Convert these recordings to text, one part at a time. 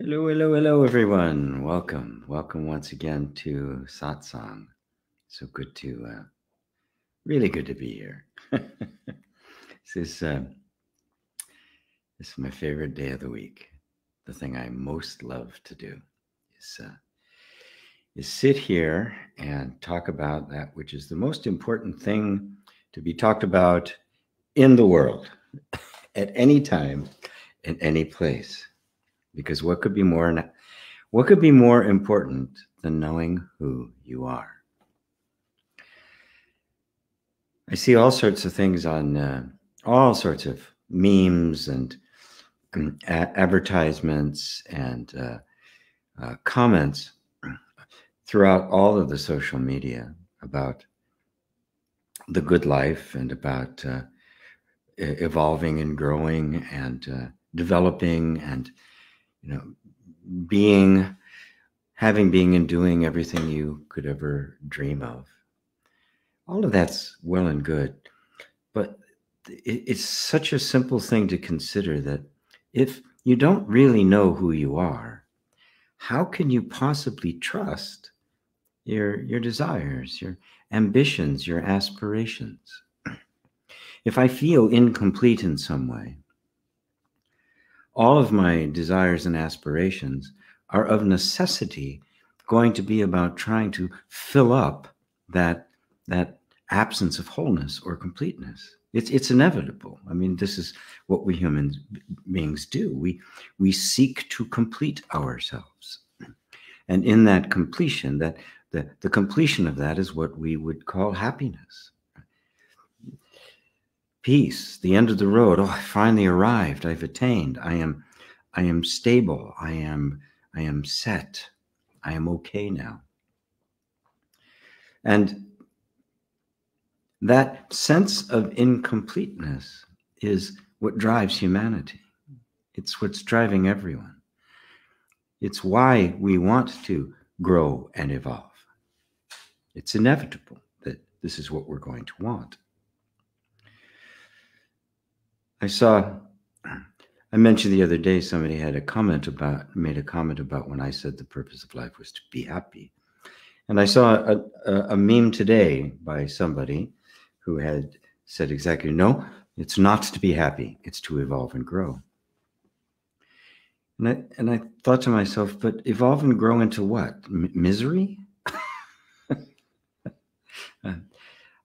Hello, hello, hello, everyone. Welcome. Welcome once again to Satsang. So good really good to be here. This is my favorite day of the week. The thing I most love to do is sit here and talk about that which is the most important thing to be talked about in the world at any time, in any place. Because what could be more important than knowing who you are? I see all sorts of things on all sorts of memes and advertisements and comments throughout all of the social media about the good life and about evolving and growing and developing and being and doing everything you could ever dream of. All of that's well and good, but it's such a simple thing to consider that if you don't really know who you are, how can you possibly trust your desires, your ambitions, your aspirations? If I feel incomplete in some way, all of my desires and aspirations are of necessity going to be about trying to fill up that absence of wholeness or completeness. It's inevitable. I mean, this is what we human beings do. We seek to complete ourselves. And in that completion, that the completion of that is what we would call happiness. Peace, the end of the road. Oh, I finally arrived. I've attained. I am stable. I am set. I am okay now. And that sense of incompleteness is what drives humanity. It's what's driving everyone. It's why we want to grow and evolve. It's inevitable that this is what we're going to want. I mentioned the other day, somebody made a comment about when I said the purpose of life was to be happy. And I saw a meme today by somebody who had said exactly, no, it's not to be happy, it's to evolve and grow. And I thought to myself, but evolve and grow into what? Misery?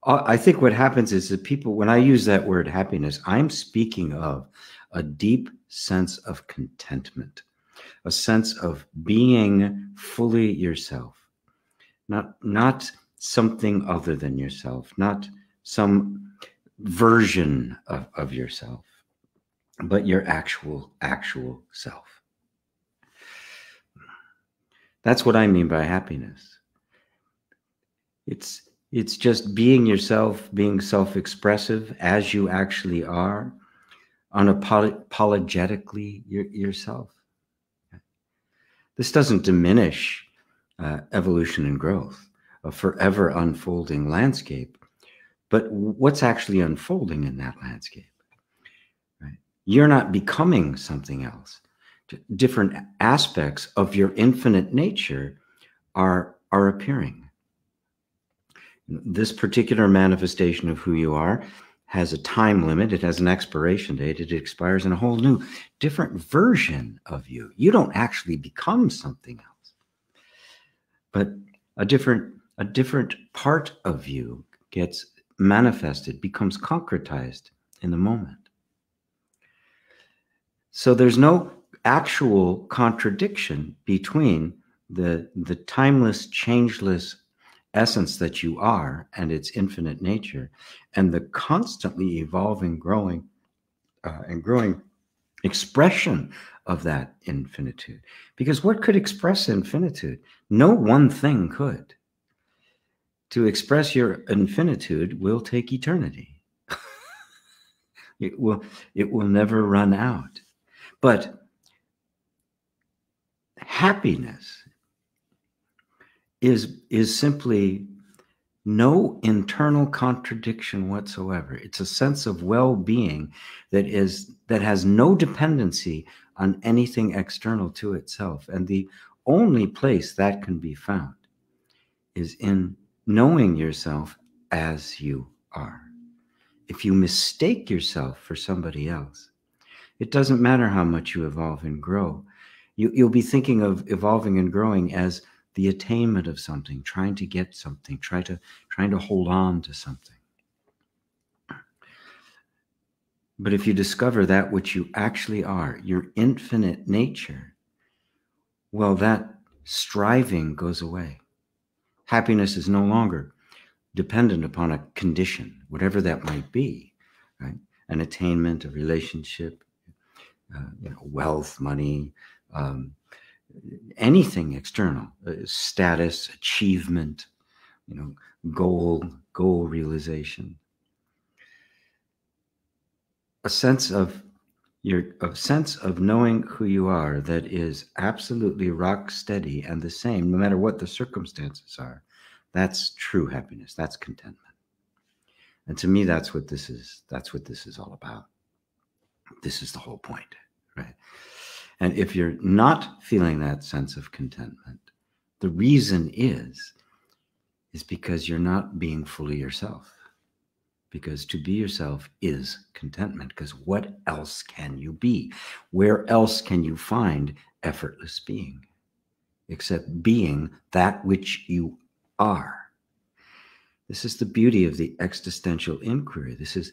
I think what happens is that people, when I use that word happiness, I'm speaking of a deep sense of contentment, a sense of being fully yourself, not something other than yourself, not some version of yourself, but your actual self. That's what I mean by happiness. It's just being yourself, being self-expressive as you actually are, unapologetically yourself. This doesn't diminish evolution and growth, a forever unfolding landscape. But what's actually unfolding in that landscape? Right? You're not becoming something else. Different aspects of your infinite nature are appearing. This particular manifestation of who you are has a time limit. It has an expiration date. It expires in a whole new, different version of you. You don't actually become something else, but a different part of you gets manifested, becomes concretized in the moment. So there's no actual contradiction between the timeless, changeless essence that you are and its infinite nature and the constantly evolving, growing expression of that infinitude. Because what could express infinitude? No one thing could. To express your infinitude will take eternity. It will never run out. But happiness is simply No internal contradiction whatsoever. It's a sense of well-being that has no dependency on anything external to itself. And the only place that can be found is in knowing yourself as you are. If you mistake yourself for somebody else, it doesn't matter how much you evolve and grow. You'll be thinking of evolving and growing as the attainment of something, trying to get something, trying to hold on to something. But if you discover that which you actually are, your infinite nature, well, that striving goes away. Happiness is no longer dependent upon a condition, whatever that might be, right? An attainment, a relationship, wealth, money, anything external, status, achievement, goal realization. A sense of knowing who you are that is absolutely rock steady and the same, no matter what the circumstances are. That's true happiness. That's contentment. And to me, that's what this is. That's what this is all about. This is the whole point, right? And if you're not feeling that sense of contentment, the reason is because you're not being fully yourself. Because to be yourself is contentment. Because what else can you be? Where else can you find effortless being? Except being that which you are. This is the beauty of the existential inquiry. This is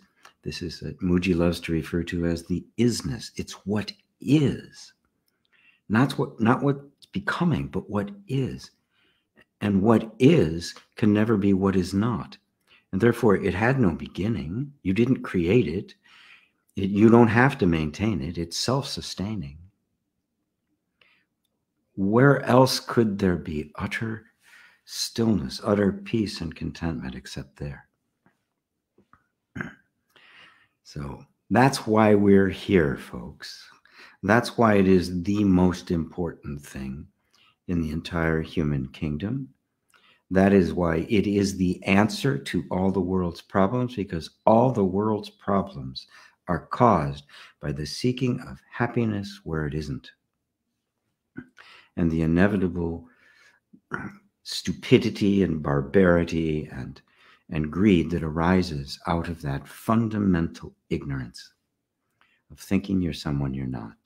what Mooji loves to refer to as the isness. It's what is. Not what's becoming, but what is. And what is can never be what is not. And therefore, it had no beginning. You didn't create it. You don't have to maintain it. It's self-sustaining. Where else could there be utter stillness, utter peace and contentment except there? So that's why we're here, folks. That's why it is the most important thing in the entire human kingdom. That is why it is the answer to all the world's problems, because all the world's problems are caused by the seeking of happiness where it isn't. And the inevitable stupidity and barbarity and greed that arises out of that fundamental ignorance of thinking you're someone you're not.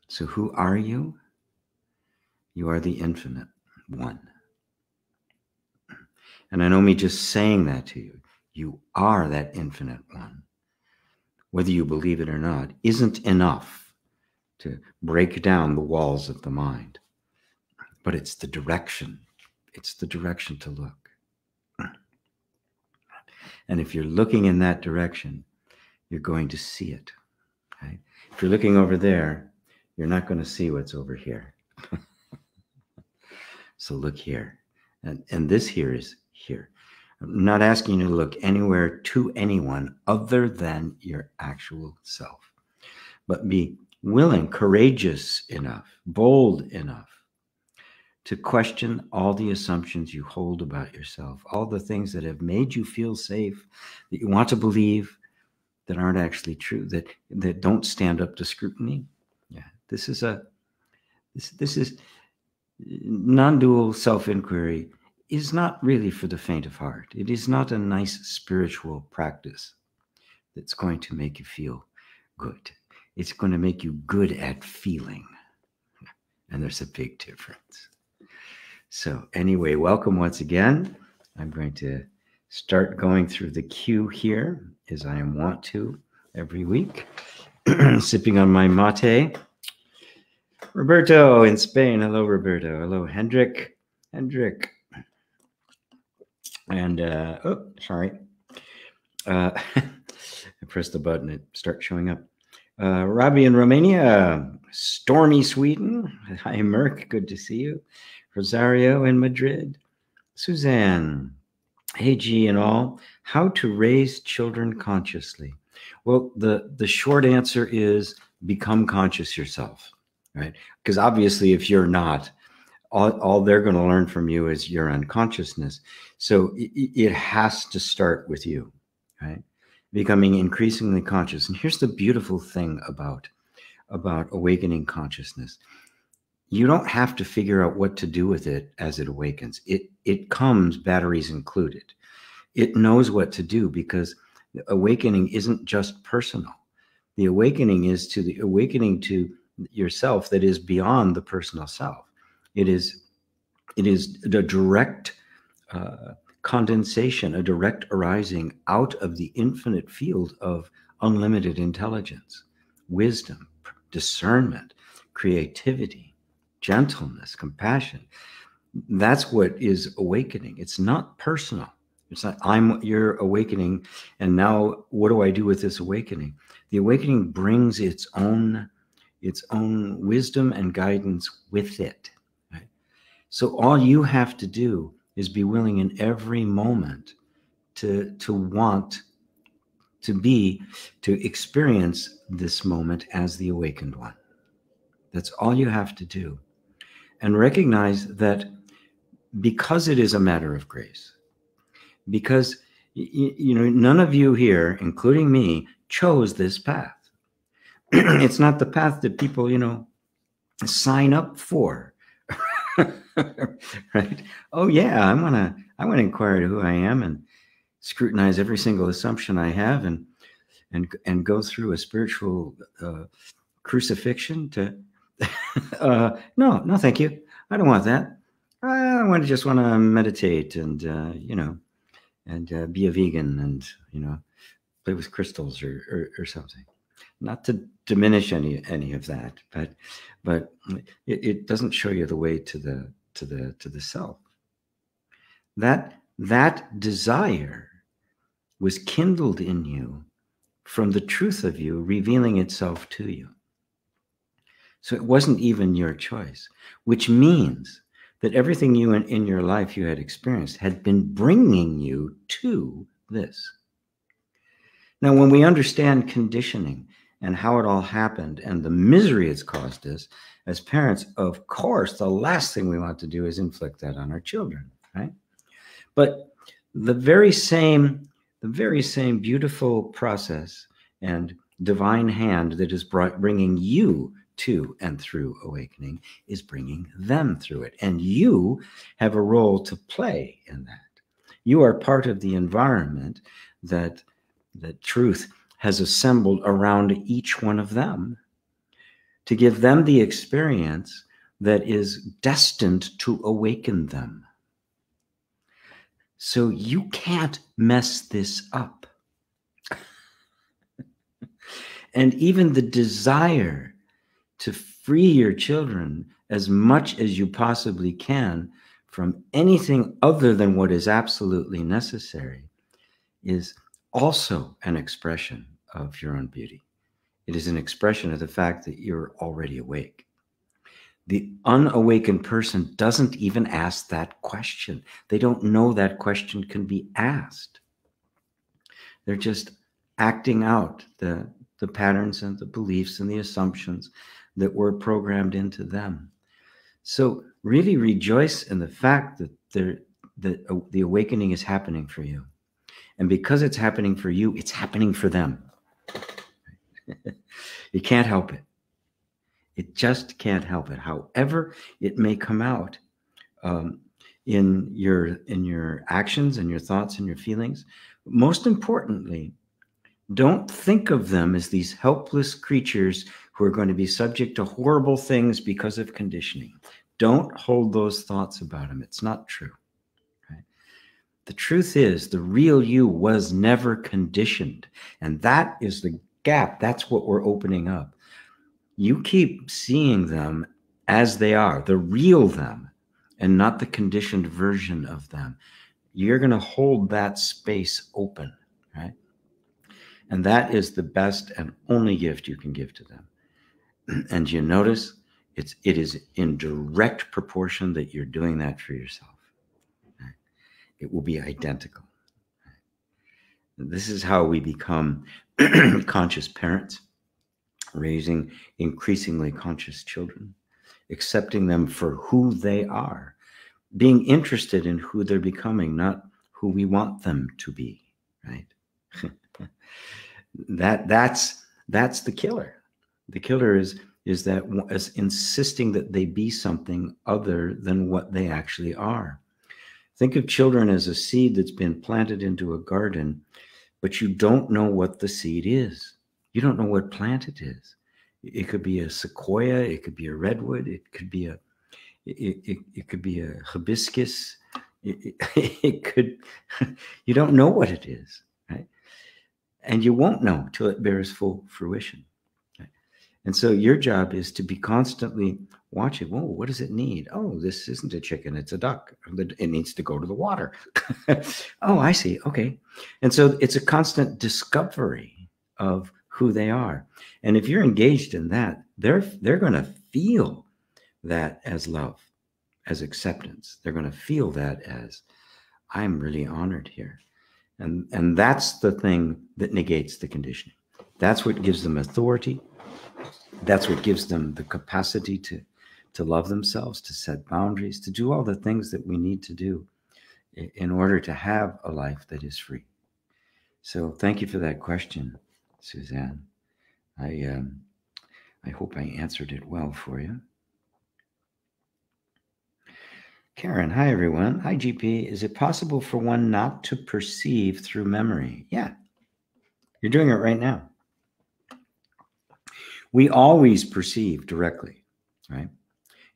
So who are you? You are the infinite one. And I know me just saying that to you, you are that infinite one, whether you believe it or not, isn't enough to break down the walls of the mind. But it's the direction. It's the direction to look. And if you're looking in that direction, you're going to see it. Right? If you're looking over there, you're not going to see what's over here. So look here. And this here is here. I'm not asking you to look anywhere to anyone other than your actual self. But be willing, courageous enough, bold enough to question all the assumptions you hold about yourself, all the things that have made you feel safe, that you want to believe that aren't actually true, that don't stand up to scrutiny. Yeah, this is non-dual self-inquiry is not really for the faint of heart. It is not a nice spiritual practice that's going to make you feel good. It's going to make you good at feeling. And there's a big difference. So anyway, welcome once again. I'm going to start going through the queue here, as I am wont to every week, sipping on my mate. Roberto in Spain. Hello, Roberto. Hello, Hendrik. And, oh, sorry. I pressed the button, it starts showing up. Robbie in Romania. Stormy, Sweden. Hi, Merck. Good to see you. Rosario in Madrid. Suzanne. Hey, G and all. How to raise children consciously. Well, the short answer is become conscious yourself, right? Because obviously if you're not, all they're going to learn from you is your unconsciousness. So it has to start with you, right? Becoming increasingly conscious. And here's the beautiful thing about awakening consciousness. You don't have to figure out what to do with it as it awakens. It comes, batteries included. It knows what to do, because awakening isn't just personal. The awakening is to the awakening to yourself that is beyond the personal self. It is the direct condensation, a direct arising out of the infinite field of unlimited intelligence, wisdom, discernment, creativity, gentleness, compassion. That's what is awakening. It's not personal. It's not you're awakening, and now what do I do with this awakening? The awakening brings its own wisdom and guidance with it. Right? So all you have to do is be willing in every moment to want to experience this moment as the awakened one. That's all you have to do. And recognize that because it is a matter of grace, because none of you here, including me, chose this path. It's not the path that people sign up for. Right? Oh yeah, I want to inquire who I am and scrutinize every single assumption I have, and go through a spiritual crucifixion to no, thank you. I don't want that. I just want to meditate and be a vegan and play with crystals or something. Not to diminish any of that, but it doesn't show you the way to the self. That desire was kindled in you from the truth of you revealing itself to you. So it wasn't even your choice, which means that everything you in your life you had experienced had been bringing you to this. Now, when we understand conditioning and how it all happened and the misery it's caused us as parents, of course, the last thing we want to do is inflict that on our children, right? But the very same beautiful process and divine hand that is bringing you to and through awakening is bringing them through it. And you have a role to play in that. You are part of the environment that truth has assembled around each one of them to give them the experience that is destined to awaken them. So you can't mess this up. And even the desire to free your children as much as you possibly can from anything other than what is absolutely necessary is also an expression of your own beauty. It is an expression of the fact that you're already awake. The unawakened person doesn't even ask that question. They don't know that question can be asked. They're just acting out the patterns and the beliefs and the assumptions that were programmed into them. So really rejoice in the fact that the awakening is happening for you. And because it's happening for you, it's happening for them. You can't help it. It just can't help it. However, it may come out in your actions and your thoughts and your feelings. Most importantly, don't think of them as these helpless creatures who are going to be subject to horrible things because of conditioning. Don't hold those thoughts about them. It's not true. Right? The truth is, the real you was never conditioned. And that is the gap. That's what we're opening up. You keep seeing them as they are, the real them, and not the conditioned version of them. You're going to hold that space open, right? And that is the best and only gift you can give to them. And you notice it is in direct proportion that you're doing that for yourself. Right? It will be identical. Right? This is how we become conscious parents, raising increasingly conscious children. accepting them for who they are, being interested in who they're becoming, not who we want them to be, right? That's the killer. The killer is that as insisting that they be something other than what they actually are. Think of children as a seed that's been planted into a garden, but you don't know what the seed is. You don't know what plant it is. It could be a sequoia, it could be a redwood, it could be it could be a hibiscus. It could, you don't know what it is, right? And you won't know till it bears full fruition. Right? And so your job is to be constantly watching. Whoa, what does it need? Oh, this isn't a chicken, it's a duck. It needs to go to the water. Oh, I see. Okay. And so it's a constant discovery of who they are. And if you're engaged in that, they're going to feel that as love, as acceptance. They're going to feel that as, I'm really honored here. And that's the thing that negates the conditioning. That's what gives them authority. That's what gives them the capacity to love themselves, to set boundaries, to do all the things that we need to do in order to have a life that is free. So thank you for that question, Suzanne. I hope I answered it well for you. Karen, hi everyone. Hi GP. Is it possible for one not to perceive through memory? Yeah, you're doing it right now. We always perceive directly, right?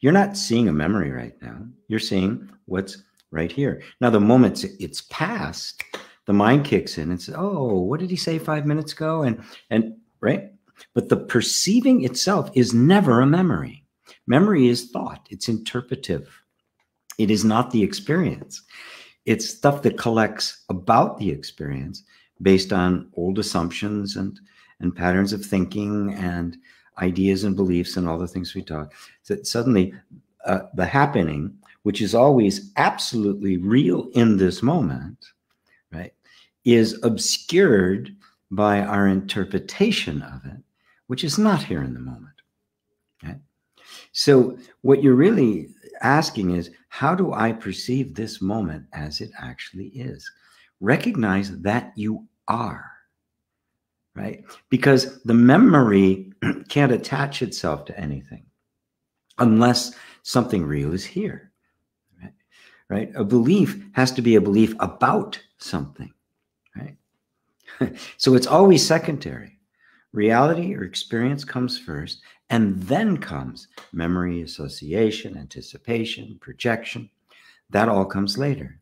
You're not seeing a memory right now. You're seeing what's right here. Now, the moment it's past, the mind kicks in and says, oh, what did he say 5 minutes ago? And right? But the perceiving itself is never a memory. Memory is thought. It's interpretive. It is not the experience. It's stuff that collects about the experience based on old assumptions and patterns of thinking and ideas and beliefs and all the things we talk. So suddenly the happening, which is always absolutely real in this moment, right, is obscured by our interpretation of it, which is not here in the moment. Right? So what you're really asking is, how do I perceive this moment as it actually is? Recognize that you are, right? Because the memory can't attach itself to anything unless something real is here, right? A belief has to be a belief about something, right? So it's always secondary. Reality or experience comes first, and then comes memory, association, anticipation, projection. That all comes later.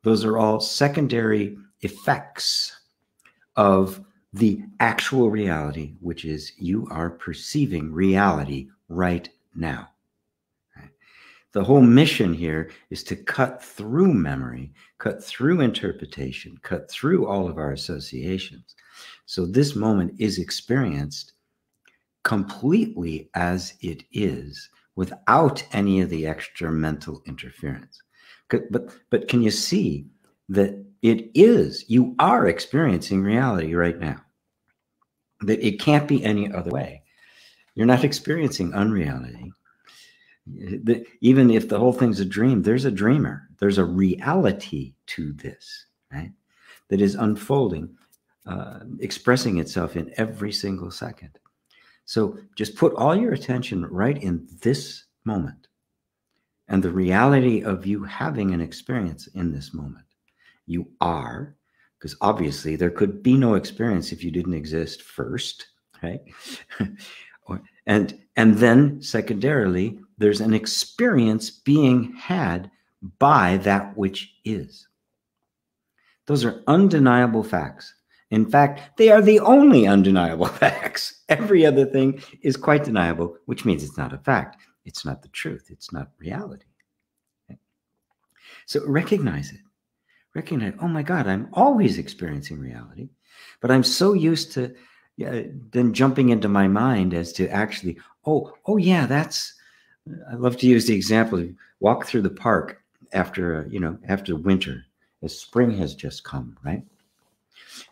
Those are all secondary effects of the actual reality, which is you are perceiving reality right now. Right? The whole mission here is to cut through memory, cut through interpretation, cut through all of our associations. So this moment is experienced completely as it is, without any of the extra mental interference. But can you see that it is, you are experiencing reality right now? That it can't be any other way. You're not experiencing unreality. Even if the whole thing's a dream, there's a dreamer. There's a reality to this, right? That is unfolding, expressing itself in every single second. So just put all your attention right in this moment and the reality of you having an experience in this moment. You are, because obviously there could be no experience if you didn't exist first, right? and then secondarily, there's an experience being had by that which is. Those are undeniable facts. In fact, they are the only undeniable facts. Every other thing is quite deniable, which means it's not a fact. It's not the truth. It's not reality. Okay? So recognize it. Recognize, oh my God, I'm always experiencing reality, but I'm so used to then jumping into my mind as to actually, oh yeah, that's, I love to use the example of walk through the park after, after winter, as spring has just come, right?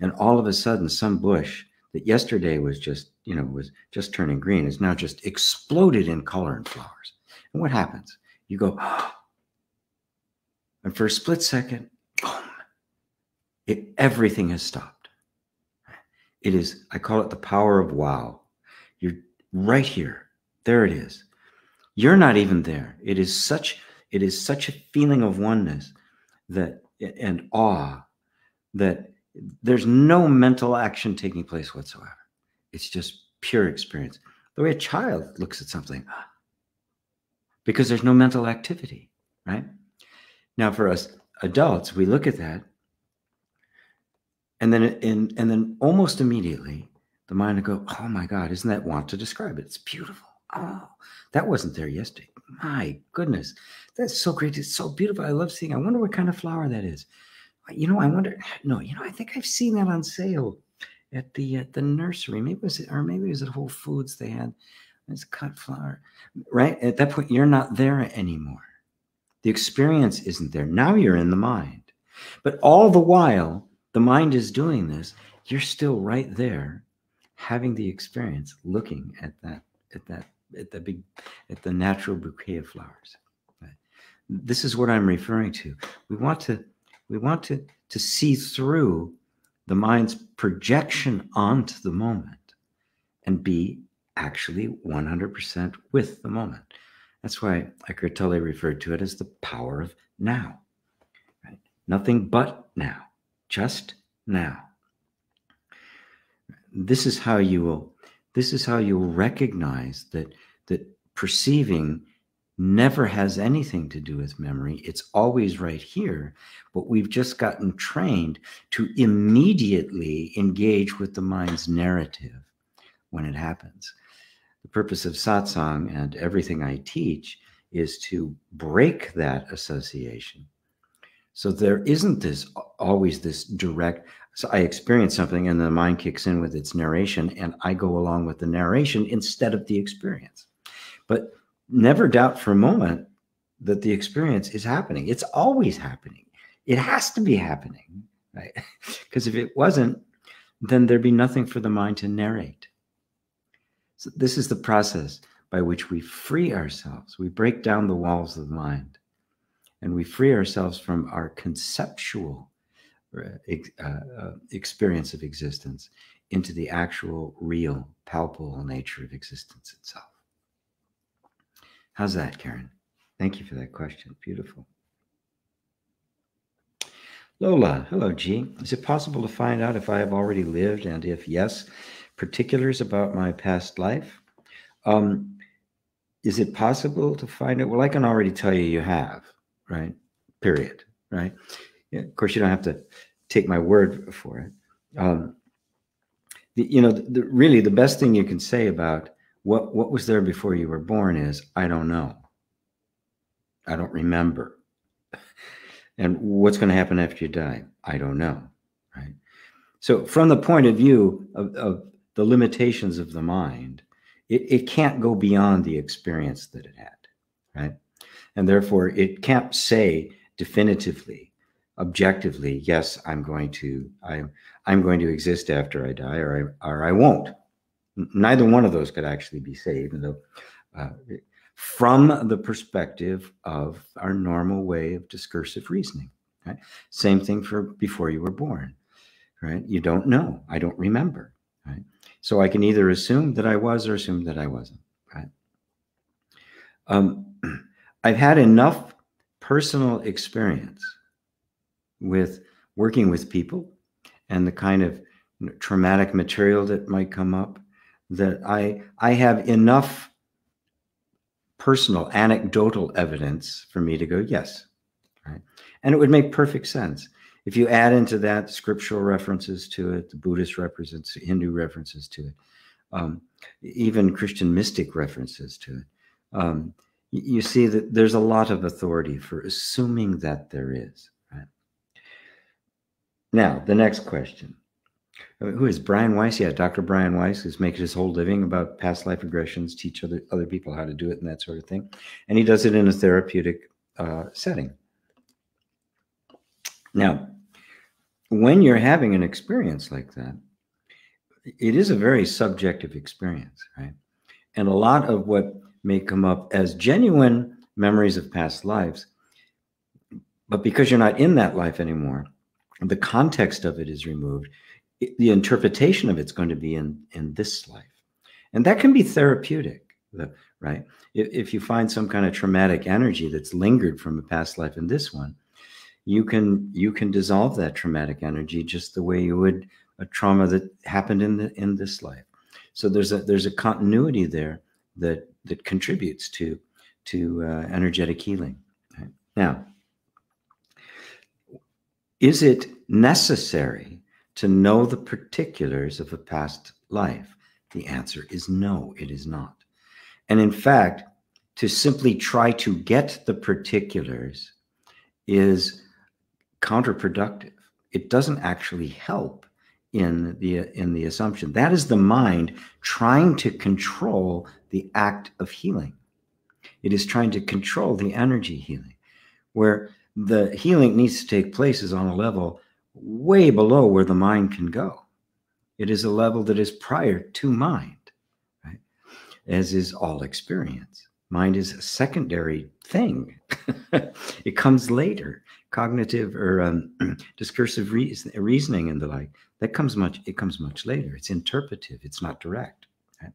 And all of a sudden, some bush that yesterday was just, was just turning green is now just exploded in color and flowers. And what happens? You go, and for a split second, boom, everything has stopped. It is, I call it the power of wow. You're right here. There it is. You're not even there. It is such a feeling of oneness that and awe that there's no mental action taking place whatsoever. It's just pure experience. The way a child looks at something, because there's no mental activity, right? Now, for us adults, we look at that, and then almost immediately, the mind will go, "Oh my God, isn't that want to describe it? It's beautiful. Oh, that wasn't there yesterday. My goodness, that's so great. It's so beautiful. I love seeing. I wonder what kind of flower that is. I wonder. No, I think I've seen that on sale at the nursery. Maybe it was at Whole Foods. They had this cut flower, right? At that point, you're not there anymore. The experience isn't there. Now you're in the mind, but all the while the mind is doing this, you're still right there, having the experience, looking at the natural bouquet of flowers. Right? This is what I'm referring to. We want to see through the mind's projection onto the moment and be actually 100% with the moment. That's why Eckhart Tolle referred to it as the power of now. Right? Nothing but now, just now. This is how you will recognize that perceiving never has anything to do with memory. It's always right here, but we've just gotten trained to immediately engage with the mind's narrative when it happens. The purpose of satsang and everything I teach is to break that association. So there isn't always this direct, so I experience something and the mind kicks in with its narration and I go along with the narration instead of the experience. But never doubt for a moment that the experience is happening. It's always happening. It has to be happening, right? Because if it wasn't, then there'd be nothing for the mind to narrate. So this is the process by which we free ourselves. We break down the walls of the mind and we free ourselves from our conceptual experience of existence into the actual, real, palpable nature of existence itself. How's that, Karen? Thank you for that question. Beautiful. Lola, hello, G. Is it possible to find out if I have already lived, and if yes, particulars about my past life? Is it possible to find it? Well, I can already tell you have, right? Period, right? Yeah, of course, you don't have to take my word for it. Really, the best thing you can say about what was there before you were born is, I don't know. I don't remember. And what's going to happen after you die? I don't know, right? So from the point of view of the limitations of the mind, it can't go beyond the experience that it had, right? And therefore, it can't say definitively, objectively, yes, I'm going to exist after I die, or I won't. Neither one of those could actually be said, even though from the perspective of our normal way of discursive reasoning, right? Same thing for before you were born, right? You don't know. I don't remember, right? So I can either assume that I was or assume that I wasn't, right? I've had enough personal experience with working with people and the kind of traumatic material that might come up that I have enough personal anecdotal evidence for me to go, yes, right? And it would make perfect sense. If you add into that scriptural references to it, the Buddhist references, Hindu references to it, even Christian mystic references to it, you see that there's a lot of authority for assuming that there is, right? Now, the next question. Who is Brian Weiss? Yeah, Dr. Brian Weiss, who's making his whole living about past life regressions, teach other people how to do it and that sort of thing. And he does it in a therapeutic setting. Now, when you're having an experience like that, it is a very subjective experience, right? And a lot of what may come up as genuine memories of past lives, but because you're not in that life anymore, the context of it is removed. The interpretation of it's going to be in this life. And that can be therapeutic, right? If you find some kind of traumatic energy that's lingered from a past life in this one, you can dissolve that traumatic energy just the way you would a trauma that happened in this life. So there's a continuity there that contributes to energetic healing. Right? Now, is it necessary to know the particulars of a past life? The answer is no, it is not. And in fact, to simply try to get the particulars is counterproductive. It doesn't actually help in the assumption. That is the mind trying to control the act of healing. It is trying to control the energy healing, where the healing needs to take place is on a level way below where the mind can go. It is a level that is prior to mind, right? As is all experience. Mind is a secondary thing. It comes later. Cognitive or discursive reasoning and the like, it comes much later. It's interpretive. It's not direct. Right?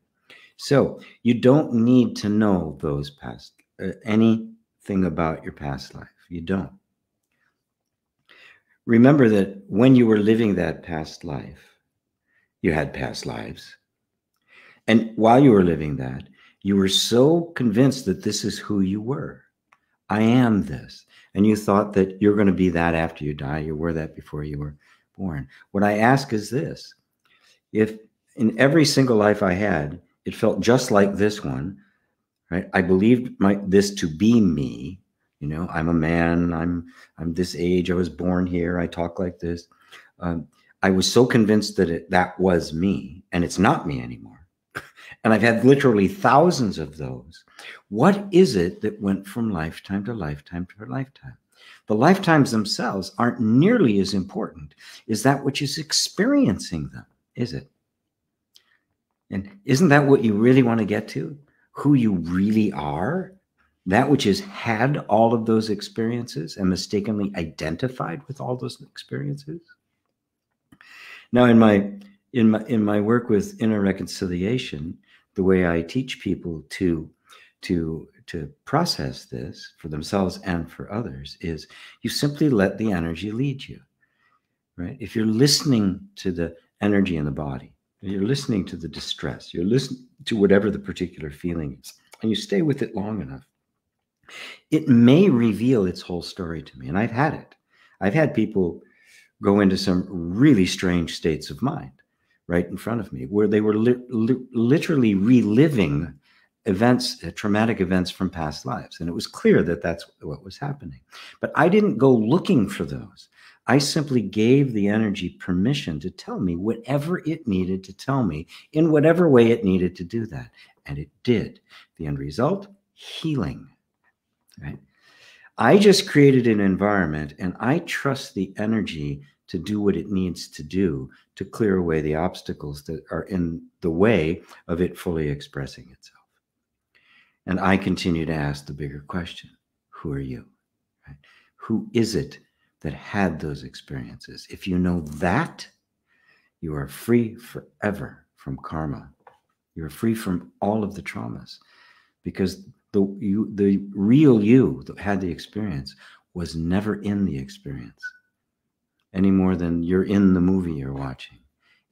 So you don't need to know those past, anything about your past life. You don't. Remember that when you were living that past life, you had past lives. And while you were living that, you were so convinced that this is who you were. I am this. And you thought that you're going to be that after you die. You were that before you were born. What I ask is this. If in every single life I had, it felt just like this one, right? I believed this to be me. You know, I'm a man. I'm this age. I was born here. I talk like this. I was so convinced that that was me, and it's not me anymore. And I've had literally thousands of those. What is it that went from lifetime to lifetime to lifetime? The lifetimes themselves aren't nearly as important as that which is experiencing them, is it? And isn't that what you really want to get to? Who you really are? That which has had all of those experiences and mistakenly identified with all those experiences? Now, in my work with inner reconciliation, the way I teach people to process this for themselves and for others is you simply let the energy lead you, right? If you're listening to the energy in the body, you're listening to the distress, you're listening to whatever the particular feeling is, and you stay with it long enough, it may reveal its whole story to me. And I've had it. I've had people go into some really strange states of mind right in front of me, where they were literally reliving events, traumatic events from past lives. And it was clear that that's what was happening. But I didn't go looking for those. I simply gave the energy permission to tell me whatever it needed to tell me in whatever way it needed to do that. And it did. The end result, healing, right? I just created an environment, and I trust the energy to do what it needs to do to clear away the obstacles that are in the way of it fully expressing itself. And I continue to ask the bigger question, who are you? Right? Who is it that had those experiences? If you know that, you are free forever from karma. You are free from all of the traumas, because the real you that had the experience was never in the experience any more than you're in the movie you're watching.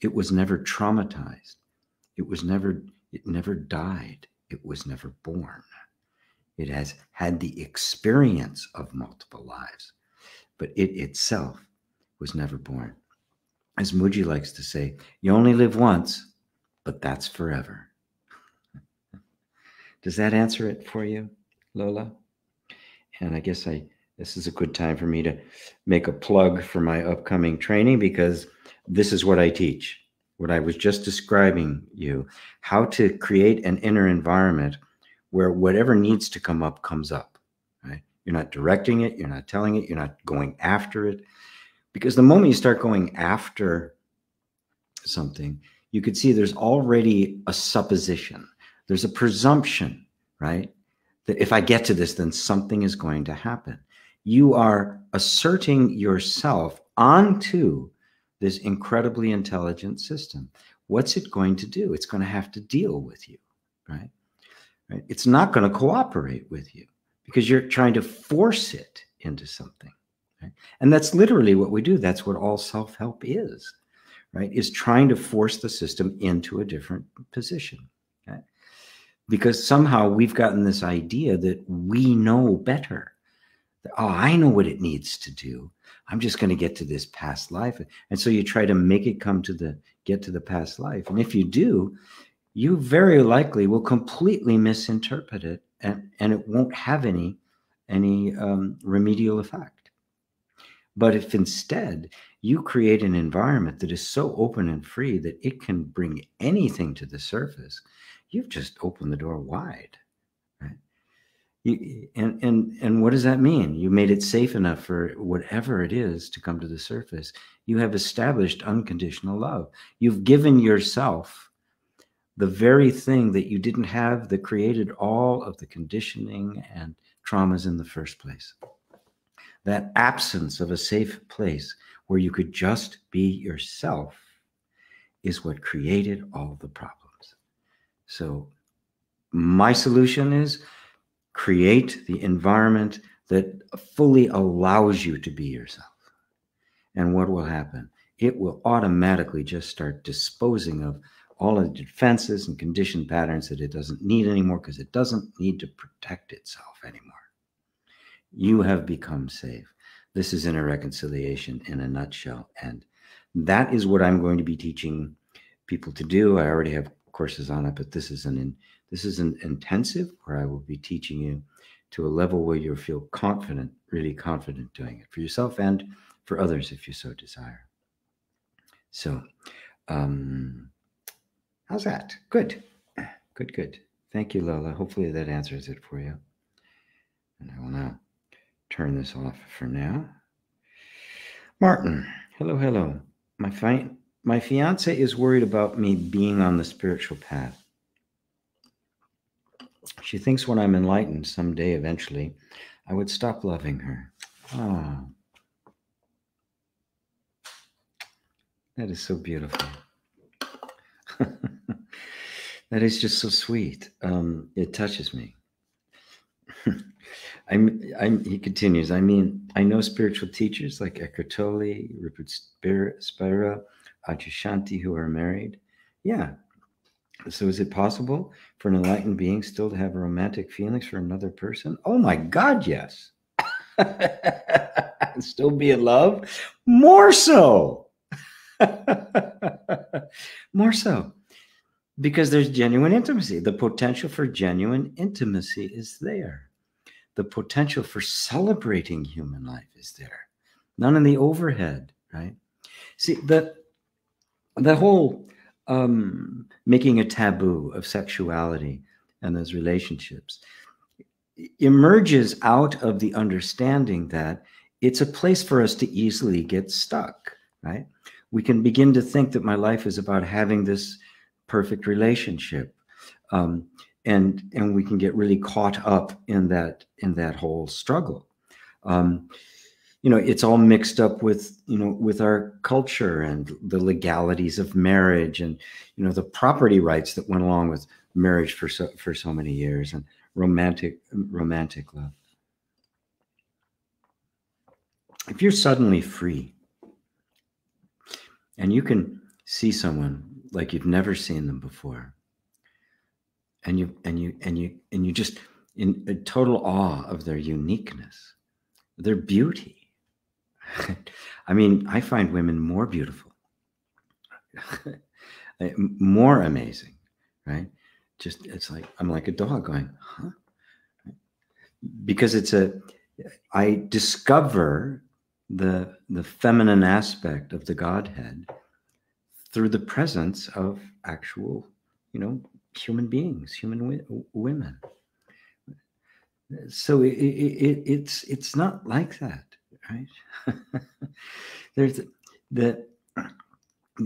It was never traumatized. It never died. It was never born. It has had the experience of multiple lives, but it itself was never born. As Muji likes to say, you only live once, but that's forever. Does that answer it for you, Lola? And I guess this is a good time for me to make a plug for my upcoming training, because this is what I teach. What I was just describing you, how to create an inner environment where whatever needs to come up comes up, right? You're not directing it. You're not telling it. You're not going after it. Because the moment you start going after something, you could see there's already a supposition. There's a presumption right? That if I get to this, then something is going to happen. You are asserting yourself onto this incredibly intelligent system. What's it going to do? It's going to have to deal with you, right? Right? It's not going to cooperate with you because you're trying to force it into something. Right? And that's literally what we do. That's what all self-help is, right? Is trying to force the system into a different position. Right? Because somehow we've gotten this idea that we know better. Oh, I know what it needs to do. I'm just going to get to this past life. And so you try to make it get to the past life. And if you do, you very likely will completely misinterpret it, and it won't have any remedial effect. But if instead you create an environment that is so open and free that it can bring anything to the surface, you've just opened the door wide. Right? And what does that mean? You made it safe enough for whatever it is to come to the surface. You have established unconditional love. You've given yourself the very thing that you didn't have, that created all of the conditioning and traumas in the first place. That absence of a safe place where you could just be yourself is what created all the problems. So my solution is create the environment that fully allows you to be yourself. And what will happen? It will automatically just start disposing of all of the defenses and conditioned patterns that it doesn't need anymore, because it doesn't need to protect itself anymore. You have become safe. This is inner reconciliation in a nutshell. And that is what I'm going to be teaching people to do. I already have courses on it, but this is an intensive where I will be teaching you to a level where you'll feel confident, really confident doing it for yourself and for others if you so desire. So, how's that? Good. Good. Thank you, Lola. Hopefully that answers it for you. And I will now turn this off for now. Martin, hello. My fiance is worried about me being on the spiritual path. She thinks when I'm enlightened someday, eventually, I would stop loving her. Ah, that is so beautiful. That is just so sweet. It touches me. He continues, I know spiritual teachers like Eckhart Tolle, Rupert Spira, Adyashanti who are married. Yeah. So is it possible for an enlightened being still to have romantic feelings for another person? Oh my God, yes. Still be in love? More so. More so. Because there's genuine intimacy. The potential for genuine intimacy is there. The potential for celebrating human life is there. None in the overhead, right? See, the whole making a taboo of sexuality and those relationships emerges out of the understanding that it's a place for us to easily get stuck, right? We can begin to think that my life is about having this perfect relationship. And we can get really caught up in that whole struggle. It's all mixed up with, with our culture and the legalities of marriage and, the property rights that went along with marriage for so many years, and romantic love. If you're suddenly free and you can see someone like you've never seen them before, and you just in total awe of their uniqueness, their beauty. I find women more beautiful, more amazing, right? It's like I'm like a dog going, huh? Because I discover the feminine aspect of the Godhead through the presence of actual, human beings, human women. So it's not like that, right? There's the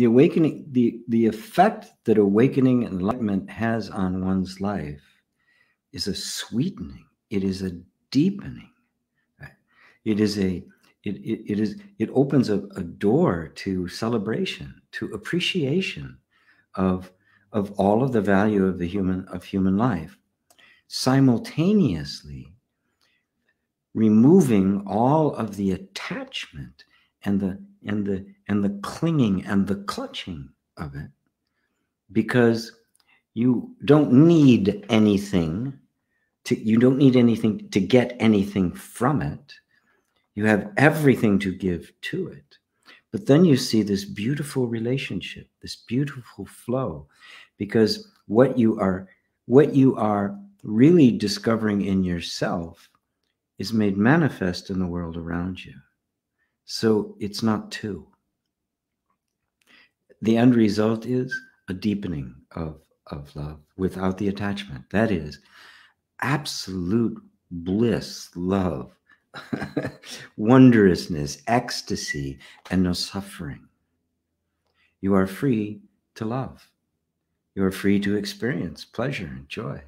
awakening, the effect that awakening enlightenment has on one's life is a sweetening. It is a deepening. Right? It opens a door to celebration, to appreciation of all of the value of human life, simultaneously removing all of the attachment and the clinging and the clutching of it, because you don't need anything to get anything from it. You have everything to give to it. But then you see this beautiful relationship, this beautiful flow, because what you are really discovering in yourself is made manifest in the world around you. So it's not two. The end result is a deepening of love without the attachment. That is absolute bliss, love, wondrousness, ecstasy, and no suffering. You are free to love. You are free to experience pleasure and joy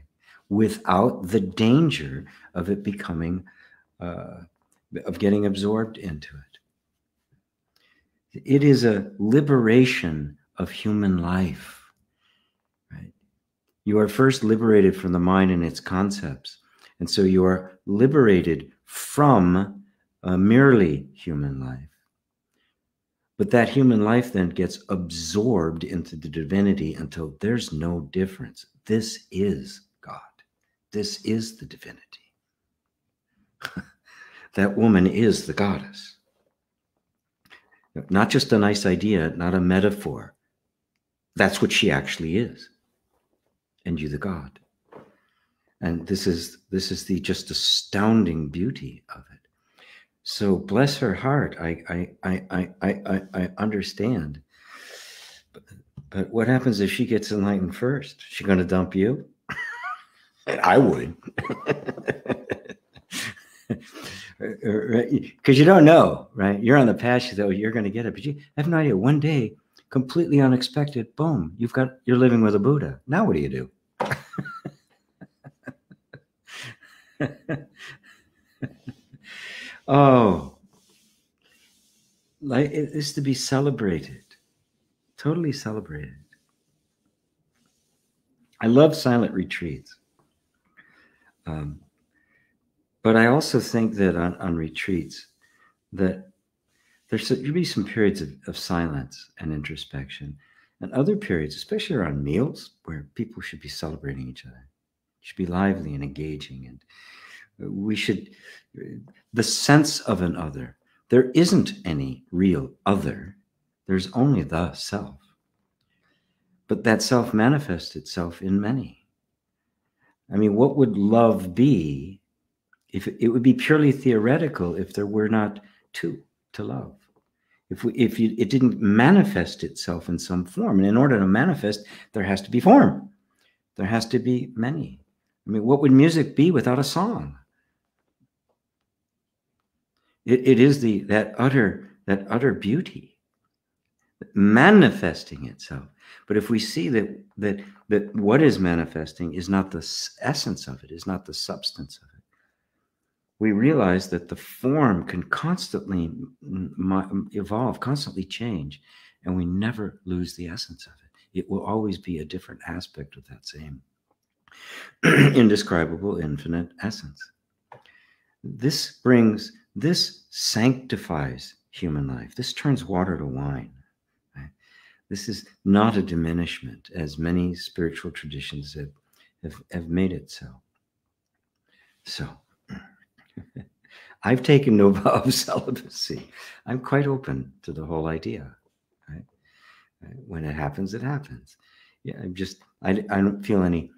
without the danger of it becoming, of getting absorbed into it. It is a liberation of human life, right? You are first liberated from the mind and its concepts. And so you are liberated from merely human life. But that human life then gets absorbed into the divinity until there's no difference. This is God. This is the divinity. That woman is the goddess. Not just a nice idea, not a metaphor. That's what she actually is. And you the God. And this is the just astounding beauty of it. So bless her heart. I understand. But what happens if she gets enlightened first? Is she going to dump you? I would. Because you don't know, right? You're on the path, you you're going to get it, but you have no idea. One day, completely unexpected, boom, you're living with a Buddha. Now what do you do? Oh, like it is to be celebrated, totally celebrated. I love silent retreats. But I also think that on retreats, that there should be some periods of silence and introspection, and other periods, especially around meals, where people should be celebrating each other. It should be lively and engaging, and the sense of an other. There isn't any real other. There's only the self. But that self manifests itself in many. I mean, what would love be? If it would be purely theoretical if there were not two to love. It didn't manifest itself in some form. And in order to manifest, there has to be form. There has to be many. I mean, what would music be without a song? It is that utter beauty manifesting itself. But if we see that what is manifesting is not the essence of it, is not the substance of it, we realize that the form can constantly evolve, constantly change, and we never lose the essence of it. It will always be a different aspect of that same indescribable, infinite essence. This sanctifies human life. This turns water to wine. Right? This is not a diminishment, as many spiritual traditions have made it so. So, I've taken no vow of celibacy. I'm quite open to the whole idea. Right? When it happens, it happens. Yeah, I don't feel any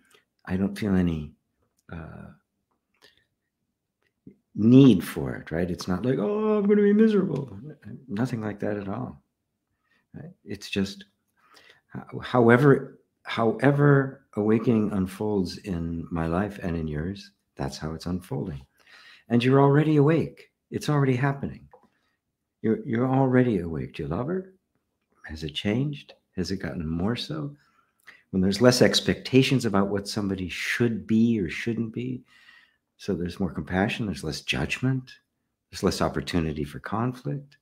need for it. Right? It's not like, oh, I'm going to be miserable. Nothing like that at all. Right? It's just however awakening unfolds in my life and in yours, that's how it's unfolding. And you're already awake. It's already happening. You're already awake. Do you love her? Has it changed? Has it gotten more so? when there's less expectations about what somebody should be or shouldn't be, so there's more compassion, there's less judgment, there's less opportunity for conflict.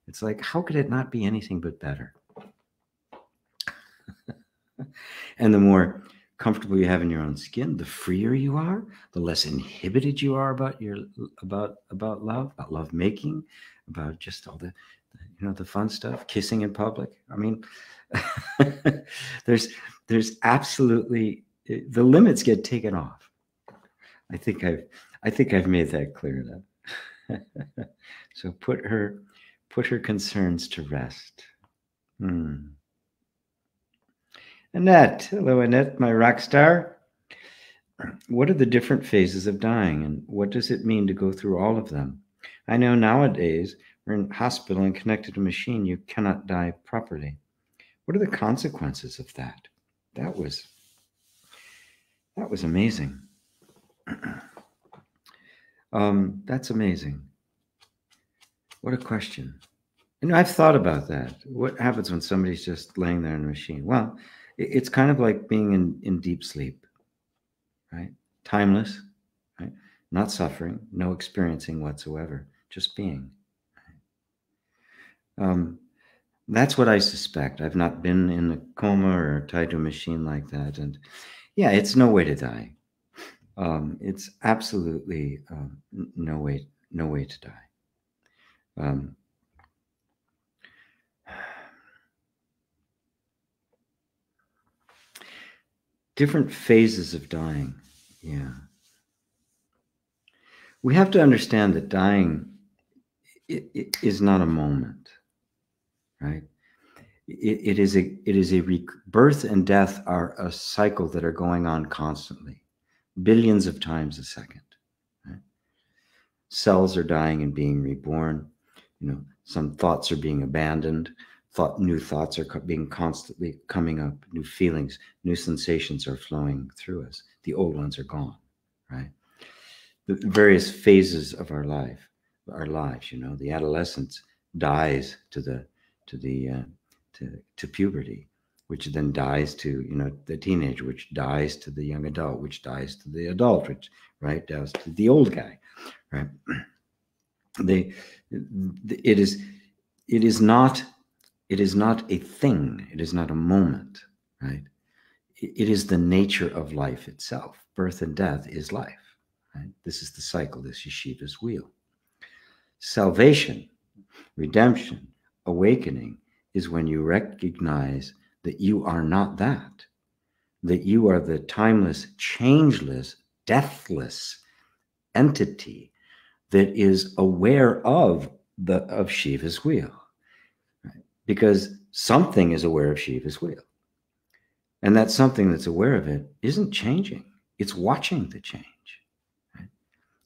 It's like, how could it not be anything but better? And the more comfortable you have in your own skin, the freer you are, the less inhibited you are about love making, about just all the the fun stuff, kissing in public. I mean, there's absolutely, the limits get taken off. I think I've made that clear enough. So put her concerns to rest. Annette, hello Annette, my rock star. What are the different phases of dying, and what does it mean to go through all of them? I know nowadays we're in hospital and connected to a machine, you cannot die properly. What are the consequences of that? That was amazing. That's amazing. What a question. I've thought about that. What happens when somebody's just laying there in a machine? Well, it's kind of like being in deep sleep, right? Timeless, right? Not suffering, no experiencing whatsoever, just being. That's what I suspect. I've not been in a coma or tied to a machine like that. And yeah, it's no way to die. It's absolutely no way to die. Different phases of dying. Yeah. We have to understand that dying it is not a moment, right? It is a birth and death are a cycle that are going on constantly, billions of times a second. Right? Cells are dying and being reborn. Some thoughts are being abandoned. New thoughts are being constantly coming up. New feelings, new sensations are flowing through us. The old ones are gone, right? The various phases of our lives. The adolescence dies to puberty, which then dies to the teenager, which dies to the young adult, which dies to the adult, which dies to the old guy, right? It is not a thing. It is not a moment, right? It is the nature of life itself. Birth and death is life, right? This is the cycle. This is Shiva's wheel. Salvation, redemption, awakening is when you recognize that you are not that you are the timeless, changeless, deathless entity that is aware of Shiva's wheel. Because something is aware of Shiva's wheel. And that something that's aware of it isn't changing. It's watching the change. Right?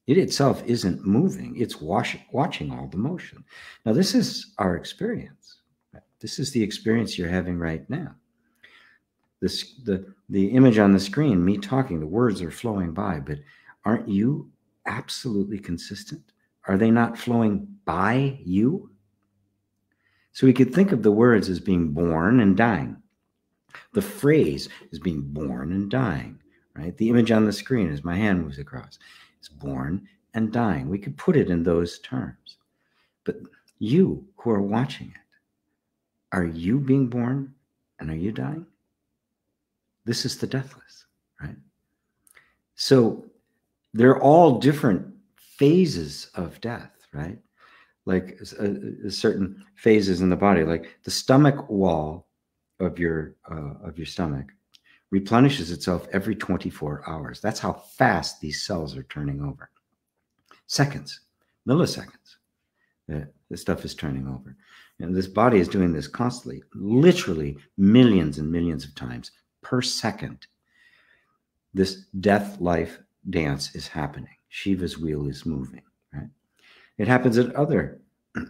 It itself isn't moving. It's watching all the motion. Now, this is our experience. Right? This is the experience you're having right now. The image on the screen, me talking, the words are flowing by, but aren't you absolutely consistent? Are they not flowing by you? So we could think of the words as being born and dying. The phrase is being born and dying, right? The image on the screen as my hand moves across is born and dying. We could put it in those terms. But you who are watching it, are you being born and are you dying? This is the deathless, right? So they're all different phases of death, right? Like certain phases in the body, like the stomach wall of your stomach replenishes itself every 24 hours. That's how fast these cells are turning over. Seconds, milliseconds, this stuff is turning over. And this body is doing this constantly, literally millions and millions of times per second. This death-life dance is happening. Shiva's wheel is moving, right? It happens at other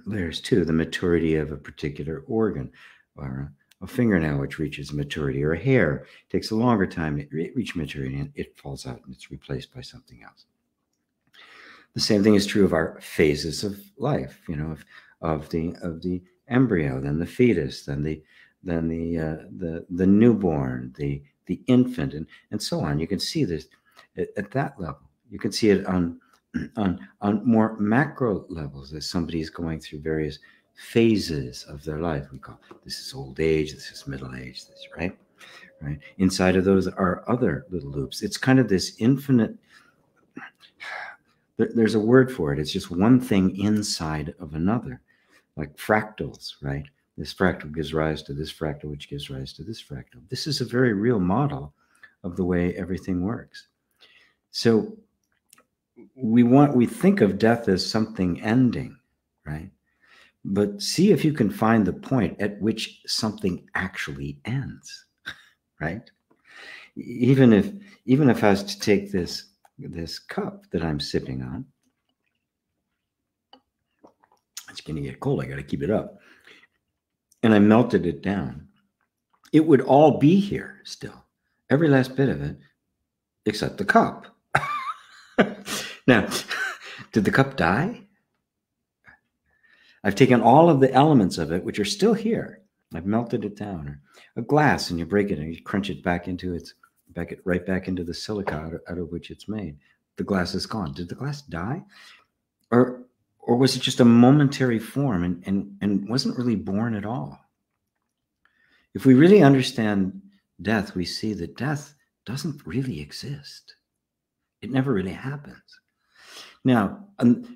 layers too. The maturity of a particular organ, or a fingernail which reaches maturity, or a hair takes a longer time to reach maturity, and it falls out and it's replaced by something else. The same thing is true of our phases of life. Of the embryo, then the fetus, then the newborn, the the infant, and so on. You can see this at that level. You can see it on more macro levels as somebody is going through various phases of their life. We call this is old age, this is middle age, this, right? Inside of those are other little loops. It's kind of this infinite, there's a word for it. It's just one thing inside of another, like fractals, right? This fractal gives rise to this fractal, which gives rise to this fractal. This is a very real model of the way everything works. So we think of death as something ending, right? But see if you can find the point at which something actually ends, right? Even if I was to take this cup that I'm sipping on, it's going to get cold. I got to keep it up. And I melted it down. It would all be here still, every last bit of it, except the cup. Now, did the cup die? I've taken all of the elements of it, which are still here. I've melted it down. Or a glass, and you break it and you crunch it back into right back into the silica out of which it's made. The glass is gone. Did the glass die? Or was it just a momentary form and wasn't really born at all? If we really understand death, we see that death doesn't really exist. It never really happens. Now,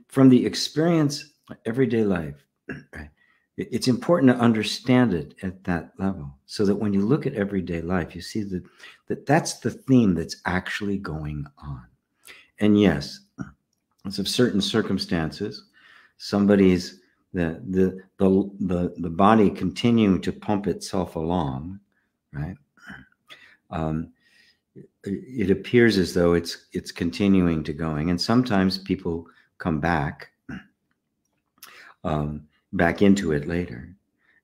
from the experience of everyday life, right, it's important to understand it at that level so that when you look at everyday life, you see that that's the theme that's actually going on. And yes, because of certain circumstances, somebody's the body continuing to pump itself along, right? It appears as though it's continuing to going, and sometimes people come back into it later,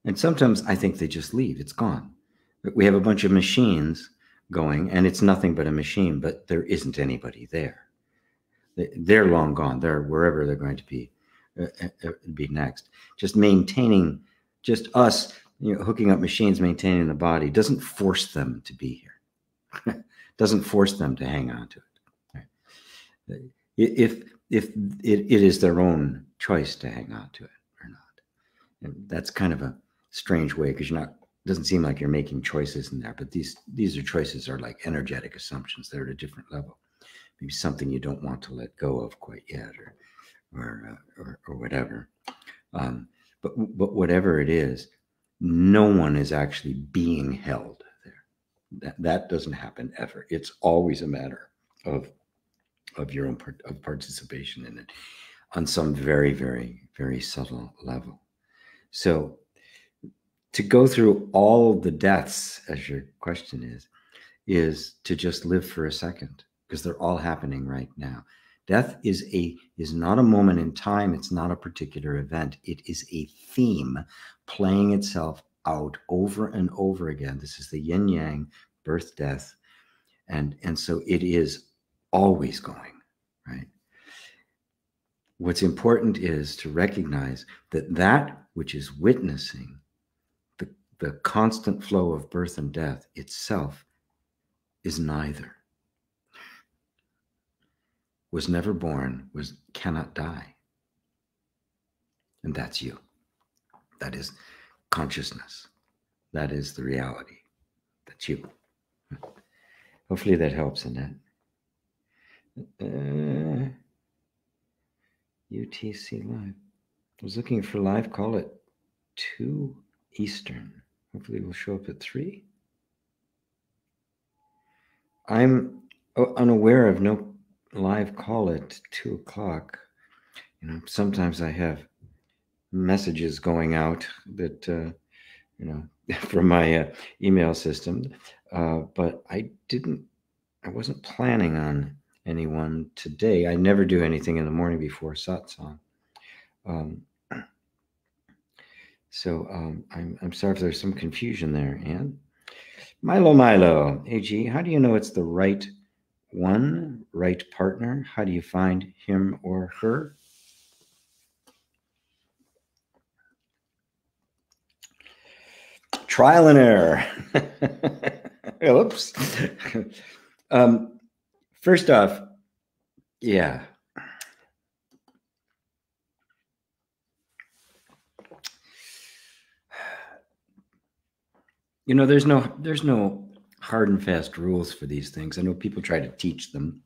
and sometimes I think they just leave. It's gone. We have a bunch of machines going, and it's nothing but a machine, but there isn't anybody there. They're long gone. They're wherever they're going to be next. Just maintaining, just us, hooking up machines, maintaining the body doesn't force them to be here. Doesn't force them to hang on to it. Right? If it is their own choice to hang on to it or not, and that's kind of a strange way because doesn't seem like you're making choices in there. But these are choices are like energetic assumptions. They're at a different level. Maybe something you don't want to let go of quite yet, or whatever. But whatever it is, no one is actually being held there. That doesn't happen ever. It's always a matter of your own participation in it on some very, very, very subtle level. So to go through all the deaths, as your question is to just live for a second, because they're all happening right now. Death is not a moment in time. It's not a particular event. It is a theme playing itself out over and over again. This is the yin yang, birth, death, and so it is always going, right? What's important is to recognize that which is witnessing the constant flow of birth and death itself is neither. Was never born, cannot die. And that's you. That is consciousness. That is the reality. That's you. Hopefully that helps, Annette. UTC Live. I was looking for live call at 2 Eastern. Hopefully we'll show up at 3. I'm unaware of no live call at 2 o'clock. Sometimes I have messages going out that, from my email system, but I wasn't planning on anyone today. I never do anything in the morning before Satsang. So I'm sorry if there's some confusion there, Anne. Milo, AG, how do you know it's the right one, right partner? How do you find him or her? Trial and error. Oops. First off, yeah. You know, there's no hard and fast rules for these things. I know people try to teach them.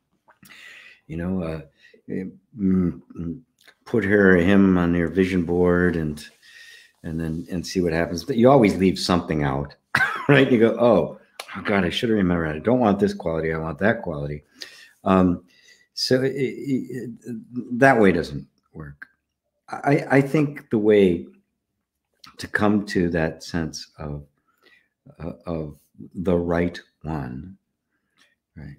You know, put her or him on your vision board and see what happens. But you always leave something out, right? You go, oh God, I should have remembered. I don't want this quality. I want that quality. So that way doesn't work. I think the way to come to that sense of the right one, right?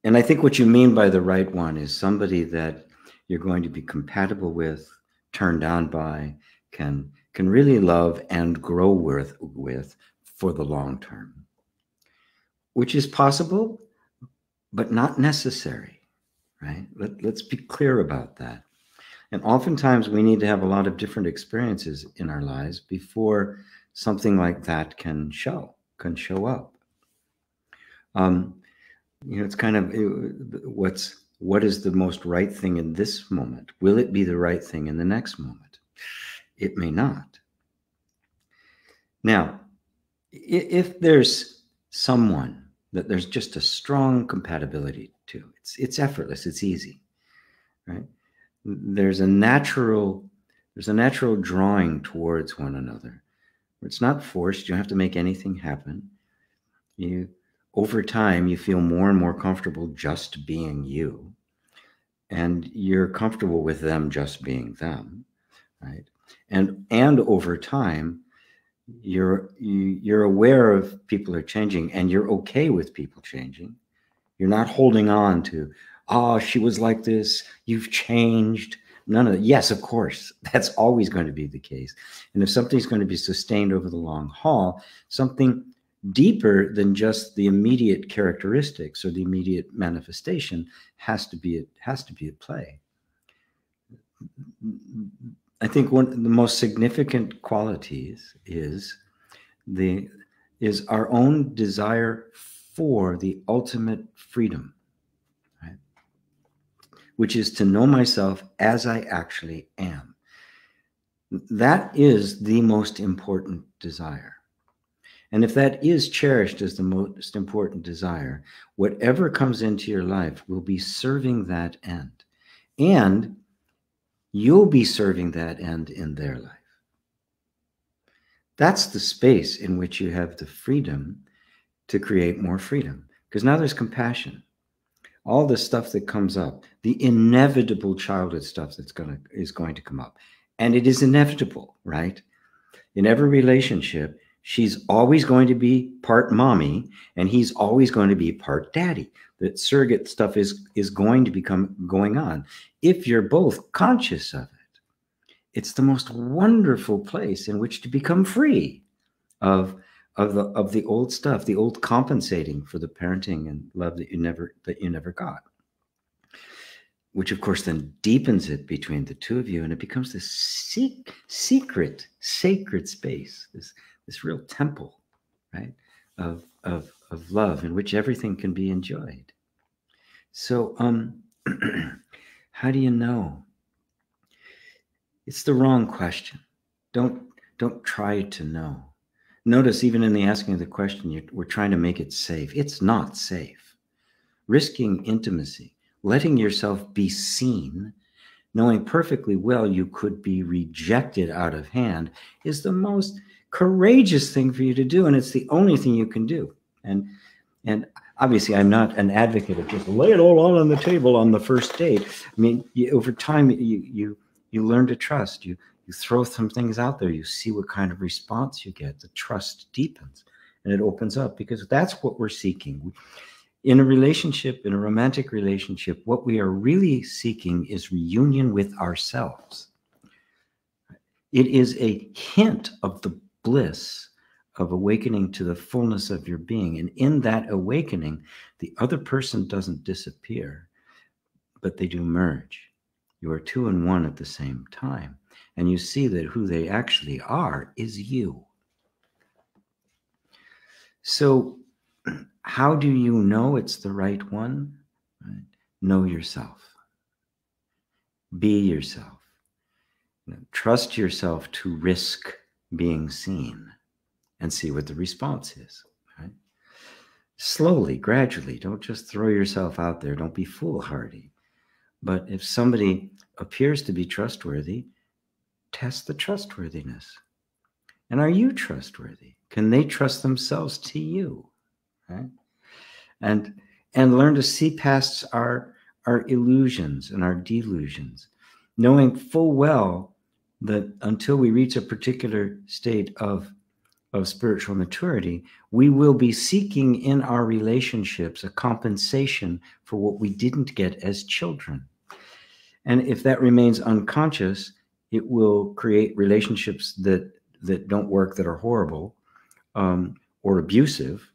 And I think what you mean by the right one is somebody that you're going to be compatible with, turned on by, can really love and grow with for the long term, which is possible, but not necessary, right? Let's be clear about that. And oftentimes we need to have a lot of different experiences in our lives before something like that can show up. You know, it's kind of what is the most right thing in this moment? Will it be the right thing in the next moment? It may not. Now, if there's someone that there's just a strong compatibility to, it's effortless, it's easy, right? There's a natural drawing towards one another. It's not forced. You don't have to make anything happen. Over time, you feel more and more comfortable just being you, and you're comfortable with them just being them, right? And over time, you're aware of people are changing, and you're okay with people changing. You're not holding on to, oh, she was like this, you've changed. None of that. Yes, of course, that's always going to be the case. And if something's going to be sustained over the long haul, something deeper than just the immediate characteristics or the immediate manifestation has to be at play. I think one of the most significant qualities is our own desire for the ultimate freedom, right? Which is to know myself as I actually am. That is the most important desire. And if that is cherished as the most important desire, whatever comes into your life will be serving that end. And you'll be serving that end in their life. That's the space in which you have the freedom to create more freedom. Because now there's compassion. All the stuff that comes up, the inevitable childhood stuff is going to come up. And it is inevitable, right? In every relationship, she's always going to be part mommy, and he's always going to be part daddy. That surrogate stuff is going to going on. If you're both conscious of it, it's the most wonderful place in which to become free of the old stuff, the old compensating for the parenting and love that you never got. Which of course then deepens it between the two of you, and it becomes this secret, sacred space, this real temple, right, of love in which everything can be enjoyed. So how do you know? It's the wrong question. Don't try to know. Notice even in the asking of the question, we're trying to make it safe. It's not safe. Risking intimacy, letting yourself be seen, knowing perfectly well you could be rejected out of hand, is the most courageous thing for you to do, and it's the only thing you can do. And obviously, I'm not an advocate of just lay it all on the table on the first date. I mean, over time, you learn to trust. You throw some things out there. You see what kind of response you get. The trust deepens, and it opens up, because that's what we're seeking. In a relationship, in a romantic relationship, what we are really seeking is reunion with ourselves. It is a hint of the bliss of awakening to the fullness of your being. And in that awakening, the other person doesn't disappear, but they do merge. You are two and one at the same time. And you see that who they actually are is you. So how do you know it's the right one? Right? Know yourself. Be yourself. Trust yourself to risk being seen and see what the response is. Right? Slowly, gradually. Don't just throw yourself out there. Don't be foolhardy. But if somebody appears to be trustworthy, test the trustworthiness. And are you trustworthy? Can they trust themselves to you? Right? And learn to see past our illusions and our delusions, knowing full well that until we reach a particular state of spiritual maturity, we will be seeking in our relationships a compensation for what we didn't get as children. And if that remains unconscious, it will create relationships that don't work, that are horrible, or abusive,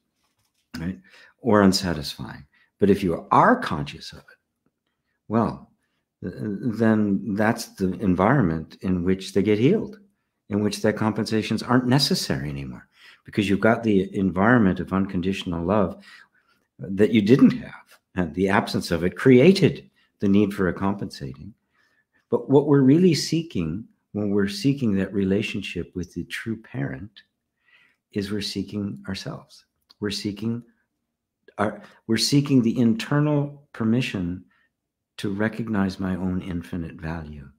right? Or unsatisfying. But if you are conscious of it, well, then that's the environment in which they get healed, in which their compensations aren't necessary anymore, because you've got the environment of unconditional love that you didn't have. And the absence of it created the need for a compensating. But what we're really seeking when we're seeking that relationship with the true parent is we're seeking ourselves. We're seeking the internal permission to recognize my own infinite value,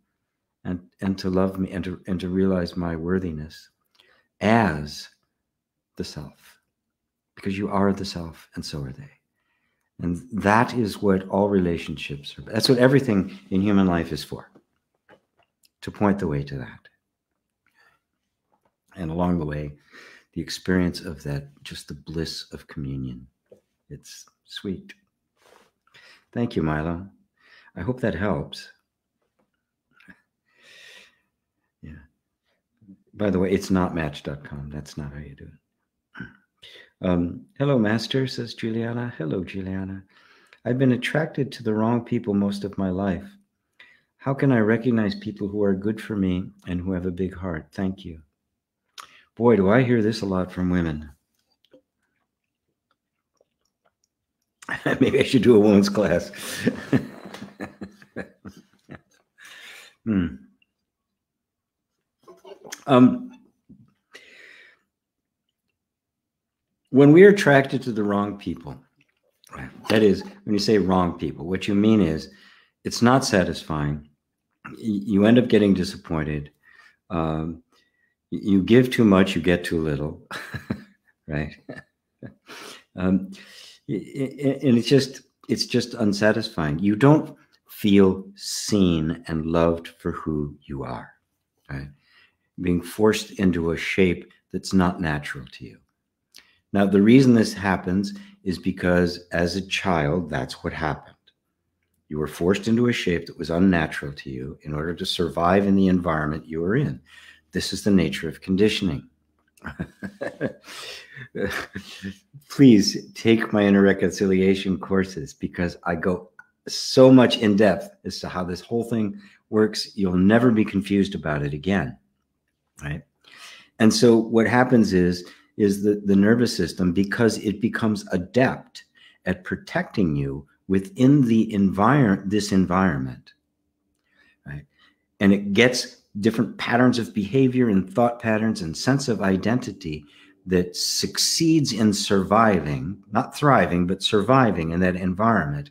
and to love me, and to realize my worthiness as the self, because you are the self and so are they. And that is what all relationships are. That's what everything in human life is for, to point the way to that. And along the way, the experience of that, just the bliss of communion. It's sweet. Thank you, Milo. I hope that helps. Yeah. By the way, it's not match.com. That's not how you do it. Hello, Master, says Juliana. Hello, Juliana. I've been attracted to the wrong people most of my life. How can I recognize people who are good for me and who have a big heart? Thank you. Boy, do I hear this a lot from women. Maybe I should do a women's class. When we are attracted to the wrong people, that is, when you say wrong people, what you mean is it's not satisfying. You end up getting disappointed. You give too much, you get too little, right? And it's just unsatisfying. You don't feel seen and loved for who you are, right? Being forced into a shape that's not natural to you. Now, the reason this happens is because as a child, that's what happened. You were forced into a shape that was unnatural to you in order to survive in the environment you were in. This is the nature of conditioning. Please take my inner reconciliation courses, because I go so much in depth as to how this whole thing works. You'll never be confused about it again, right? And so what happens is that the nervous system, because it becomes adept at protecting you within the this environment, right? And it gets different patterns of behavior and thought patterns and sense of identity that succeeds in surviving, not thriving, but surviving in that environment.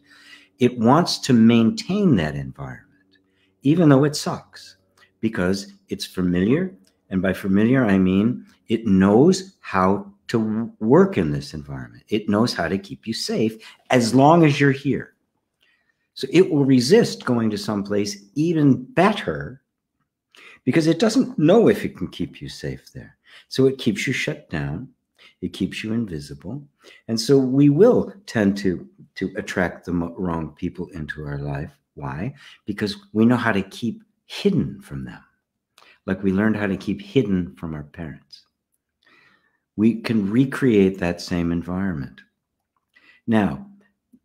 It wants to maintain that environment, even though it sucks, because it's familiar. And by familiar, I mean it knows how to work in this environment. It knows how to keep you safe as long as you're here. So it will resist going to someplace even better, because it doesn't know if it can keep you safe there. So it keeps you shut down. It keeps you invisible. And so we will tend to attract the wrong people into our life. Why? Because we know how to keep hidden from them, like we learned how to keep hidden from our parents. We can recreate that same environment. Now,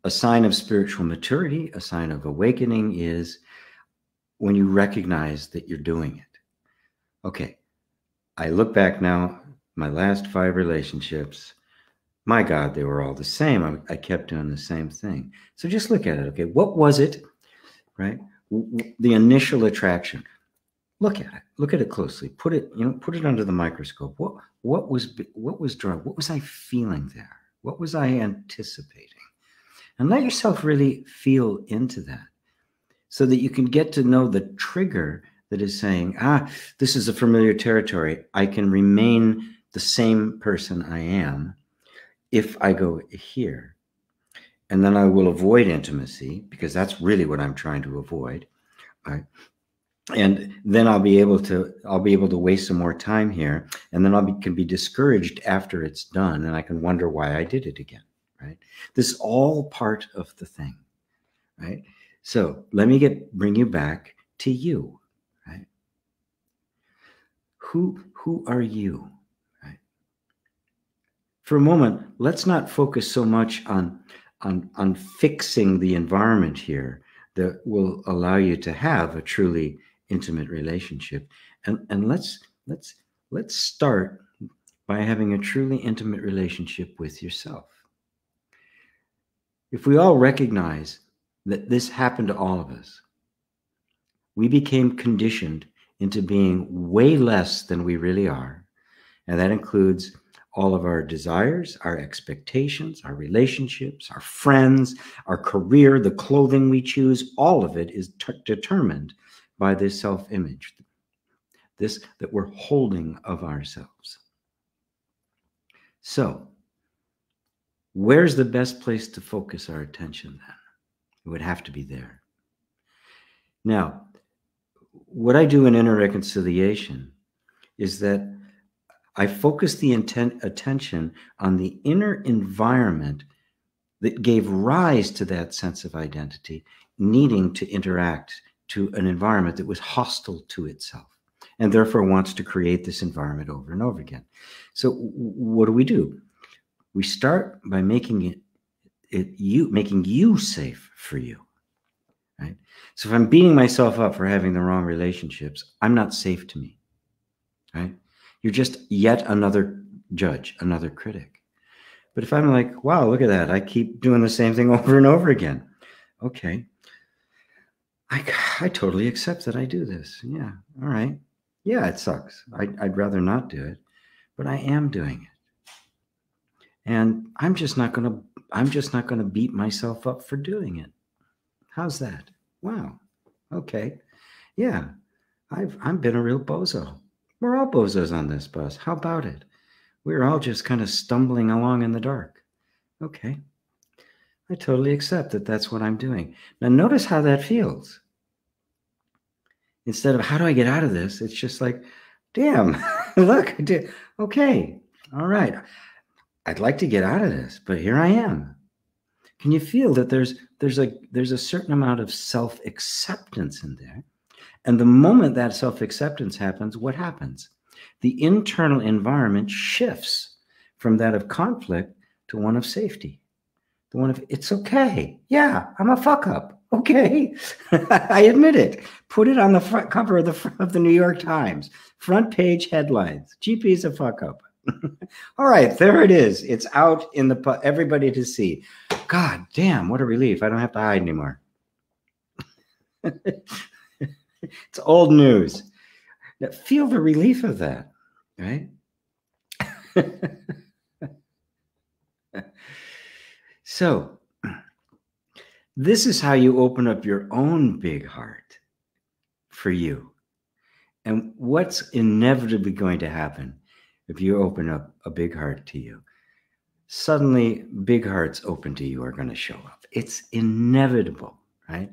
a sign of spiritual maturity, a sign of awakening, is when you recognize that you're doing it. Okay, I look back now, my last 5 relationships, My God, they were all the same. I kept doing the same thing. So just look at it. Okay, what was it, right? The initial attraction. Look at it. Look at it closely. Put it under the microscope. What was drawn? What was I feeling there? What was I anticipating? And let yourself really feel into that, so that you can get to know the trigger that is saying, this is a familiar territory. I can remain the same person I am if I go here. And then I will avoid intimacy, because that's really what I'm trying to avoid. Right? And then I'll be able to waste some more time here, and then can be discouraged after it's done, and I can wonder why I did it again. Right? This is all part of the thing. Right? So let me bring you back to you. Right? Who are you? Right? For a moment, let's not focus so much on fixing the environment here that will allow you to have a truly intimate relationship. And let's start by having a truly intimate relationship with yourself. If we all recognize that this happened to all of us, we became conditioned into being way less than we really are. And that includes all of our desires, our expectations, our relationships, our friends, our career, the clothing we choose. All of it is determined by this self-image, this that we're holding of ourselves. So, where's the best place to focus our attention then? It would have to be there. Now, what I do in inner reconciliation is that I focus the attention on the inner environment that gave rise to that sense of identity, needing to interact to an environment that was hostile to itself, and therefore wants to create this environment over and over again. So what do? We start by making you safe for you. Right? So if I'm beating myself up for having the wrong relationships, I'm not safe to me. Right? You're just yet another judge, another critic. But if I'm like, wow, look at that, I keep doing the same thing over and over again. Okay. I totally accept that I do this. Yeah. All right. Yeah, it sucks. I'd rather not do it, but I am doing it. And I'm just not gonna beat myself up for doing it. How's that? Wow. Okay. Yeah. I've been a real bozo. We're all bozos on this bus. How about it? We're all just kind of stumbling along in the dark. Okay. I totally accept that that's what I'm doing. Now notice how that feels. Instead of how do I get out of this? It's just like, damn, look, I did. Okay. All right. I'd like to get out of this, but here I am. Can you feel that there's a certain amount of self-acceptance in there? And the moment that self-acceptance happens, what happens? The internal environment shifts from that of conflict to one of safety. The one of, it's okay. Yeah, I'm a fuck up. Okay. I admit it. Put it on the front cover of the New York Times. Front page headlines. GP's a fuck up. All right, there it is. It's out in everybody to see. God damn, what a relief. I don't have to hide anymore. It's old news. Now, feel the relief of that, right? So, this is how you open up your own big heart for you. And what's inevitably going to happen if you open up a big heart to you? Suddenly, big hearts open to you are going to show up. It's inevitable, right?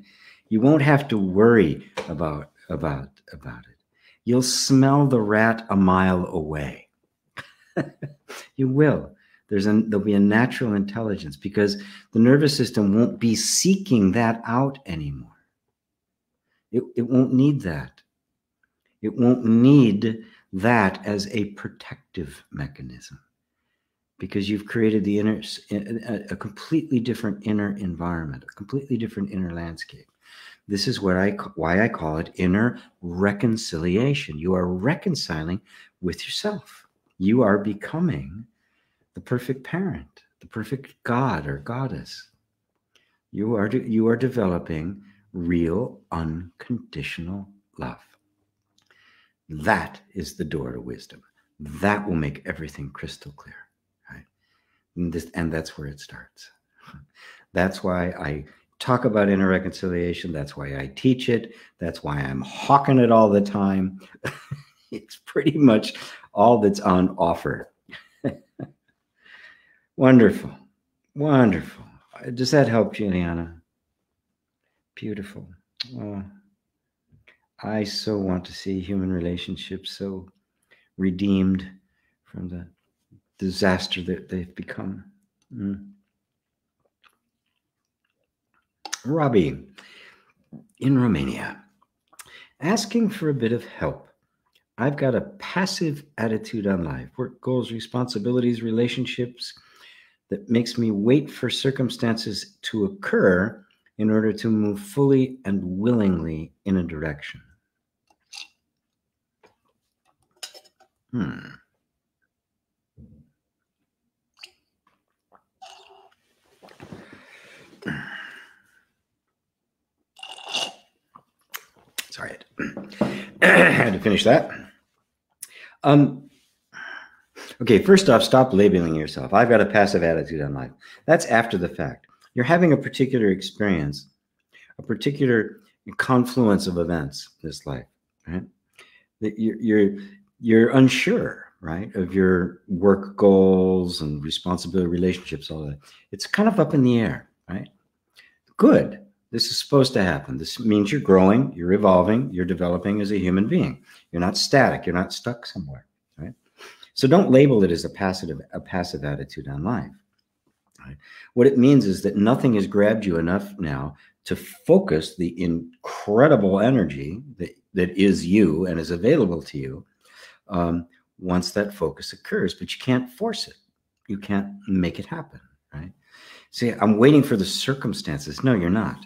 You won't have to worry about it. You'll smell the rat a mile away. You will. There'll be a natural intelligence because the nervous system won't be seeking that out anymore. It won't need that. It won't need that as a protective mechanism because you've created a completely different inner environment, a completely different inner landscape. This is why I call it inner reconciliation. You are reconciling with yourself. You are becoming the perfect parent, the perfect God or goddess. You are developing real unconditional love. That is the door to wisdom. That will make everything crystal clear, right? And that's where it starts. That's why I talk about inner reconciliation. That's why I teach it. That's why I'm hawking it all the time. It's pretty much all that's on offer. Wonderful. Wonderful. Does that help, Juliana? Beautiful. Oh, I so want to see human relationships so redeemed from the disaster that they've become. Robbie, in Romania, asking for a bit of help. I've got a passive attitude on life, work, goals, responsibilities, relationships that makes me wait for circumstances to occur in order to move fully and willingly in a direction. Sorry, I had to finish that. Okay, first off, stop labeling yourself. I've got a passive attitude on life. That's after the fact. You're having a particular experience, a particular confluence of events in this life, right? That you're unsure, right, of your work goals and responsibility, relationships, all that. It's kind of up in the air, right? Good. This is supposed to happen. This means you're growing, you're evolving, you're developing as a human being. You're not static. You're not stuck somewhere, right? So don't label it as a passive attitude on life. Right? What it means is that nothing has grabbed you enough now to focus the incredible energy that is you and is available to you once that focus occurs, but you can't force it. You can't make it happen, right? See, I'm waiting for the circumstances. No, you're not.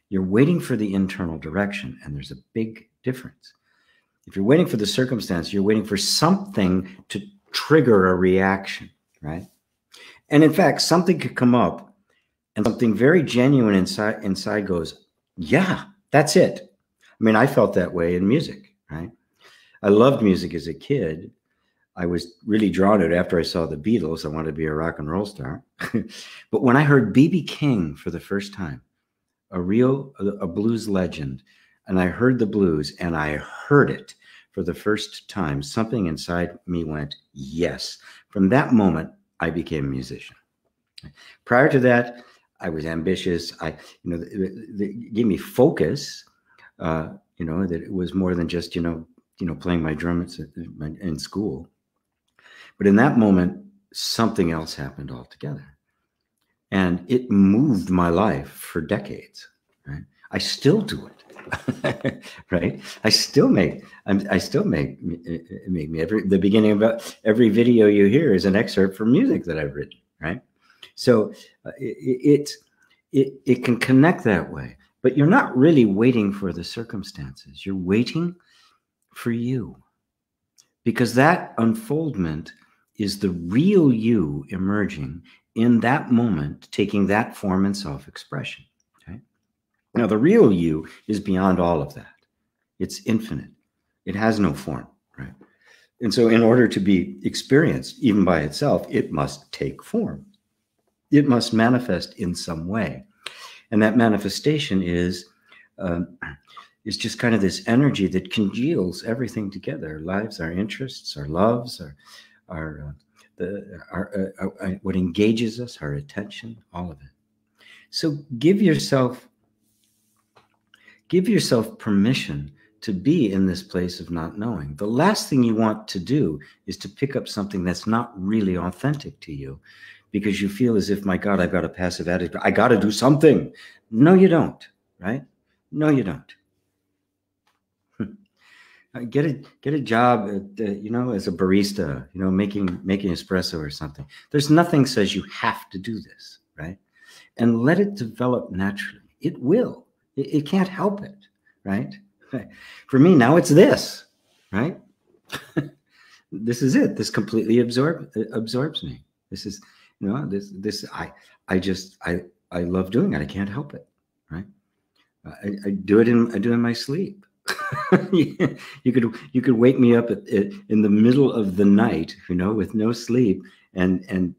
You're waiting for the internal direction, and there's a big difference. If you're waiting for the circumstance, you're waiting for something to trigger a reaction, right? And in fact, something could come up and something very genuine inside goes, yeah, that's it. I mean, I felt that way in music, right? I loved music as a kid. I was really drawn to it after I saw the Beatles. I wanted to be a rock and roll star. But when I heard B.B. King for the first time, a blues legend, and I heard the blues and I heard it for the first time, something inside me went, yes. From that moment, I became a musician. Prior to that, I was ambitious. It gave me focus, that it was more than just, playing my drums in school. But in that moment, something else happened altogether. And it moved my life for decades, right? I still do it, right? I still make the beginning of every video you hear is an excerpt from music that I've written, right? So it can connect that way, but you're not really waiting for the circumstances. You're waiting for you, because that unfoldment is the real you emerging in that moment, taking that form and self-expression. Okay? Now, the real you is beyond all of that. It's infinite. It has no form, right? And so in order to be experienced, even by itself, it must take form. It must manifest in some way. And that manifestation is just kind of this energy that congeals everything together: our lives, our interests, our loves, what engages us, our attention, all of it. So give yourself permission to be in this place of not knowing. The last thing you want to do is to pick up something that's not really authentic to you, because you feel as if, my God, I've got a passive attitude. I got to do something. No, you don't, right? No, you don't. Get a job at, as a barista, making espresso or something. There's nothing says you have to do this, right? And let it develop naturally. It will. It can't help it, right? For me now, it's right? This is it. This completely absorbs me, This is, I love doing it. I can't help it. Right. I do it in my sleep. You could wake me up in the middle of the night, with no sleep, and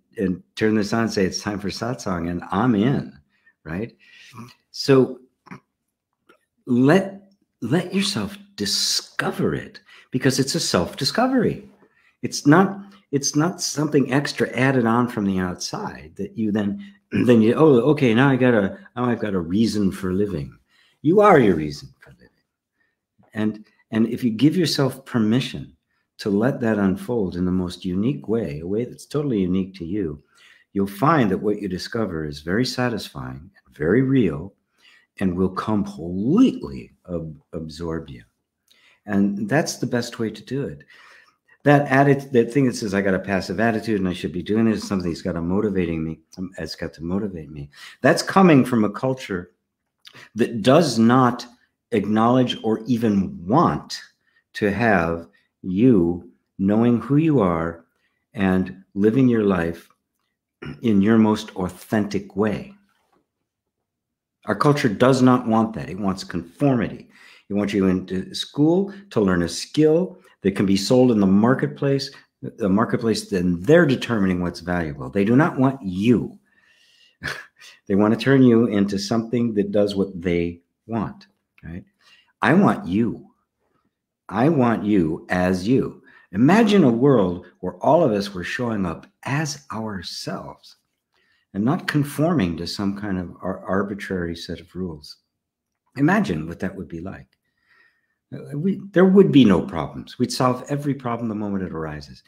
turn this on and say it's time for satsang, and I'm in, right? So let yourself discover it, because it's a self-discovery. It's not something extra added on from the outside that you then okay, now I've got a reason for living. You are your reason for living. And if you give yourself permission to let that unfold in the most unique way, a way that's totally unique to you, you'll find that what you discover is very satisfying, very real, and will completely absorb you. And that's the best way to do it. That thing that says I got a passive attitude and I should be doing it is something that's got to motivate me. That's coming from a culture that does not acknowledge or even want to have you knowing who you are and living your life in your most authentic way. Our culture does not want that. It wants conformity. It wants you into school to learn a skill that can be sold in the marketplace, then they're determining what's valuable. They do not want you. They want to turn you into something that does what they want, right? I want you. I want you as you. Imagine a world where all of us were showing up as ourselves and not conforming to some kind of arbitrary set of rules. Imagine what that would be like. There would be no problems. We'd solve every problem the moment it arises.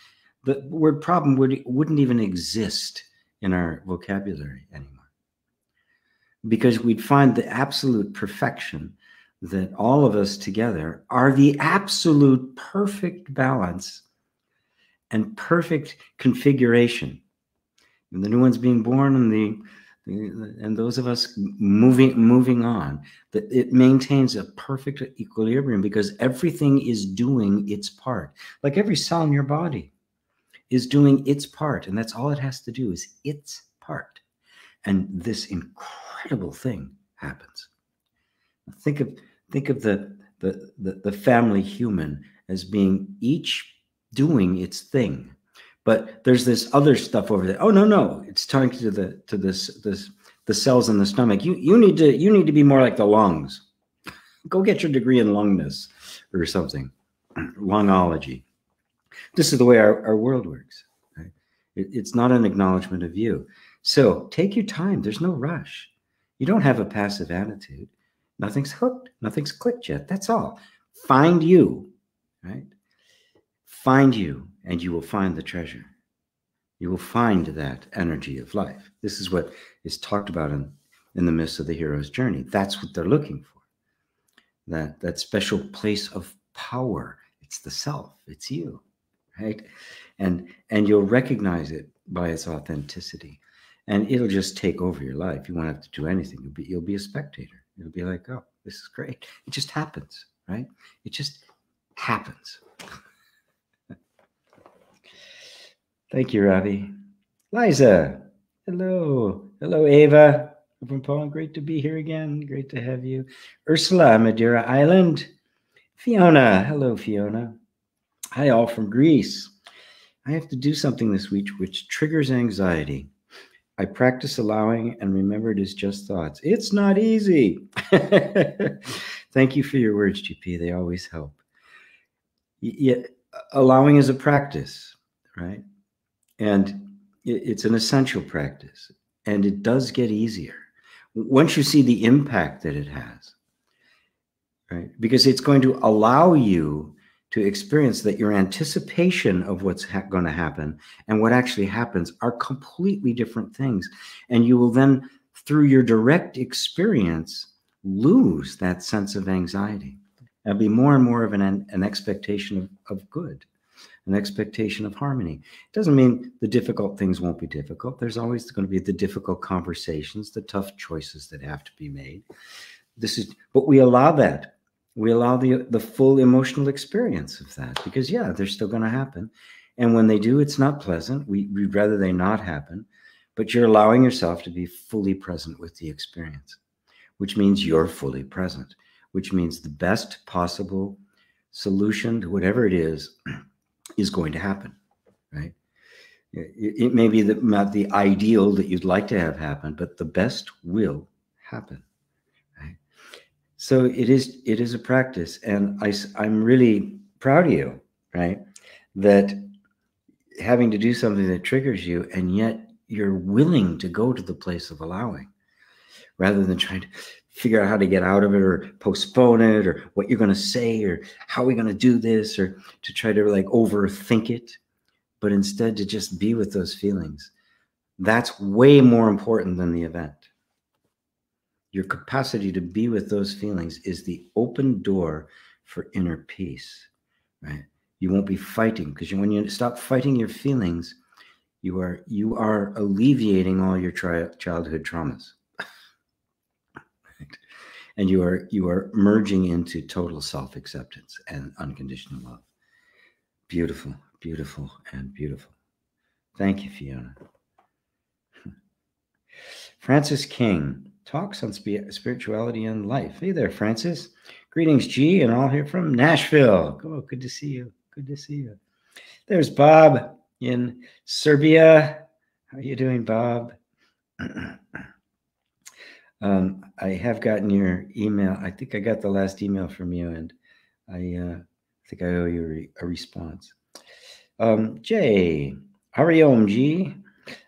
The word problem wouldn't even exist in our vocabulary anymore, because we'd find the absolute perfection that all of us together are the absolute perfect balance and perfect configuration. And the new ones being born and those of us moving on, that it maintains a perfect equilibrium, because everything is doing its part. Like every cell in your body is doing its part, and that's all it has to do, is its part. And this incredible thing happens. Think of the family human as being each doing its thing. But there's this other stuff over there. Oh, no, it's talking to the cells in the stomach. You need to be more like the lungs. Go get your degree in lungness or something, lungology. This is the way our world works. Right? It's not an acknowledgement of you. So take your time. There's no rush. You don't have a passive attitude. Nothing's hooked. Nothing's clicked yet. That's all. Find you, right? Find you, and you will find the treasure. You will find that energy of life. This is what is talked about in the midst of the hero's journey. That's what they're looking for. That special place of power. It's the self. It's you, right? And you'll recognize it by its authenticity, and it'll just take over your life. You won't have to do anything. You'll be a spectator. It'll be like, oh, this is great. It just happens, right? It just happens. Thank you, Ravi. Liza, hello. Hello, Ava from Poland. Great to be here again. Great to have you. Ursula, Madeira Island. Fiona, hello, Fiona. Hi, all from Greece. I have to do something this week which triggers anxiety. I practice allowing and remember it is just thoughts. It's not easy. Thank you for your words, GP. They always help. Yet, allowing is a practice, right? And it's an essential practice. And it does get easier once you see the impact that it has, right? Because it's going to allow you to experience that your anticipation of what's going to happen and what actually happens are completely different things. And you will then, through your direct experience, lose that sense of anxiety. There'll be more and more of an expectation of good, an expectation of harmony. It doesn't mean the difficult things won't be difficult. There's always going to be the difficult conversations, the tough choices that have to be made. But we allow that. We allow the full emotional experience of that, because, yeah, they're still going to happen. And when they do, it's not pleasant. We'd rather they not happen, but you're allowing yourself to be fully present with the experience, which means you're fully present, which means the best possible solution to whatever it is going to happen, right? It may be not the ideal that you'd like to have happen, but the best will happen, right? So it is a practice, and I'm really proud of you, right? That having to do something that triggers you, and yet you're willing to go to the place of allowing, rather than trying to figure out how to get out of it or postpone it or what you're going to say or how are we going to do this, or to try to like overthink it, but instead to just be with those feelings. That's way more important than the event. Your capacity to be with those feelings is the open door for inner peace, right? You won't be fighting, because when you stop fighting your feelings, you are alleviating all your childhood traumas. Right? And you are merging into total self-acceptance and unconditional love. Beautiful, beautiful, and beautiful. Thank you, Fiona. Francis King talks on spirituality and life. Hey there, Francis. Greetings, G, and all here from Nashville. Oh, good to see you. Good to see you. There's Bob in Serbia. How are you doing, Bob? I have gotten your email. I think I got the last email from you, and I think I owe you a response. Jay, Hariom G,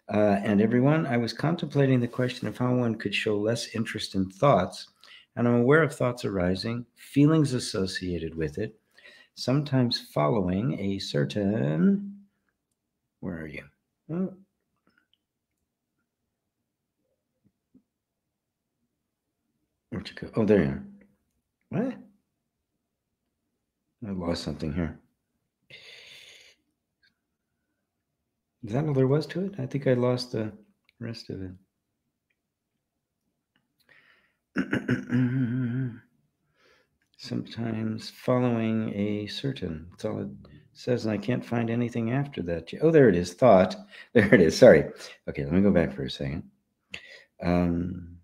and everyone. I was contemplating the question of how one could show less interest in thoughts, and I'm aware of thoughts arising, feelings associated with it, sometimes following a certain... Where are you? Oh. Where'd you go? Oh, there you are. What? I lost something here. Is that all there was to it? I think I lost the rest of it. Sometimes following a certain... That's all it says, and I can't find anything after that. Oh, there it is. Thought. There it is. Sorry. Okay, let me go back for a second. I'm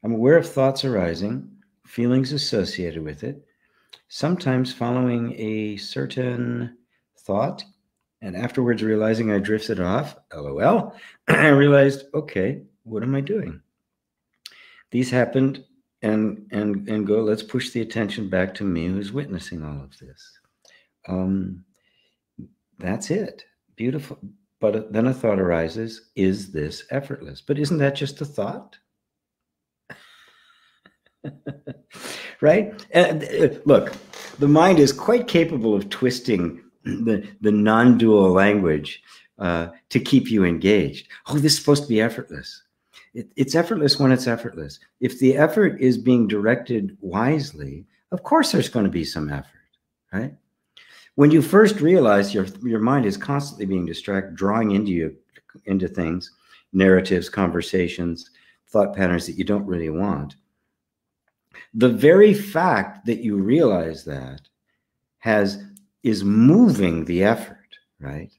aware of thoughts arising, feelings associated with it, sometimes following a certain thought, and afterwards realizing I drifted off, LOL, I realized, okay, what am I doing? These happened, and go, let's push the attention back to me who's witnessing all of this. That's it. Beautiful. But then a thought arises, is this effortless? But isn't that just a thought? Right? And look, the mind is quite capable of twisting the non-dual language to keep you engaged. Oh, this is supposed to be effortless. It's effortless when it's effortless. If the effort is being directed wisely, of course there's going to be some effort, right? When you first realize your mind is constantly being distracted, drawing into things, narratives, conversations, thought patterns that you don't really want, the very fact that you realize that is moving the effort, right?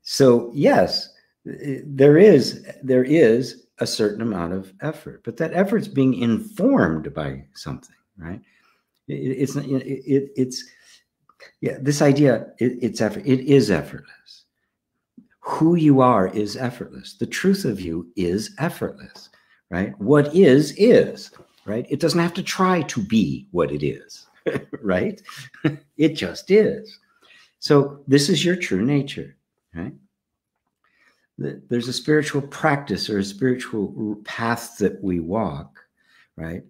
So yes, there is a certain amount of effort, but that effort's being informed by something, right? It's this idea, it's effort. It is effortless. Who you are is effortless. The truth of you is effortless, right? What is, right? It doesn't have to try to be what it is, right? It just is. So this is your true nature, right? There's a spiritual practice or a spiritual path that we walk, right?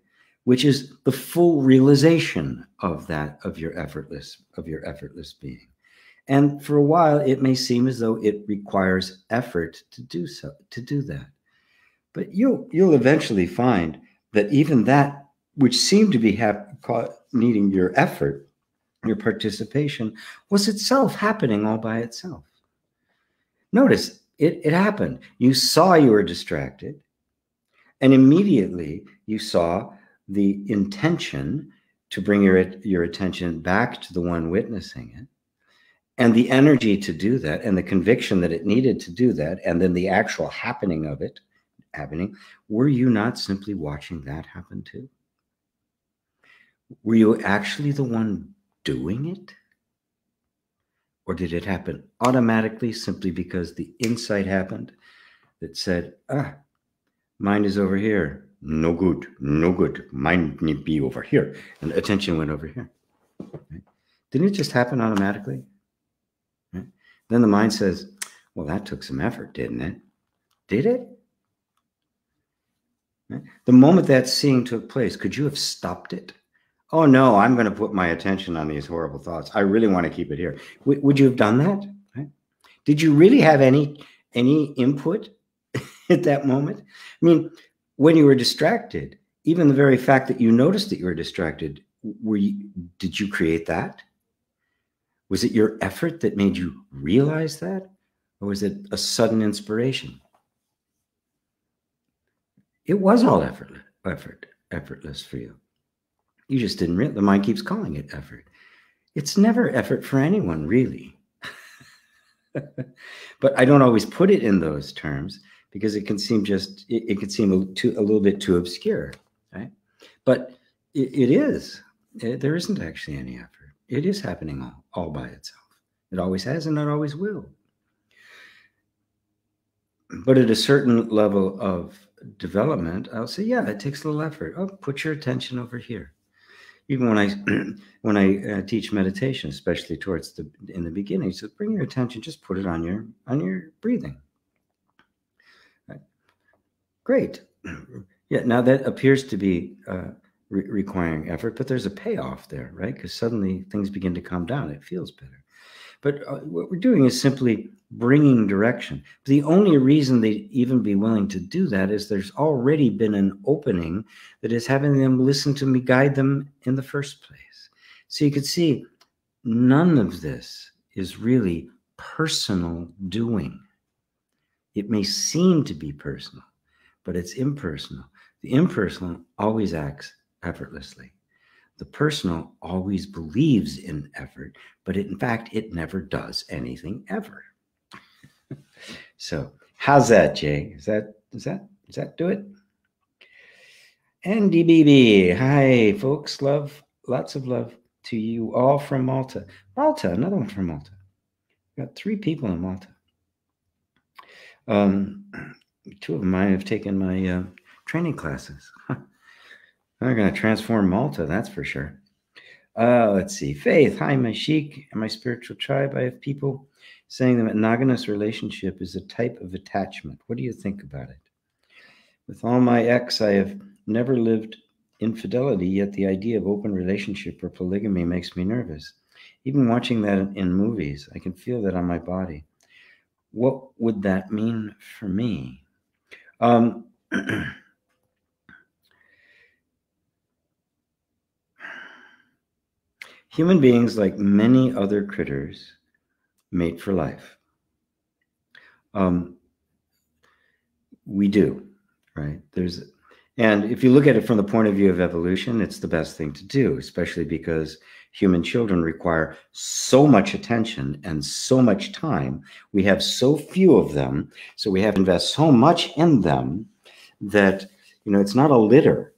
Which is the full realization of your effortless being. And for a while, it may seem as though it requires effort to do that. But you'll eventually find that even that which seemed to be needing your effort, your participation, was itself happening all by itself. Notice, it happened. You saw you were distracted, and immediately you saw the intention to bring your attention back to the one witnessing it. and the energy to do that, and the conviction that it needed to do that, and then the actual happening of it happening, were you not simply watching that happen too? Were you actually the one doing it? Or did it happen automatically simply because the insight happened that said, mind is over here. No good, no good. Mind need be over here. And attention went over here. Right? Didn't it just happen automatically? Right? Then the mind says, well, that took some effort, didn't it? Did it? Right? The moment that seeing took place, could you have stopped it? Oh, no, I'm going to put my attention on these horrible thoughts. I really want to keep it here. Would you have done that? Right? Did you really have any input at that moment? I mean, when you were distracted, even the very fact that you noticed that you were distracted, did you create that? Was it your effort that made you realize that? Or was it a sudden inspiration? It was all effortless for you. You just didn't realize. The mind keeps calling it effort. It's never effort for anyone, really. But I don't always put it in those terms because it can seem it can seem a little bit too obscure, right? But it is. There isn't actually any effort. It is happening all by itself. It always has, and it always will. But at a certain level of development, I'll say, yeah, it takes a little effort. Oh, put your attention over here. Even when I teach meditation, especially in the beginning, so bring your attention, just put it on your breathing. Right. Great. Yeah. Now that appears to be requiring effort, but there's a payoff there, right? Because suddenly things begin to calm down. It feels better. But what we're doing is simply bringing direction. The only reason they'd even be willing to do that is there's already been an opening that is having them listen to me guide them in the first place. So you could see none of this is really personal doing. It may seem to be personal, but it's impersonal. The impersonal always acts effortlessly. The personal always believes in effort, but in fact, it never does anything ever. So how's that, Jay? Does that do it? Andy BB, hi, folks. Lots of love to you all from Malta. Malta, another one from Malta. Got 3 people in Malta. 2 of them I have taken my training classes. They're going to transform Malta, that's for sure. Let's see. Faith, hi, my sheik and my spiritual tribe. I have people saying that monogamous relationship is a type of attachment. What do you think about it? With all my ex, I have never lived infidelity, yet the idea of open relationship or polygamy makes me nervous. Even watching that in movies, I can feel that on my body. What would that mean for me? Human beings, like many other critters, mate for life. We do, right? And if you look at it from the point of view of evolution, it's the best thing to do, especially because human children require so much attention and so much time. We have so few of them, so we have to invest so much in them that, it's not a litter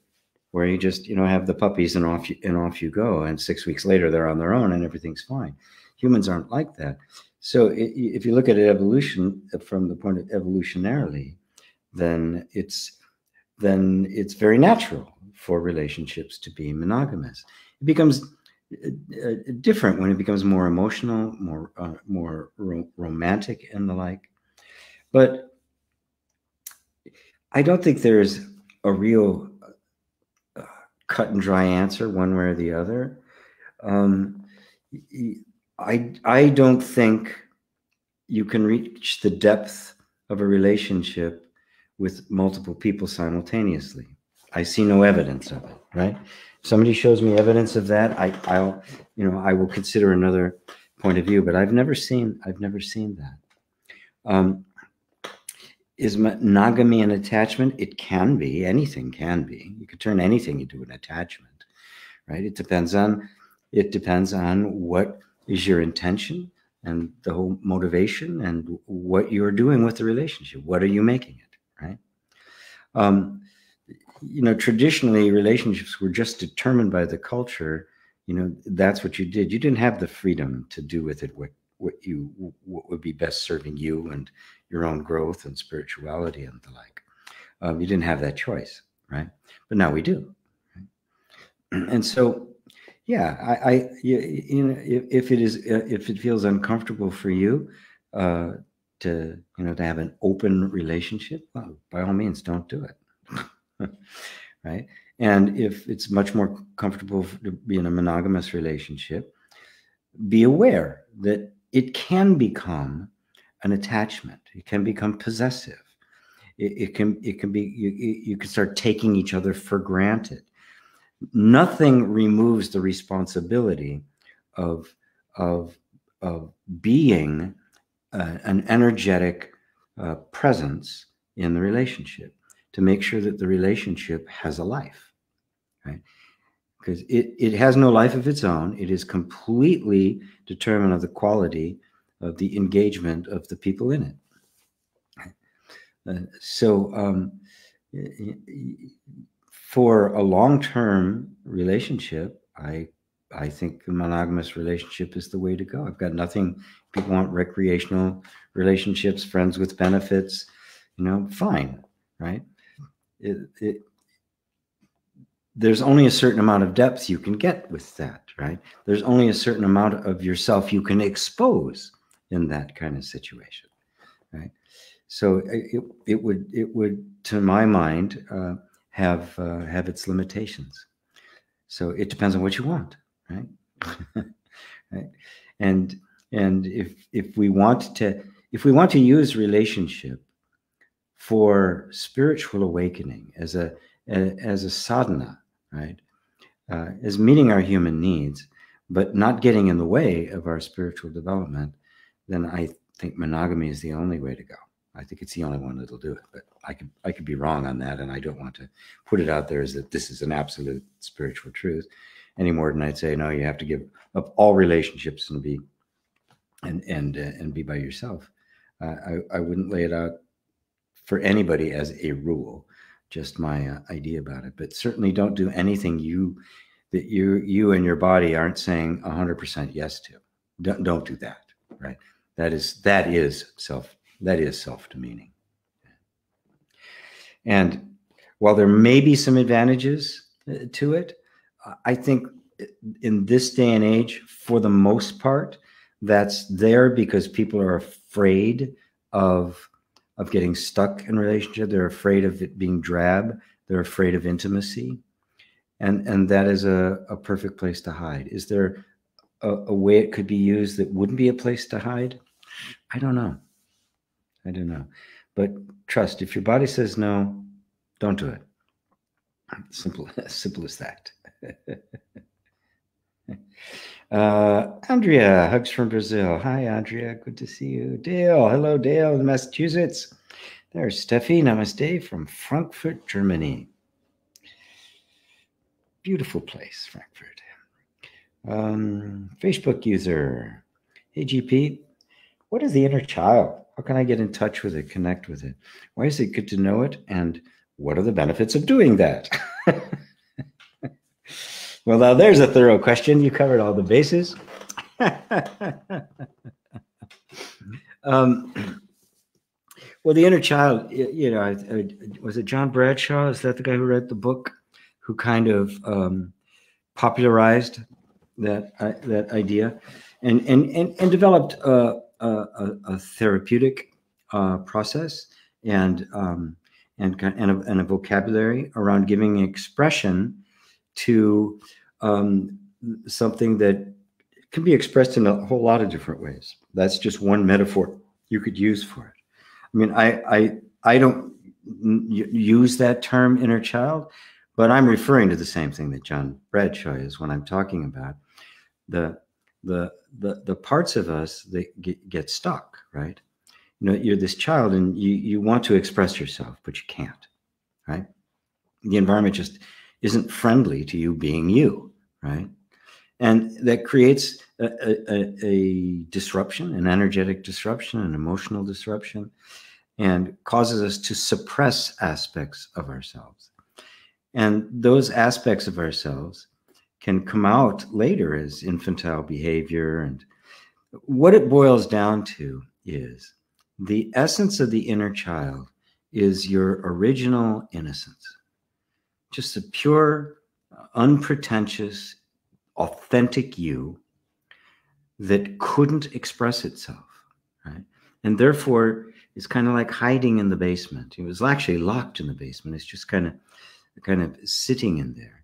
where you just, have the puppies and off you go. And 6 weeks later, they're on their own and everything's fine. Humans aren't like that. So if you look at evolution from the point of evolutionarily, then it's very natural for relationships to be monogamous. It becomes different when it becomes more emotional, more romantic and the like. But I don't think there's a real cut and dry answer one way or the other. I don't think you can reach the depth of a relationship with multiple people simultaneously. I see no evidence of it, right? If somebody shows me evidence of that, I will consider another point of view, but I've never seen that. Is monogamy an attachment? It can be. Anything can be. You could turn anything into an attachment, right? It depends on what is your intention, and the whole motivation and what you're doing with the relationship. What are you making it, right? Traditionally, relationships were just determined by the culture. That's what you did. You didn't have the freedom to do with it what would be best serving you and your own growth and spirituality and the like. You didn't have that choice, right? But now we do. Right? And so, yeah, if it feels uncomfortable for you to have an open relationship, well, by all means, don't do it. Right? And if it's much more comfortable to be in a monogamous relationship, be aware that it can become an attachment. It can become possessive. It can be, you can start taking each other for granted. Nothing removes the responsibility of being an energetic presence in the relationship, to make sure that the relationship has a life, right? Because it has no life of its own. It is completely determined of the quality of the engagement of the people in it. For a long-term relationship, I think a monogamous relationship is the way to go. I've got nothing. People want recreational relationships, friends with benefits, fine, right? There's only a certain amount of depth you can get with that, right? There's only a certain amount of yourself you can expose in that kind of situation, right? So it would, to my mind, have its limitations. So it depends on what you want, right? Right? And if we want to use relationship for spiritual awakening as a sadhana, right? As meeting our human needs, but not getting in the way of our spiritual development, then I think monogamy is the only way to go. I think it's the only one that'll do it, but I could be wrong on that, and I don't want to put it out there as that this is an absolute spiritual truth any more than I'd say, no, you have to give up all relationships and be by yourself. I wouldn't lay it out for anybody as a rule, just my idea about it. But certainly don't do anything that you and your body aren't saying 100% yes to. Don't do that, right? That is self-demeaning. And while there may be some advantages to it, I think in this day and age, for the most part, that's there because people are afraid of getting stuck in a relationship. They're afraid of it being drab. They're afraid of intimacy. And that is a perfect place to hide. Is there a way it could be used that wouldn't be a place to hide? I don't know. But trust, if your body says no, don't do it. Simple as that. Andrea, hugs from Brazil. Hi, Andrea. Good to see you. Dale. Hello, Dale in Massachusetts. There's Steffi. Namaste from Frankfurt, Germany. Beautiful place, Frankfurt. Facebook user. Hey, GP. What is the inner child? How can I get in touch with it, connect with it? Why is it good to know it? And what are the benefits of doing that? Well, now there's a thorough question. You covered all the bases. Well, the inner child, was it John Bradshaw? Is that the guy who read the book, who kind of popularized that idea and developed a therapeutic process and a vocabulary around giving expression to something that can be expressed in a whole lot of different ways. That's just one metaphor you could use for it. I mean, I don't use that term inner child, but I'm referring to the same thing that John Bradshaw is when I'm talking about the parts of us that get stuck, right? You're this child and you want to express yourself, but you can't, right? The environment just isn't friendly to you being you, right? And that creates a disruption, an energetic disruption, an emotional disruption, and causes us to suppress aspects of ourselves. And those aspects of ourselves can come out later as infantile behavior. And what it boils down to is the essence of the inner child is your original innocence, just a pure, unpretentious, authentic you that couldn't express itself, right? And therefore, it's kind of like hiding in the basement. It was actually locked in the basement. It's just kind of sitting in there,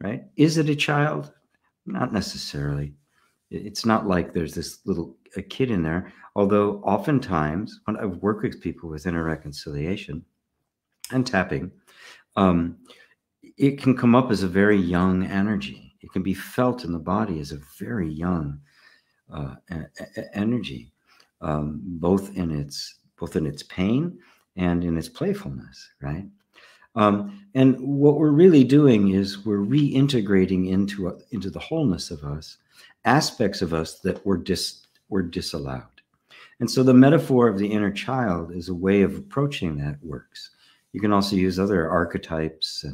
right? Is it a child? Not necessarily. It's not like there's this little a kid in there. Although oftentimes, when I've worked with people with inner reconciliation and tapping, it can come up as a very young energy. It can be felt in the body as a very young energy, both in its pain and in its playfulness, right? And what we're really doing is we're reintegrating into the wholeness of us aspects of us that were disallowed. And so the metaphor of the inner child is a way of approaching that works. You can also use other archetypes,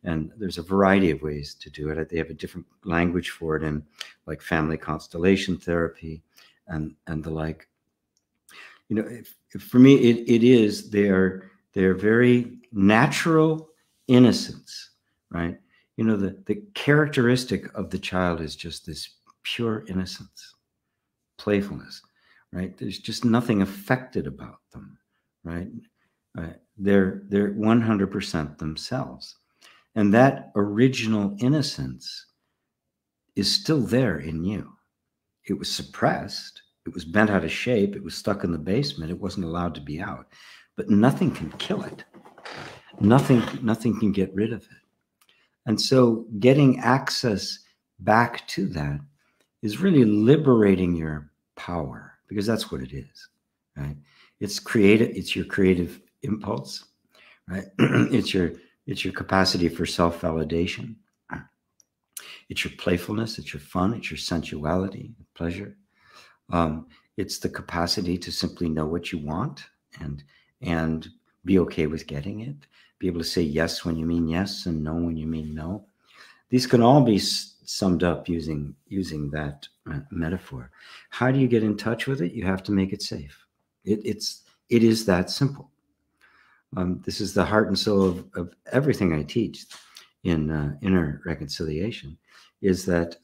and there's a variety of ways to do it. They have a different language for it in like family constellation therapy and the like. You know, if for me, it is they're very natural innocence, right? You know, the characteristic of the child is just this pure innocence, playfulness, right? There's just nothing affected about them, right? They're 100% themselves. And that original innocence is still there in you. It was suppressed. It was bent out of shape. It was stuck in the basement. It wasn't allowed to be out. But nothing can kill it. Nothing can get rid of it. And so getting access back to that is really liberating your power, because that's what it is, right? It's creative. It's your creative impulse, right? It's your capacity for self-validation. It's your playfulness. It's your fun. It's your sensuality, pleasure. It's the capacity to simply know what you want and be okay with getting it. Be able to say yes when you mean yes and no when you mean no. These can all be summed up using that metaphor. How do you get in touch with it? You have to make it safe. It is that simple. This is the heart and soul of everything I teach in inner reconciliation, is that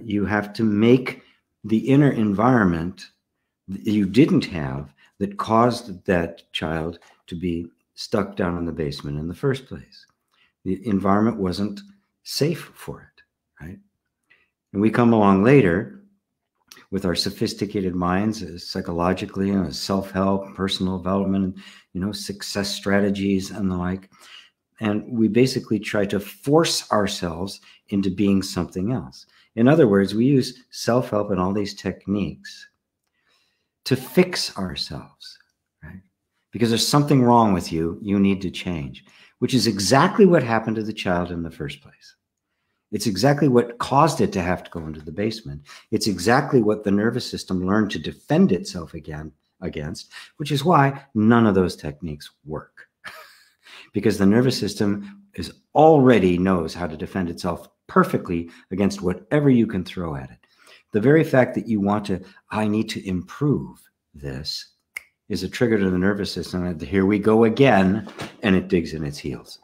you have to make the inner environment that you didn't have that caused that child to be stuck down in the basement in the first place. The environment wasn't safe for it, right? And we come along later with our sophisticated minds, psychologically, self-help, personal development, success strategies and the like. And we basically try to force ourselves into being something else. In other words, we use self-help and all these techniques to fix ourselves, right? Because there's something wrong with you, you need to change, which is exactly what happened to the child in the first place. It's exactly what caused it to have to go into the basement. It's exactly what the nervous system learned to defend itself against, which is why none of those techniques work. Because the nervous system already knows how to defend itself perfectly against whatever you can throw at it. The very fact that I need to improve this is a trigger to the nervous system. And here we go again, and it digs in its heels.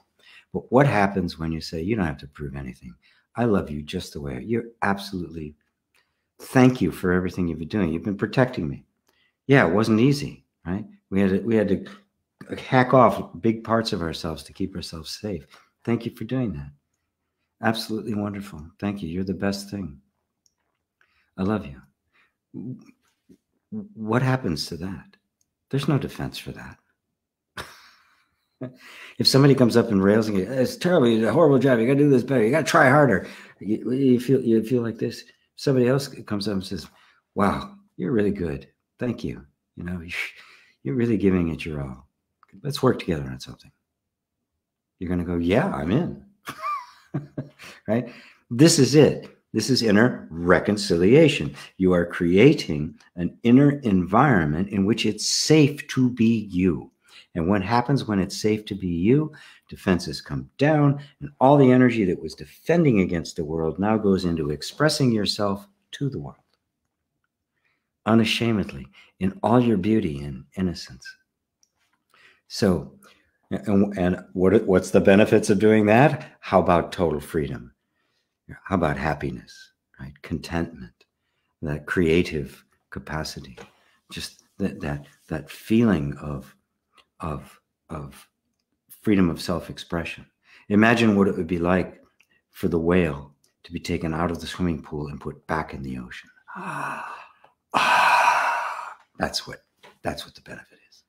But what happens when you say, you don't have to prove anything? I love you just the way you're. Absolutely. Thank you for everything you've been doing. You've been protecting me. Yeah, it wasn't easy, right? We had to hack off big parts of ourselves to keep ourselves safe. Thank you for doing that. Absolutely wonderful. Thank you. You're the best thing. I love you. What happens to that? There's no defense for that. If somebody comes up and rails and goes, it's terrible, you did a horrible job, you got to do this better, you got to try harder, you feel like this. Somebody else comes up and says, wow, you're really good. Thank you. You're really giving it your all. Let's work together on something. You're going to go, yeah, I'm in. Right? This is it. This is inner reconciliation. You are creating an inner environment in which it's safe to be you. And what happens when it's safe to be you? Defenses come down, and all the energy that was defending against the world now goes into expressing yourself to the world, unashamedly, in all your beauty and innocence. So, and what's the benefits of doing that? How about total freedom? How about happiness, right? Contentment, that creative capacity, just that feeling of freedom of self-expression. Imagine what it would be like for the whale to be taken out of the swimming pool and put back in the ocean. That's what the benefit is.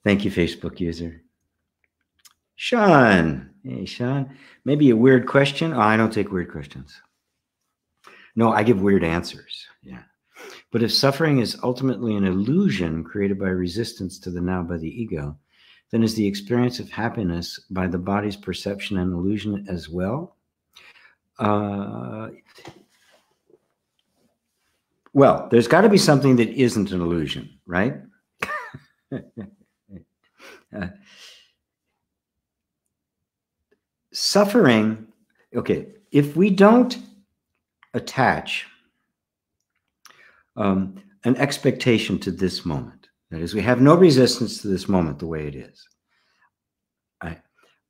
Thank you, Facebook user. Sean. Hey, Sean. Maybe a weird question. Oh, I don't take weird questions. No, I give weird answers. Yeah. But if suffering is ultimately an illusion created by resistance to the now by the ego, then is the experience of happiness by the body's perception an illusion as well? Well, there's got to be something that isn't an illusion, right? Suffering, okay, if we don't attach an expectation to this moment, that is, we have no resistance to this moment the way it is,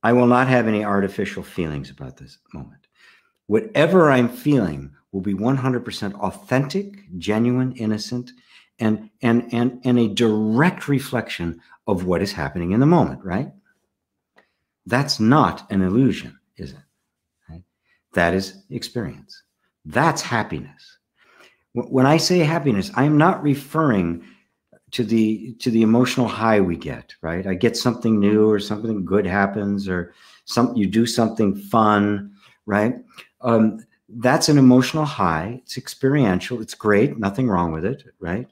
I will not have any artificial feelings about this moment. Whatever I'm feeling will be 100% authentic, genuine, innocent, and a direct reflection of what is happening in the moment, right? That's not an illusion, is it? Right? That is experience. That's happiness. When I say happiness, I'm not referring to the emotional high we get, right? I get something new, or something good happens, or you do something fun, right? That's an emotional high. It's experiential. It's great. Nothing wrong with it, right?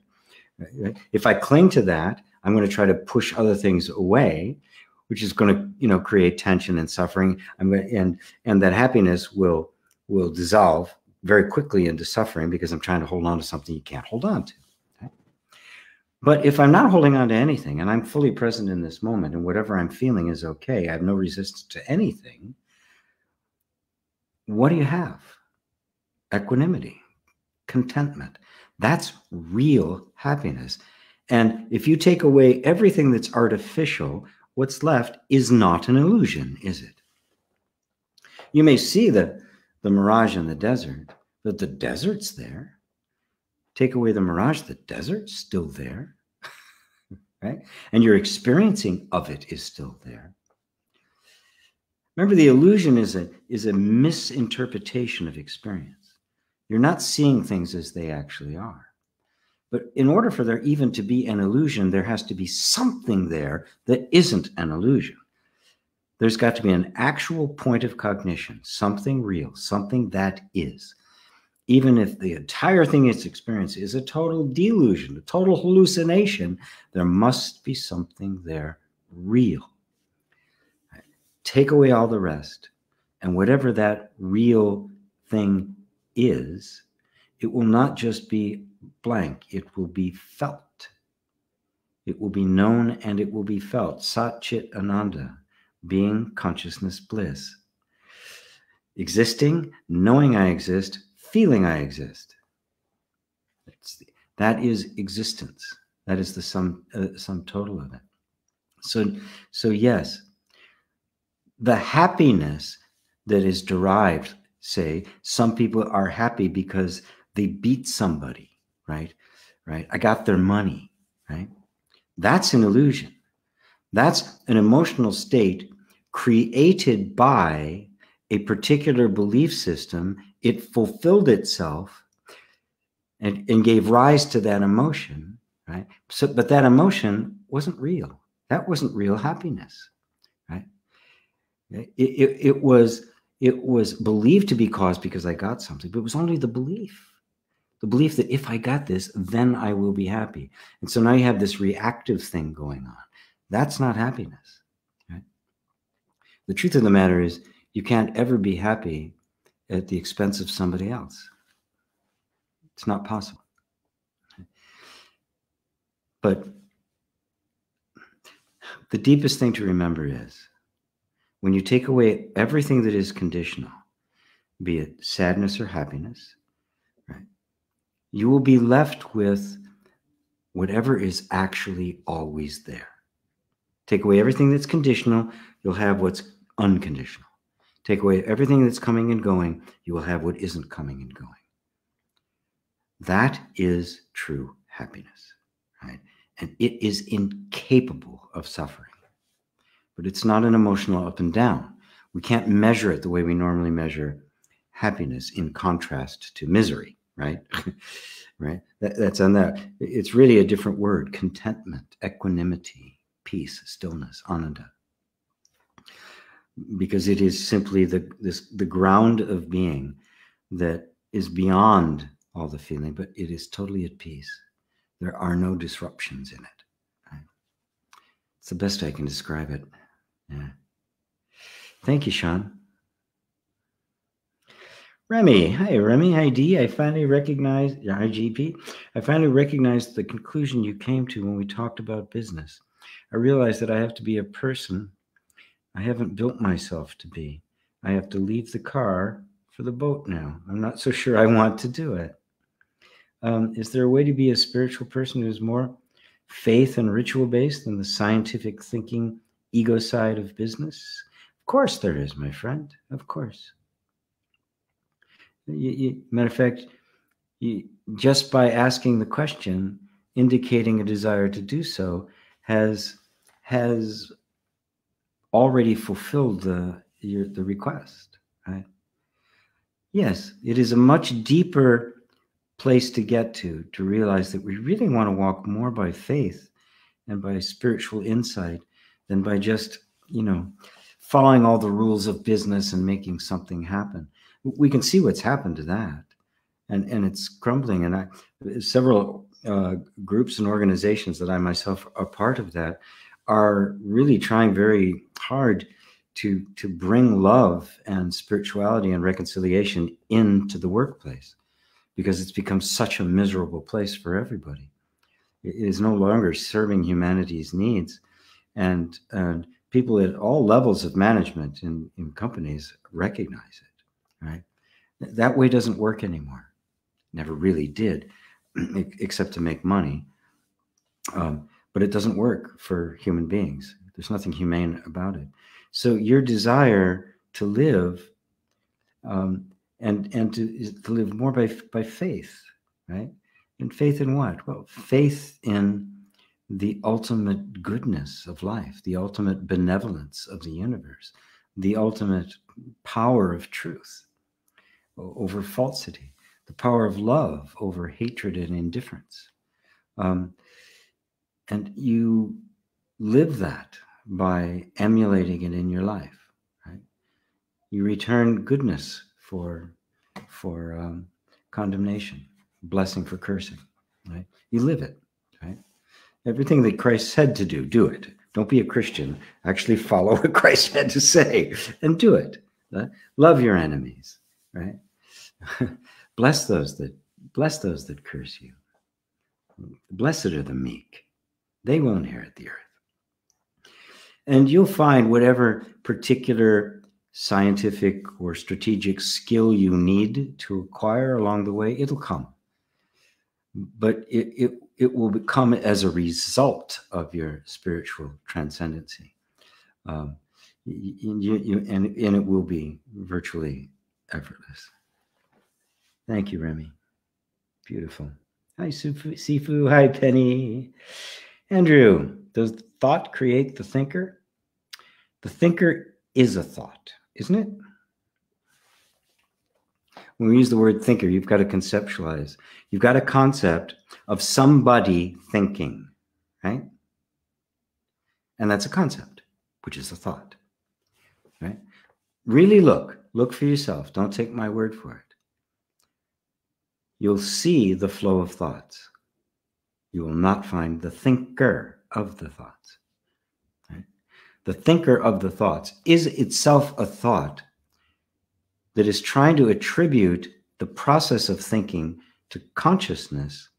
If I cling to that, I'm going to try to push other things away, which is going to, create tension and suffering. And that happiness will dissolve very quickly into suffering because I'm trying to hold on to something you can't hold on to. Okay? But if I'm not holding on to anything and I'm fully present in this moment and whatever I'm feeling is okay, I have no resistance to anything, what do you have? Equanimity, contentment. That's real happiness. And if you take away everything that's artificial, what's left is not an illusion, is it? You may see the mirage in the desert, but the desert's there. Take away the mirage, the desert's still there, right? And your experiencing of it is still there. Remember, the illusion is a misinterpretation of experience. You're not seeing things as they actually are. But in order for there even to be an illusion, there has to be something there that isn't an illusion. There's got to be an actual point of cognition, something real, something that is. Even if the entire thing it's experienced is a total delusion, a total hallucination, there must be something there real. Take away all the rest, and whatever that real thing is, it will not just be blank, it will be felt. It will be known and it will be felt. Sat Chit Ananda, being, consciousness, bliss. Existing, knowing I exist, feeling I exist. That is existence. That is the sum total of it. So yes, the happiness that is derived, say, some people are happy because they beat somebody, right? I got their money, right? That's an illusion. That's an emotional state created by a particular belief system. It fulfilled itself and gave rise to that emotion, right? But that emotion wasn't real. That wasn't real happiness, right? It was believed to be caused because I got something, but it was only the belief that if I got this, then I will be happy. And so now you have this reactive thing going on. That's not happiness, right? The truth of the matter is You can't ever be happy at the expense of somebody else. It's not possible. But the deepest thing to remember is when you take away everything that is conditional, be it sadness or happiness, right, you will be left with whatever is actually always there. Take away everything that's conditional, you'll have what's unconditional. Take away everything that's coming and going, you will have what isn't coming and going. That is true happiness, right? And it is incapable of suffering. But it's not an emotional up and down. We can't measure it the way we normally measure happiness in contrast to misery, right? Right? That's on that. It's really a different word: contentment, equanimity, peace, stillness, ananda. Because it is simply the ground of being that is beyond all the feeling, but it is totally at peace. There are no disruptions in it. Right? It's the best I can describe it. Yeah. Thank you, Sean. Remy. Hi, Remy. Hi, Dee. I finally recognized, hi, GP. I finally recognized the conclusion you came to when we talked about business. I realized that I have to be a person I haven't built myself to be. I have to leave the car for the boat now. I'm not so sure I want to do it. Is there a way to be a spiritual person who's more faith and ritual based than the scientific thinking ego side of business? Of course there is, my friend. Of course. Matter of fact, just by asking the question, indicating a desire to do so, has already fulfilled the request, right? Yes, it is a much deeper place to get to realize that we really want to walk more by faith and by spiritual insight than by just, following all the rules of business and making something happen. We can see what's happened to that, and it's crumbling. And several groups and organizations that I myself are part of that are really trying very hard to bring love and spirituality and reconciliation into the workplace, because it's become such a miserable place for everybody. It is no longer serving humanity's needs, and people at all levels of management in companies recognize it, right? That way doesn't work anymore. Never really did, except to make money. But it doesn't work for human beings. There's nothing humane about it. So your desire to live and to live more by faith, right? And faith in what? Well, faith in the ultimate goodness of life, the ultimate benevolence of the universe, the ultimate power of truth over falsity, the power of love over hatred and indifference. And you live that by emulating it in your life, right? You return goodness for condemnation, blessing for cursing, right? You live it, right? Everything that Christ said to do it. Don't be a Christian. Actually follow what Christ had to say and do it. Love your enemies, right? Bless those that curse you. Blessed are the meek. They will inherit the earth. And you'll find whatever particular scientific or strategic skill you need to acquire along the way, it'll come. But it will come as a result of your spiritual transcendency. And it will be virtually effortless. Thank you, Remy. Beautiful. Hi, Sifu. Hi, Penny. Andrew, does thought create the thinker? The thinker is a thought, isn't it? When we use the word thinker, you've got to conceptualize. You've got a concept of somebody thinking, right? And that's a concept, which is a thought, right? Really look for yourself. Don't take my word for it. You'll see the flow of thoughts. You will not find the thinker of the thoughts. Right? The thinker of the thoughts is itself a thought, that is trying to attribute the process of thinking to consciousness,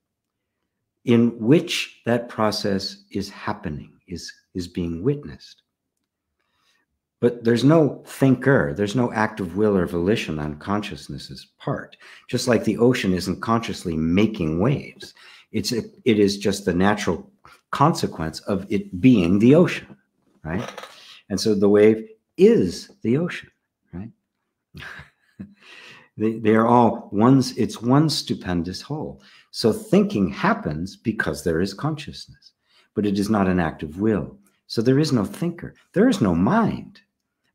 in which that process is happening, is being witnessed. But there's no thinker, there's no act of will or volition on consciousness's part. Just like the ocean isn't consciously making waves. It is just the natural consequence of it being the ocean, right? And so the wave is the ocean, right? They are all it's one stupendous whole. So thinking happens because there is consciousness, but it is not an act of will. So there is no thinker. There is no mind.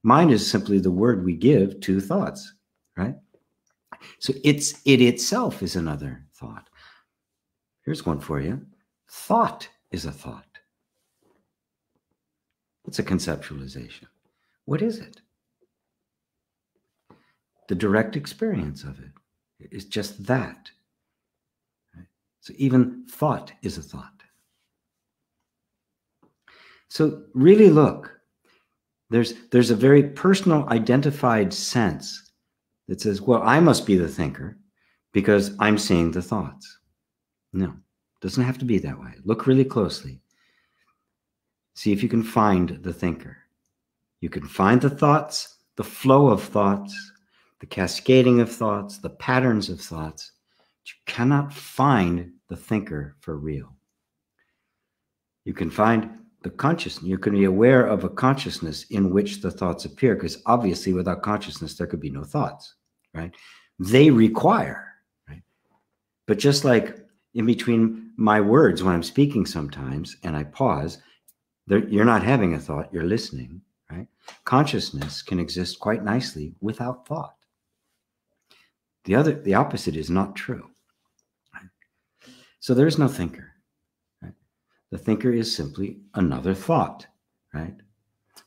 Mind is simply the word we give to thoughts, right? So it itself is another thought. Here's one for you. Thought is a thought. It's a conceptualization. What is it? The direct experience of it is just that. Right? So even thought is a thought. So really look, there's a very personal identified sense that says, well, I must be the thinker because I'm seeing the thoughts. No, it doesn't have to be that way. Look really closely. See if you can find the thinker. You can find the thoughts, the flow of thoughts, the cascading of thoughts, the patterns of thoughts. But you cannot find the thinker for real. You can find the consciousness. You can be aware of a consciousness in which the thoughts appear, because obviously without consciousness, there could be no thoughts, right? They require, right? But just like in between my words when I'm speaking sometimes, and I pause, you're not having a thought, you're listening, right? Consciousness can exist quite nicely without thought. The opposite is not true. Right? So there's no thinker. Right? The thinker is simply another thought, right?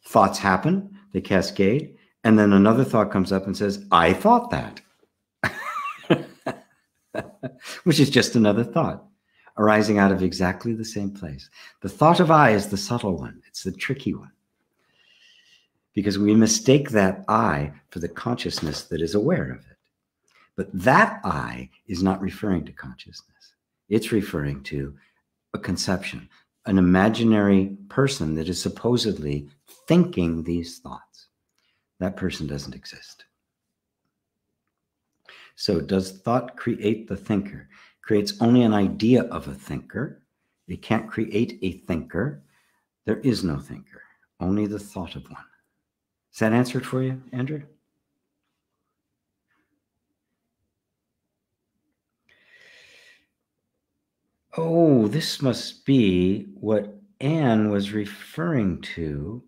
Thoughts happen, they cascade, and then another thought comes up and says, I thought that. Which is just another thought arising out of exactly the same place. The thought of I is the subtle one. It's the tricky one. Because we mistake that I for the consciousness that is aware of it. But that I is not referring to consciousness. It's referring to a conception, an imaginary person that is supposedly thinking these thoughts. That person doesn't exist. So does thought create the thinker? Creates only an idea of a thinker. It can't create a thinker. There is no thinker, only the thought of one. Does that answer it for you, Andrew? Oh, this must be what Anne was referring to,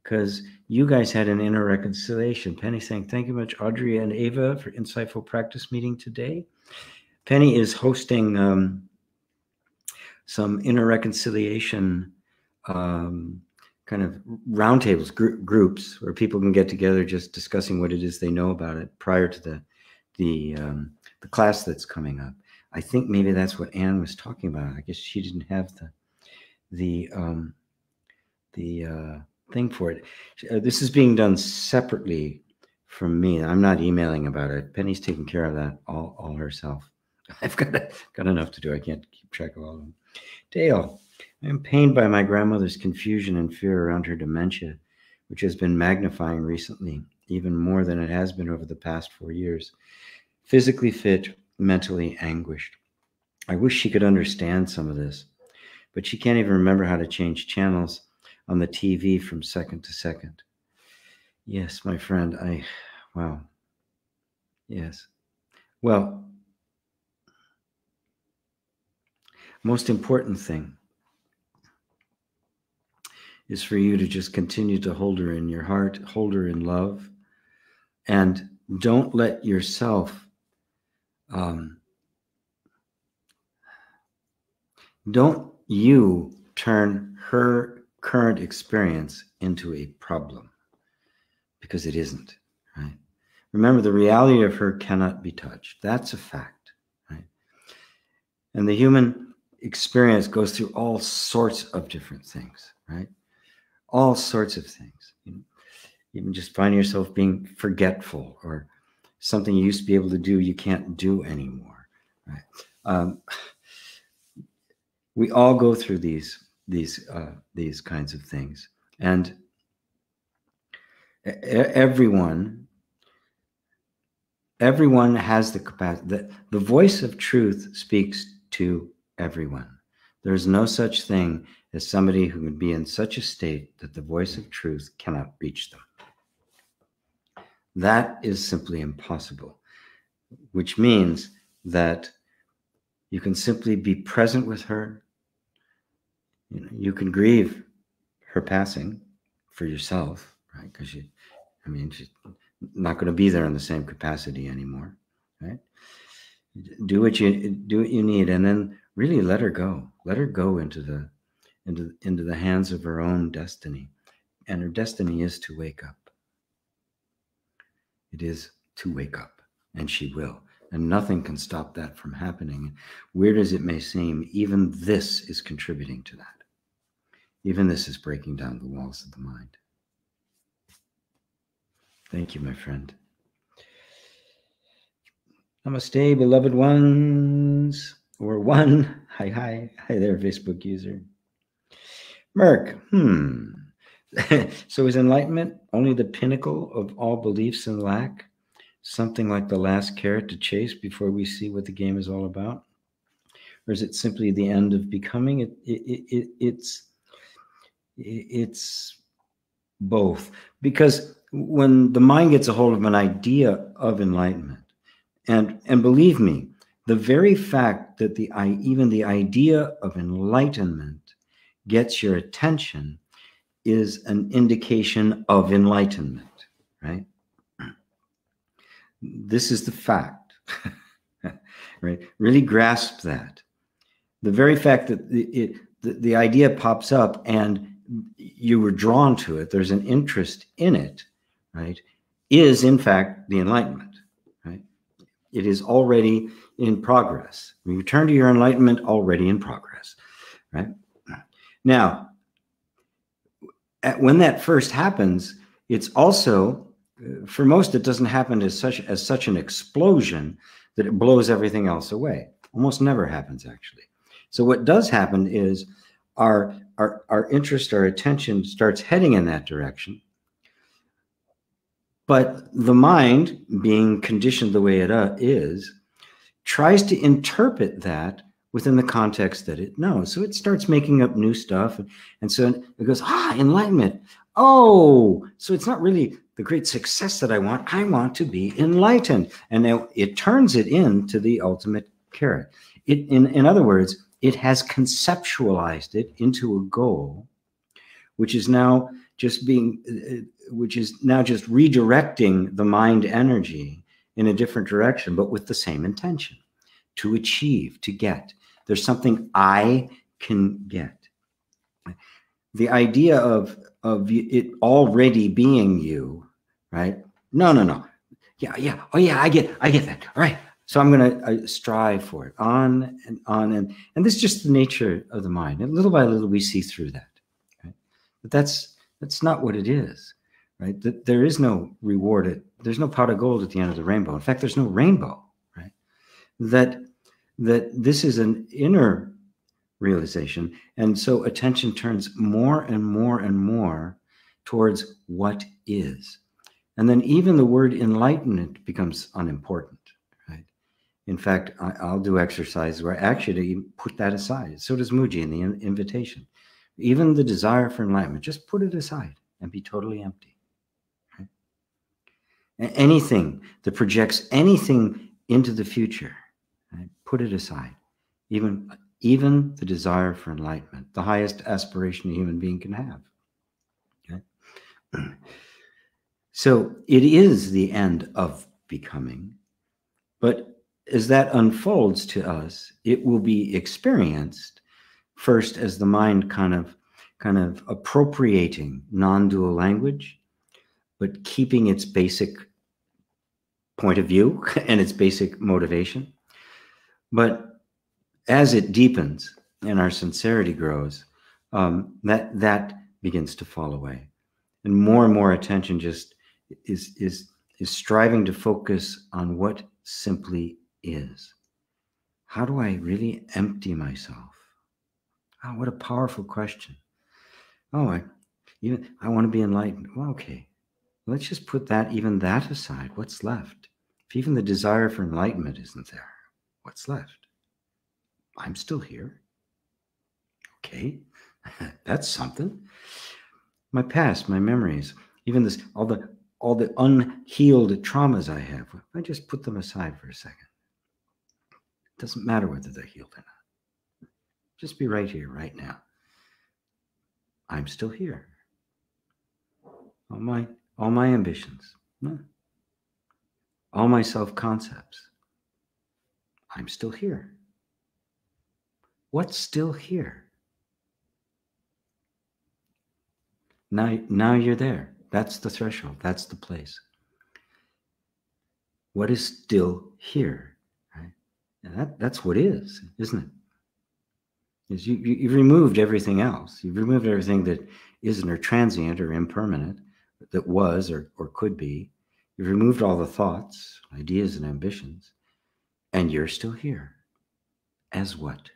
because you guys had an inner reconciliation. Penny saying, thank you much, Audrey and Ava, for insightful practice meeting today. Penny is hosting some inner reconciliation kind of roundtables, groups where people can get together just discussing what it is they know about it prior to the class that's coming up. I think maybe that's what Anne was talking about. I guess she didn't have the thing for it. This is being done separately from me. I'm not emailing about it. Penny's taking care of that all herself. I've got enough to do. I can't keep track of all of them. Dale, I am pained by my grandmother's confusion and fear around her dementia, which has been magnifying recently, even more than it has been over the past 4 years. Physically fit, mentally anguished. I wish she could understand some of this, but she can't even remember how to change channels on the TV from second to second. Yes, my friend, wow. Yes. Well, most important thing is for you to just continue to hold her in your heart, hold her in love, and don't let yourself, don't you turn her current experience into a problem, because it isn't, right? Remember, the reality of her cannot be touched. That's a fact, right? And the human experience goes through all sorts of different things, right? All sorts of things. You even just find yourself being forgetful, or something you used to be able to do, you can't do anymore. Right? We all go through these kinds of things, and everyone has the capacity. The voice of truth speaks to everyone. There's no such thing as somebody who would be in such a state that the voice of truth cannot reach them. That is simply impossible, which means that you can simply be present with her. You can grieve her passing for yourself, right? Because she's not going to be there in the same capacity anymore, right? Do what you need, and then really let her go. Let her go into the hands of her own destiny, and her destiny is to wake up. It is to wake up, and she will. And nothing can stop that from happening. Weird as it may seem, even this is contributing to that. Even this is breaking down the walls of the mind. Thank you, my friend. Namaste, beloved ones. Or one. Hi there, Facebook user. Merck. So is enlightenment only the pinnacle of all beliefs and lack? Something like the last carrot to chase before we see what the game is all about? Or is it simply the end of becoming? It's both. Because when the mind gets a hold of an idea of enlightenment, and believe me, the very fact that even the idea of enlightenment gets your attention is an indication of enlightenment, right? This is the fact, right? Really grasp that. The very fact that the idea pops up and you were drawn to it, there's an interest in it, right, is in fact the enlightenment, right? It is already in progress. When you return to your enlightenment, already in progress, right? Now, when that first happens, it's also, for most, it doesn't happen as such an explosion that it blows everything else away. Almost never happens, actually. So what does happen is our interest, our attention starts heading in that direction. But the mind, being conditioned the way it is, tries to interpret that within the context that it knows. So it starts making up new stuff. And so it goes, enlightenment. Oh, so it's not really the great success that I want. I want to be enlightened. And now it turns it into the ultimate carrot. In other words, it has conceptualized it into a goal, which is now just redirecting the mind energy in a different direction, but with the same intention: to achieve, to get. There's something I can get. The idea of it already being you, right? No. Yeah. Oh yeah, I get that. All right. So I'm going to strive for it on and on. And this is just the nature of the mind. And little by little, we see through that. Right? But that's not what it is, right? That there is no reward. There's no pot of gold at the end of the rainbow. In fact, there's no rainbow, right? That this is an inner realization. And so attention turns more and more and more towards what is. And then even the word enlightenment becomes unimportant. In fact, I'll do exercises where I actually put that aside. So does Muji in the invitation. Even the desire for enlightenment, just put it aside and be totally empty. Right? Anything that projects anything into the future, right? Put it aside. Even the desire for enlightenment, the highest aspiration a human being can have. Okay? So it is the end of becoming, but as that unfolds to us, it will be experienced first as the mind kind of appropriating non-dual language, but keeping its basic point of view and its basic motivation. But as it deepens and our sincerity grows, that begins to fall away, and more attention just is is striving to focus on what simply is. How do I really empty myself? Oh, what a powerful question. Oh, I want to be enlightened. Well, okay. Let's just put even that aside. What's left? If even the desire for enlightenment isn't there, what's left? I'm still here. Okay, that's something. My past, my memories, even this, all the unhealed traumas I have, I just put them aside for a second. It doesn't matter whether they're healed or not. Just be right here, right now. I'm still here. All my ambitions, all my self-concepts. I'm still here. What's still here? Now you're there. That's the threshold. That's the place. What is still here? Right? And that's what is, isn't it? Is you've removed everything else. You've removed everything that isn't or transient or impermanent, that was or could be. You've removed all the thoughts, ideas, and ambitions, and you're still here. As what?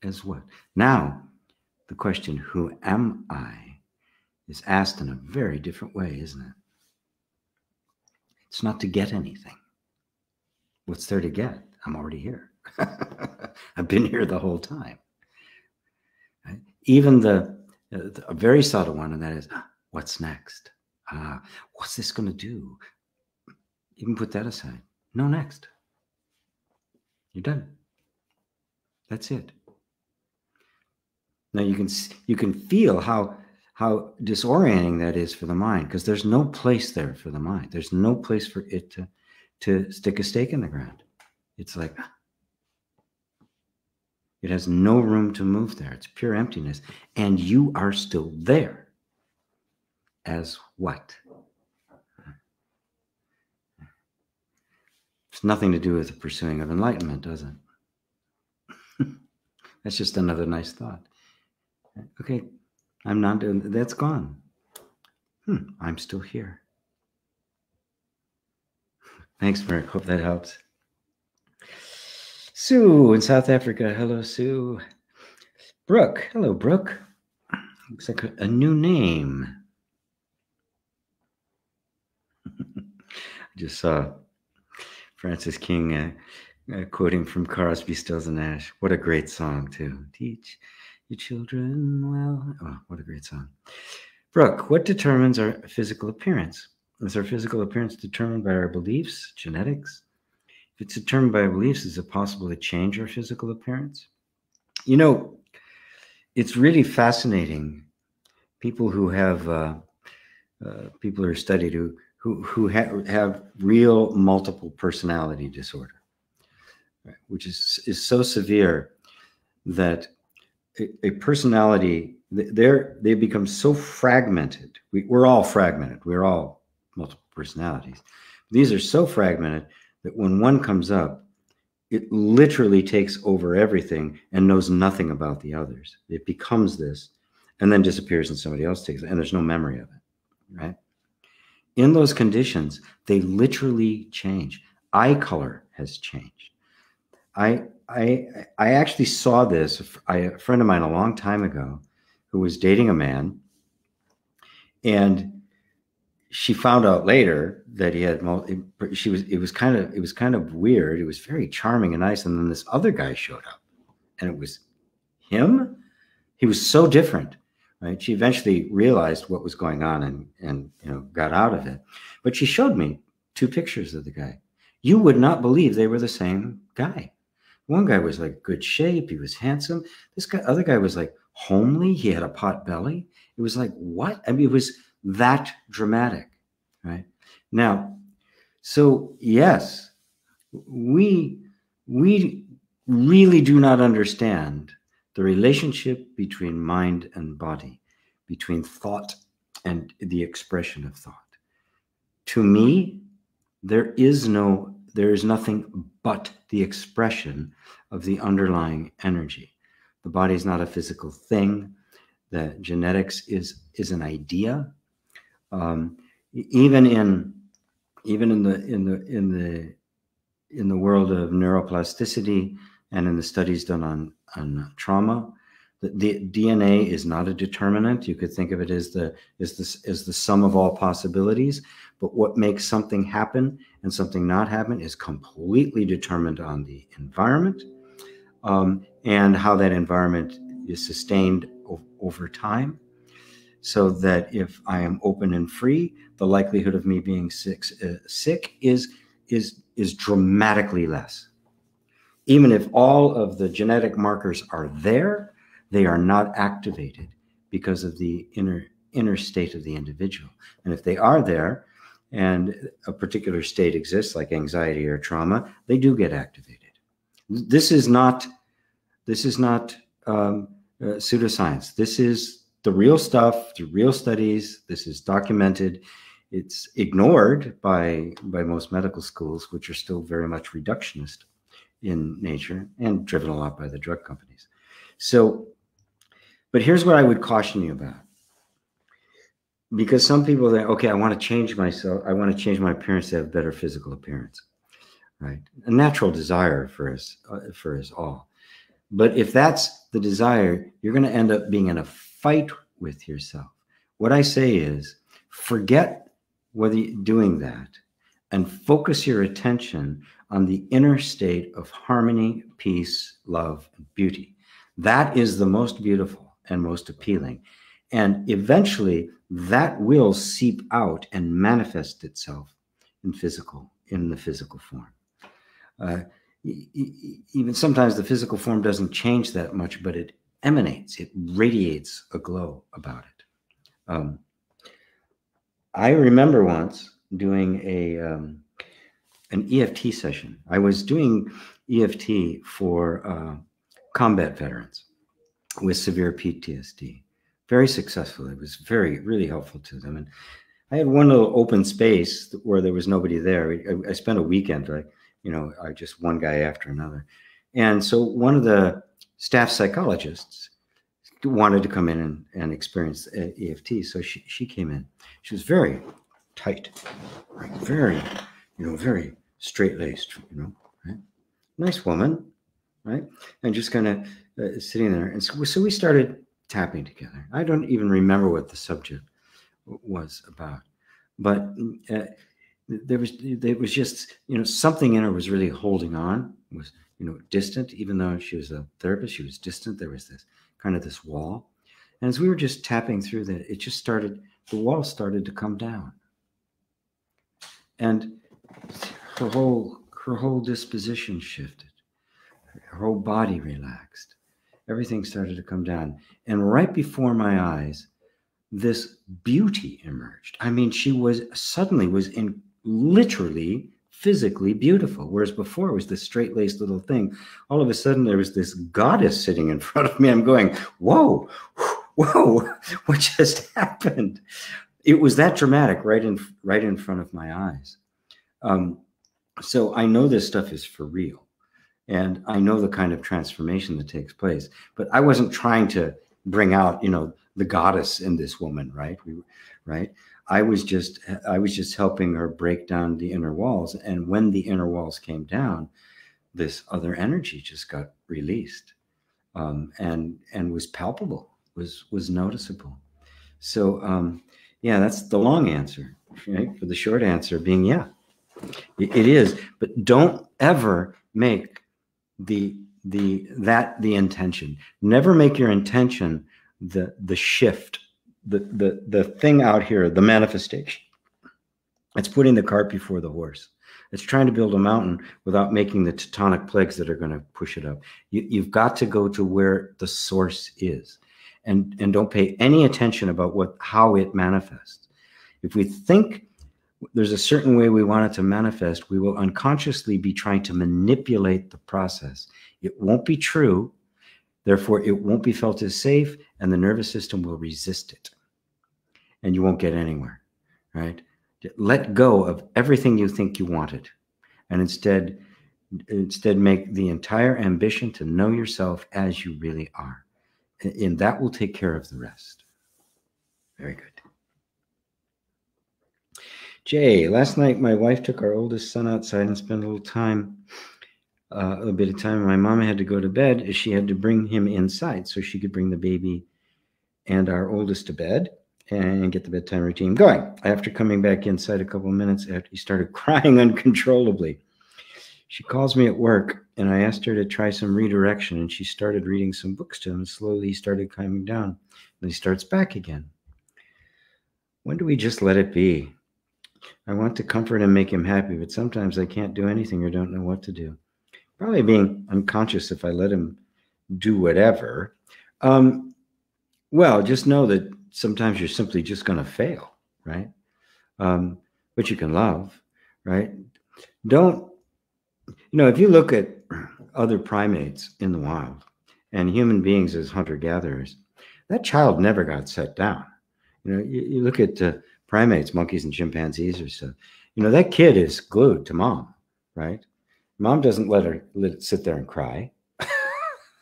As what? Now, the question, who am I, is asked in a very different way, isn't it? It's not to get anything. What's there to get? I'm already here. I've been here the whole time. Right? Even a very subtle one, and that is, what's next? What's this going to do? Even put that aside. No next. You're done. That's it. Now you can feel how disorienting that is for the mind, because there's no place there for the mind. There's no place for it to stick a stake in the ground. It's like it has no room to move there. It's pure emptiness, and you are still there. As what? It's nothing to do with the pursuing of enlightenment, does it? That's just another nice thought. Okay, I'm not doing that's gone. I'm still here. Thanks, Merrick. Hope that helps. Sue in South Africa. Hello, Sue. Brooke. Hello, Brooke. Looks like a new name. I just saw Francis King quoting from Crosby, Stills and Nash. What a great song, too. Teach your children well. Oh, what a great song. Brooke, what determines our physical appearance? Is our physical appearance determined by our beliefs, genetics? If it's determined by our beliefs, is it possible to change our physical appearance? You know, it's really fascinating. People who have, people who are studied who have real multiple personality disorder, right, which is so severe that a personality, they become so fragmented. We're all fragmented. We're all multiple personalities. These are so fragmented that when one comes up, it literally takes over everything and knows nothing about the others. It becomes this and then disappears and somebody else takes it, and there's no memory of it, right? In those conditions, they literally change. Eye color has changed. I actually saw this. A friend of mine a long time ago who was dating a man, and she found out later that he had. It was kind of weird. It was very charming and nice, and then this other guy showed up, and it was him. He was so different, right? She eventually realized what was going on and got out of it. But she showed me 2 pictures of the guy. You would not believe they were the same guy. One guy was like good shape. He was handsome. Other guy was like homely. He had a pot belly. It was like, what? I mean, it was that dramatic, right? Now, so yes, we really do not understand the relationship between mind and body, between thought and the expression of thought. To me, there is nothing but the expression of the underlying energy. The body is not a physical thing. The genetics is an idea. Even in even in the world of neuroplasticity and in the studies done on trauma, the DNA is not a determinant. You could think of it as the sum of all possibilities. But what makes something happen and something not happen is completely determined on the environment, and how that environment is sustained over time. So that if I am open and free, the likelihood of me being sick is dramatically less. Even if all of the genetic markers are there, they are not activated because of the inner state of the individual. And if they are there, and a particular state exists, like anxiety or trauma, they do get activated. This is not pseudoscience. This is the real stuff, the real studies. This is documented. It's ignored by most medical schools, which are still very much reductionist in nature and driven a lot by the drug companies. So, but here's what I would caution you about. Because some people think, okay, I want to change myself. I want to change my appearance to have better physical appearance, right? A natural desire for us all. But if that's the desire, you're going to end up being in a fight with yourself. What I say is, forget whether you're doing that and focus your attention on the inner state of harmony, peace, love, and beauty. That is the most beautiful and most appealing. And eventually that will seep out and manifest itself in the physical form. Even sometimes the physical form doesn't change that much, but it emanates, it radiates a glow about it. I remember once doing an EFT session. I was doing EFT for combat veterans with severe PTSD. Very successful. It was really helpful to them. And I had one little open space where there was nobody there. I spent a weekend, I just one guy after another. And so one of the staff psychologists wanted to come in and experience EFT. So she came in. She was very tight, right? Very straight-laced, right? Nice woman, right? And just kind of sitting there. And so we started tapping together. I don't even remember what the subject was about, but there was just, something in her was really holding on, was, distant. Even though she was a therapist, she was distant. There was this wall. And as we were just tapping through that, the wall started to come down. And her whole disposition shifted. Her whole body relaxed. Everything started to come down. And right before my eyes, this beauty emerged. I mean, she was literally physically beautiful. Whereas before it was this straight-laced little thing. All of a sudden there was this goddess sitting in front of me. I'm going, whoa, what just happened? It was that dramatic right in front of my eyes. So I know this stuff is for real. And I know the kind of transformation that takes place, but I wasn't trying to bring out, the goddess in this woman, right? I was just helping her break down the inner walls. And when the inner walls came down, this other energy just got released, and was palpable, was noticeable. So, that's the long answer, right? For the short answer being, it is, but don't ever make the intention. Never make your intention the shift, the thing out here, the manifestation. It's putting the cart before the horse. It's trying to build a mountain without making the tectonic plagues that are going to push it up. You've got to go to where the source is, and don't pay any attention about how it manifests. If we think there's a certain way we want it to manifest, we will unconsciously be trying to manipulate the process. It won't be true. Therefore, it won't be felt as safe, and the nervous system will resist it. And you won't get anywhere, right? Let go of everything you think you wanted, and instead make the entire ambition to know yourself as you really are. And that will take care of the rest. Very good. Jay, last night my wife took our oldest son outside and spent a little time, a bit of time. My mama had to go to bed as she had to bring him inside so she could bring the baby and our oldest to bed and get the bedtime routine going. After coming back inside a couple of minutes after he started crying uncontrollably. She calls me at work and I asked her to try some redirection and she started reading some books to him and slowly he started calming down and he starts back again. When do we just let it be? I want to comfort and make him happy, but sometimes I can't do anything or don't know what to do. Probably being unconscious if I let him do whatever. Well, just know that sometimes you're simply just going to fail, right? But you can love, right? Don't, if you look at other primates in the wild and human beings as hunter-gatherers, that child never got set down. You look at primates, monkeys and chimpanzees or so, that kid is glued to mom, right? Mom doesn't let it sit there and cry.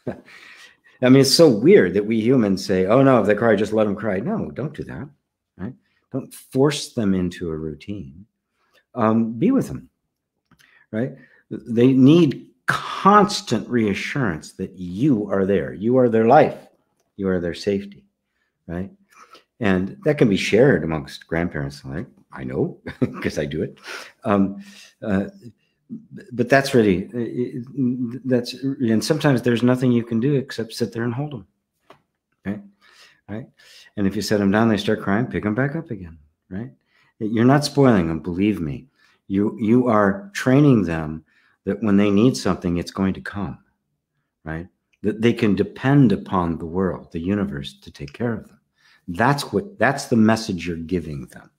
I mean, it's so weird that we humans say, oh no, if they cry, just let them cry. No, don't do that, right? Don't force them into a routine. Be with them, right? They need constant reassurance that you are there. You are their life. You are their safety, right? And that can be shared amongst grandparents. Like, I know, because I do it. But that's really, and sometimes there's nothing you can do except sit there and hold them, right? And if you set them down, they start crying, pick them back up again, right? You're not spoiling them, believe me. You are training them that when they need something, it's going to come, right? That they can depend upon the world, the universe, to take care of them. That's the message you're giving them.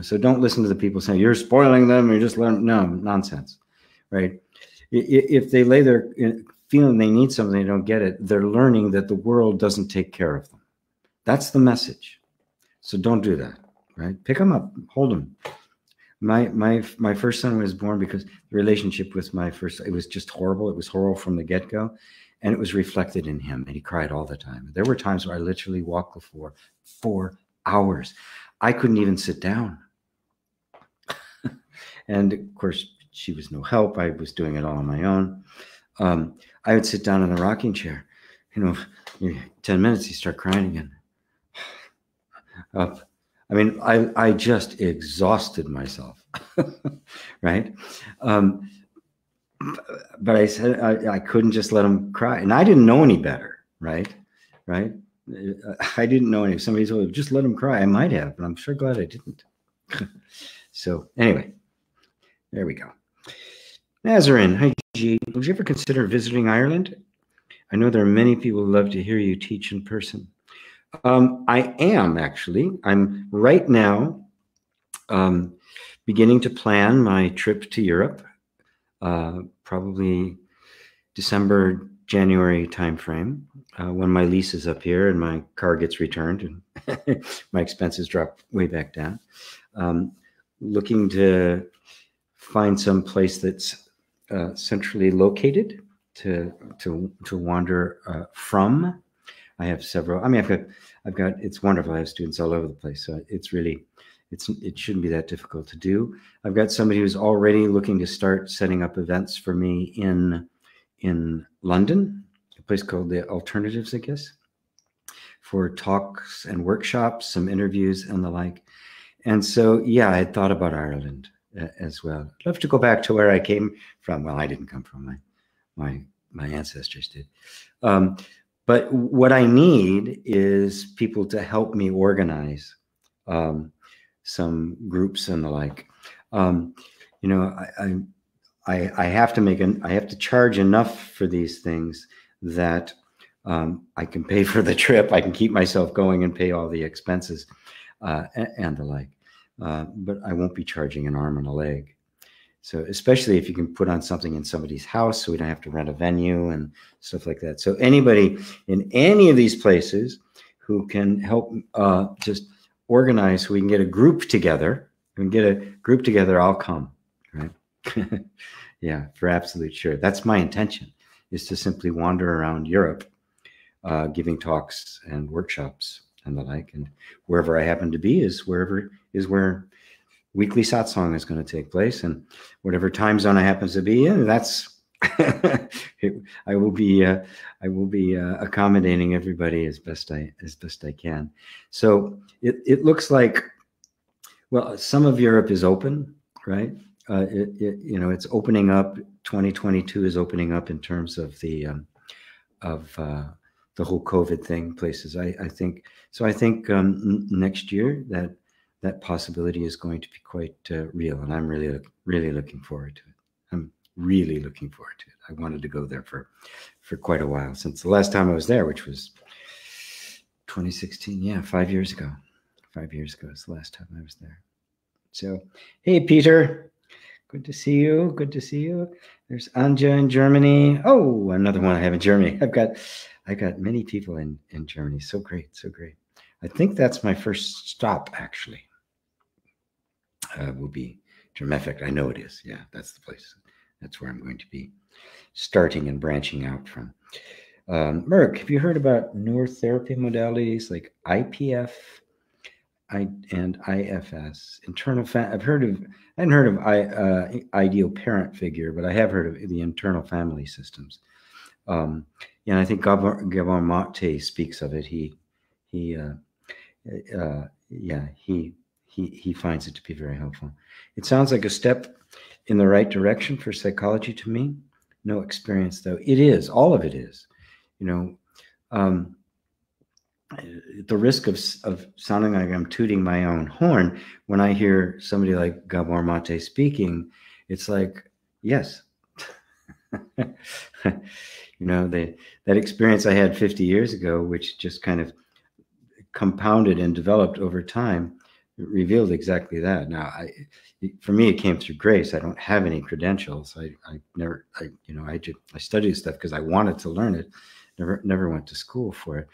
So don't listen to the people saying you're spoiling them, or you're just learning. No, nonsense, right? If they lay there feeling they need something, they don't get it, they're learning that the world doesn't take care of them. That's the message. So don't do that, right? Pick them up, hold them. My first son was born because the relationship with it was just horrible. It was horrible from the get-go. And it was reflected in him, and he cried all the time. There were times where I literally walked the floor 4 hours. I couldn't even sit down. And of course, she was no help. I was doing it all on my own. I would sit down in the rocking chair. 10 minutes, he'd start crying again. I mean, I just exhausted myself, right? But I said I couldn't just let him cry, and I didn't know any better, right? I didn't know any. If somebody told me just let him cry, I might have, but I'm sure glad I didn't. So anyway, there we go. Nazarene, hi G. Would you ever consider visiting Ireland? I know there are many people who love to hear you teach in person. I am actually. I'm right now beginning to plan my trip to Europe. Probably December, January timeframe, when my lease is up here and my car gets returned and my expenses drop way back down. Looking to find some place that's centrally located to wander from. I have several. I mean, I've got. It's wonderful. I have students all over the place, so it's really. It shouldn't be that difficult to do. I've got somebody who's already looking to start setting up events for me in London, a place called the Alternatives, I guess, for talks and workshops, some interviews and the like. And so, yeah, I had thought about Ireland as well. I'd love to go back to where I came from. Well, I didn't come from. My ancestors did. But what I need is people to help me organize some groups and the like. I have to charge enough for these things that I can pay for the trip. I can keep myself going and pay all the expenses and the like. But I won't be charging an arm and a leg. So especially if you can put on something in somebody's house, so we don't have to rent a venue and stuff like that. So anybody in any of these places who can help just organize so we can get a group together. We can get a group together, I'll come, right? Yeah, for absolute sure. That's my intention, is to simply wander around Europe, giving talks and workshops and the like. And wherever I happen to be is where weekly satsang is going to take place, and whatever time zone I happens to be in, that's I will be accommodating everybody as best I can. So it looks like, well, some of Europe is open, right? It's opening up. 2022 is opening up in terms of the whole COVID thing. Places, I think. So I think next year that possibility is going to be quite real, and I'm really looking forward to it. I'm really looking forward to it. I wanted to go there for quite a while, since the last time I was there, which was 2016. Yeah, 5 years ago. 5 years ago is the last time I was there. So, hey, Peter, good to see you. Good to see you. There's Anja in Germany. Oh, another one I have in Germany. I've got many people in Germany. So great, so great. I think that's my first stop, actually. Will be Germanic. I know it is. Yeah, that's the place. That's where I'm going to be starting and branching out from. Merck, have you heard about newer therapy modalities like IPF and IFS? I've heard of. I hadn't heard of ideal parent figure, but I have heard of the internal family systems. And I think Gabor Mate speaks of it. He finds it to be very helpful. It sounds like a step in the right direction for psychology to me. No experience, though. It is. All of it is. The risk of sounding like I'm tooting my own horn, when I hear somebody like Gabor Mate speaking, it's like, yes. That experience I had 50 years ago, which just kind of compounded and developed over time, revealed exactly that. Now, for me, it came through grace. I don't have any credentials. I studied stuff because I wanted to learn it. Never went to school for it.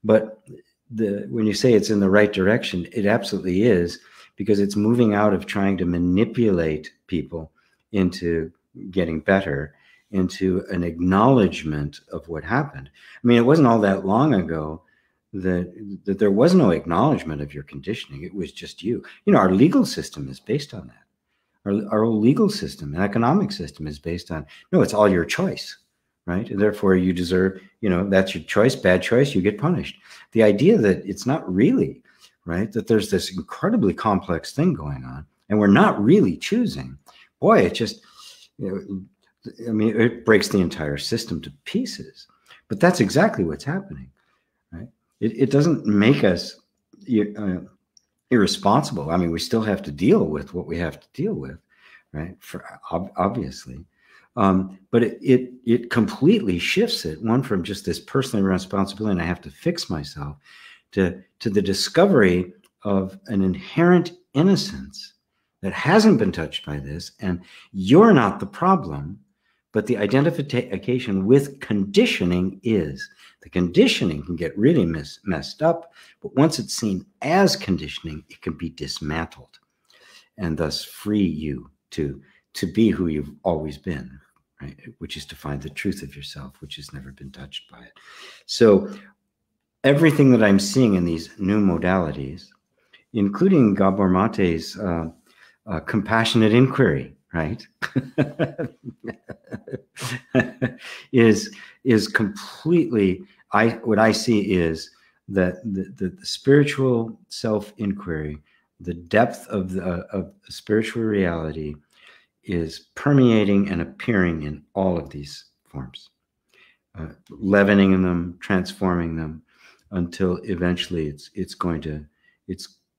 But when you say it's in the right direction, it absolutely is, because it's moving out of trying to manipulate people into getting better, into an acknowledgement of what happened. I mean, it wasn't all that long ago that there was no acknowledgement of your conditioning. It was just you. Our legal system is based on that. Our whole legal system and economic system is based on, no, it's all your choice, right? And therefore you deserve, that's your choice, bad choice, you get punished. The idea that it's not really, right? That there's this incredibly complex thing going on and we're not really choosing. Boy, it just, it breaks the entire system to pieces. But that's exactly what's happening, right? It doesn't make us irresponsible. I mean, we still have to deal with what we have to deal with, right? Obviously. But it completely shifts it, one from just this personal responsibility and I have to fix myself, to the discovery of an inherent innocence that hasn't been touched by this, and you're not the problem, but the identification with conditioning is. The conditioning can get really messed up, but once it's seen as conditioning, it can be dismantled and thus free you to be who you've always been, right? Which is to find the truth of yourself, which has never been touched by it. So everything that I'm seeing in these new modalities, including Gabor Mate's compassionate inquiry, right? is completely, what I see is that the spiritual self-inquiry, the depth of the spiritual reality is permeating and appearing in all of these forms, leavening them, transforming them, until eventually it's going to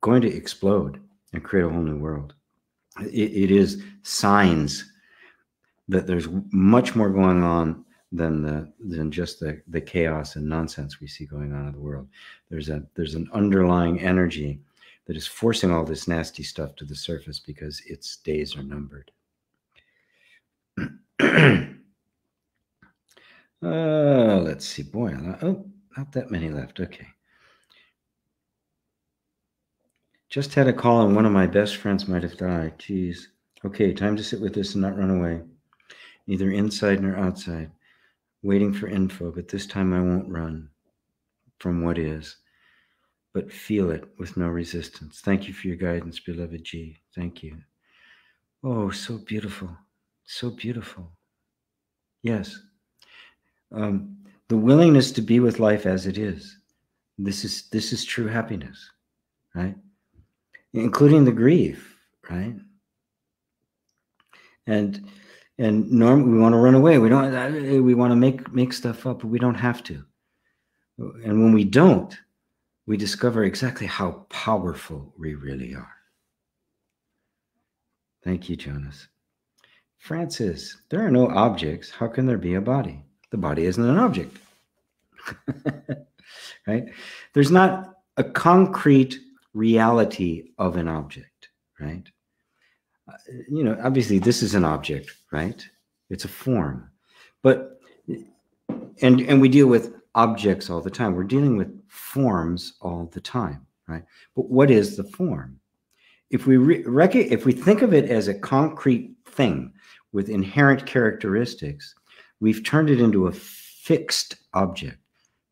explode and create a whole new world. It is signs that there's much more going on than just the chaos and nonsense we see going on in the world. There's an underlying energy that is forcing all this nasty stuff to the surface because its days are numbered. Let's see. Boy, not that many left. Okay. Just had a call and one of my best friends might have died. Jeez. Okay, time to sit with this and not run away. Neither inside nor outside. Waiting for info, but this time I won't run from what is. but feel it with no resistance. Thank you for your guidance, beloved G. Thank you. Oh, so beautiful. So beautiful. Yes. The willingness to be with life as it is. This is true happiness, right? Including the grief, right? And normally we want to run away. We want to make stuff up, but we don't have to. And when we don't, we discover exactly how powerful we really are. Thank you, Jonas. Francis, there are no objects. How can there be a body? The body isn't an object. Right? There's not a concrete reality of an object, right? Obviously this is an object, right? It's a form. But and we deal with objects all the time. We're dealing with forms all the time, right? But what is the form? If we think of it as a concrete thing with inherent characteristics, we've turned it into a fixed object.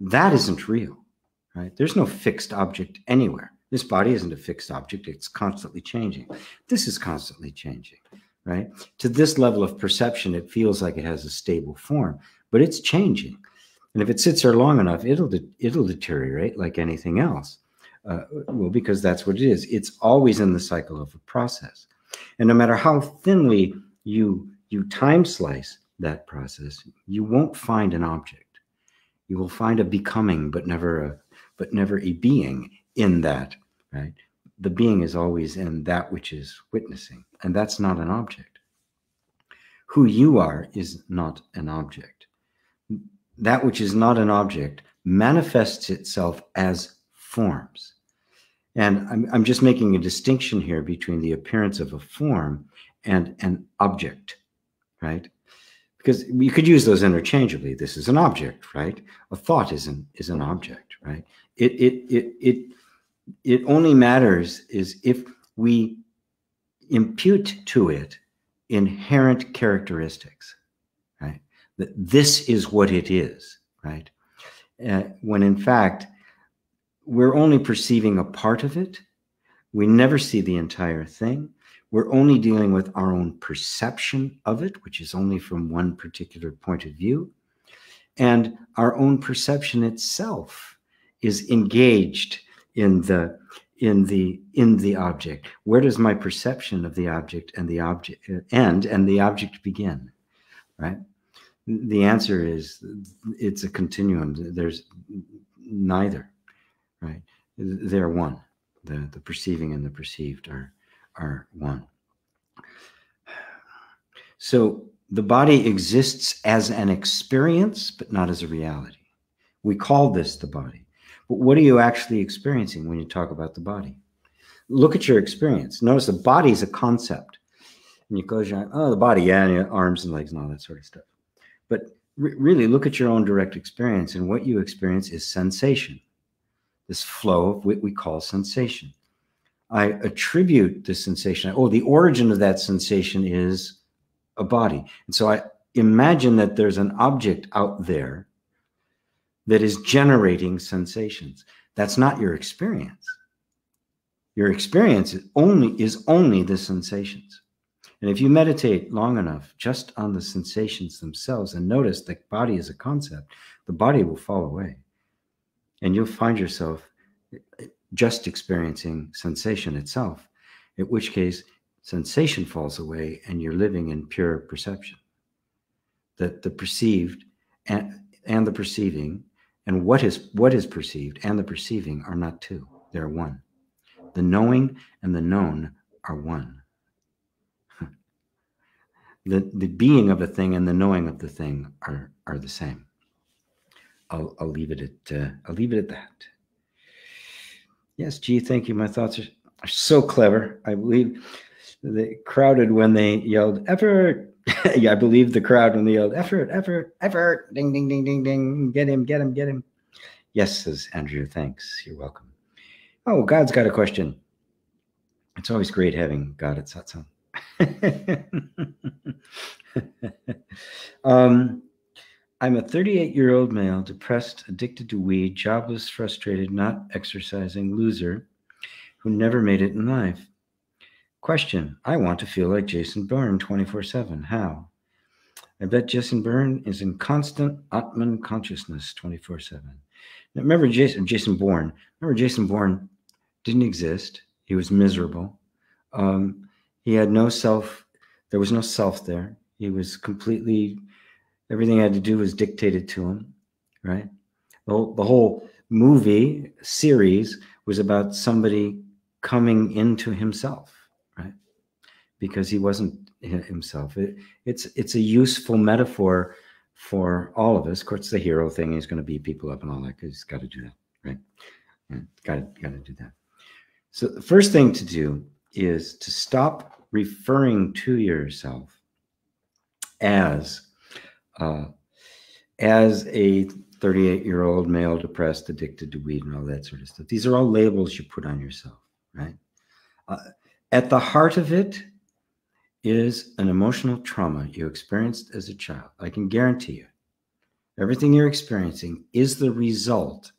That isn't real, right? There's no fixed object anywhere. This body isn't a fixed object. It's constantly changing. This is constantly changing, right? To this level of perception, it feels like it has a stable form, but it's changing. And if it sits there long enough, it'll deteriorate like anything else. Well, because that's what it is. It's always in the cycle of a process. And no matter how thinly you time slice that process, you won't find an object. You will find a becoming, but never a being in that, right? The being is always in that which is witnessing, and that's not an object. Who you are is not an object. That which is not an object manifests itself as forms. And I'm just making a distinction here between the appearance of a form and an object, right? Because you could use those interchangeably. This is an object, right? A thought is an object, right? It only matters is if we impute to it inherent characteristics, right? That this is what it is, right? When in fact, we're only perceiving a part of it. We never see the entire thing. We're only dealing with our own perception of it, which is only from one particular point of view. And our own perception itself is engaged in the object. Where does my perception of the object and the object end and the object begin, right? The answer is it's a continuum. There's neither, right? They're one. The perceiving and the perceived are one. So the body exists as an experience, but not as a reality. We call this the body. But what are you actually experiencing when you talk about the body? Look at your experience. Notice the body is a concept. And you close your eyes, oh, the body, yeah, arms and legs and all that sort of stuff. But really look at your own direct experience, and what you experience is sensation. This flow of what we call sensation. I attribute the sensation. Oh, the origin of that sensation is a body. And so I imagine that there's an object out there that is generating sensations. That's not your experience. Your experience is only the sensations. And if you meditate long enough just on the sensations themselves and notice the body is a concept, the body will fall away. And you'll find yourself just experiencing sensation itself, in which case sensation falls away and you're living in pure perception. That the perceived and the perceiving and what is perceived and the perceiving are not two, they're one. The knowing and the known are one. The being of a thing and the knowing of the thing are the same. I'll leave it at that. Yes, G, thank you. My thoughts are so clever. I believe they crowded when they yelled effort. Yeah, I believe the crowd when they yelled effort, effort, effort. Ding, ding, ding, ding, ding. Get him, get him, get him. Yes, says Andrew. Thanks. You're welcome. Oh, God's got a question. It's always great having God at Satsang. I'm a 38-year-old male, depressed, addicted to weed, jobless, frustrated, not exercising, loser, who never made it in life. Question, I want to feel like Jason Bourne 24/7. How? I bet Jason Bourne is in constant Atman consciousness 24/7. Now, remember Jason Bourne. Remember Jason Bourne didn't exist. He was miserable. He had no self. There was no self there. He was completely, everything he had to do was dictated to him, right? The whole movie series was about somebody coming into himself, right? Because he wasn't himself. It's a useful metaphor for all of us. Of course, it's the hero thing. He's going to beat people up and all that because he's got to do that, right? Yeah, got to do that. So the first thing to do is to stop referring to yourself as a 38-year-old male, depressed, addicted to weed, and all that sort of stuff. These are all labels you put on yourself, right? At the heart of it is an emotional trauma you experienced as a child. I can guarantee you, everything you're experiencing is the result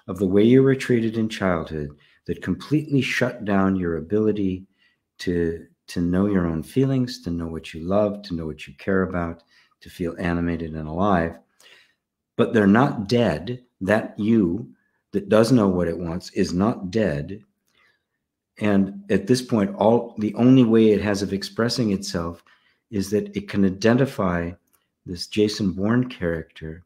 of the way you were treated in childhood that completely shut down your ability to know your own feelings, to know what you love, to know what you care about, to feel animated and alive. But they're not dead. That you that does know what it wants is not dead. And at this point, the only way it has of expressing itself is that it can identify this Jason Bourne character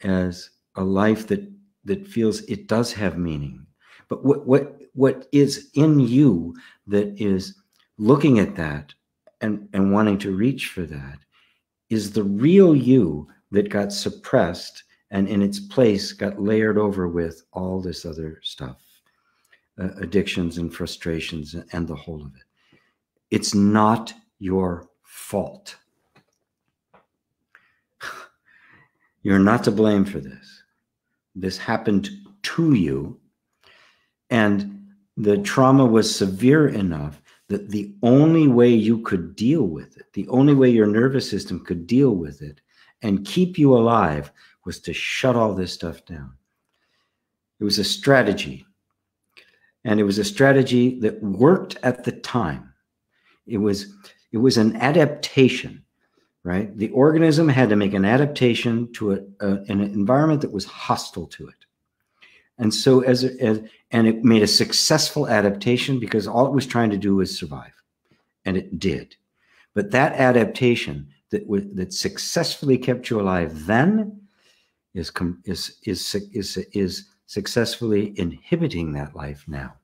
as a life that feels it does have meaning. But what is in you that is looking at that and wanting to reach for that is the real you that got suppressed and in its place got layered over with all this other stuff. Addictions and frustrations and the whole of it. It's not your fault. You're not to blame for this. This happened to you, and the trauma was severe enough that the only way you could deal with it, the only way your nervous system could deal with it and keep you alive was to shut all this stuff down. It was a strategy. And it was a strategy that worked at the time. It was an adaptation, right? The organism had to make an adaptation to an environment that was hostile to it. And so and it made a successful adaptation because all it was trying to do was survive. And it did. But that adaptation that successfully kept you alive then is successfully inhibiting that life now.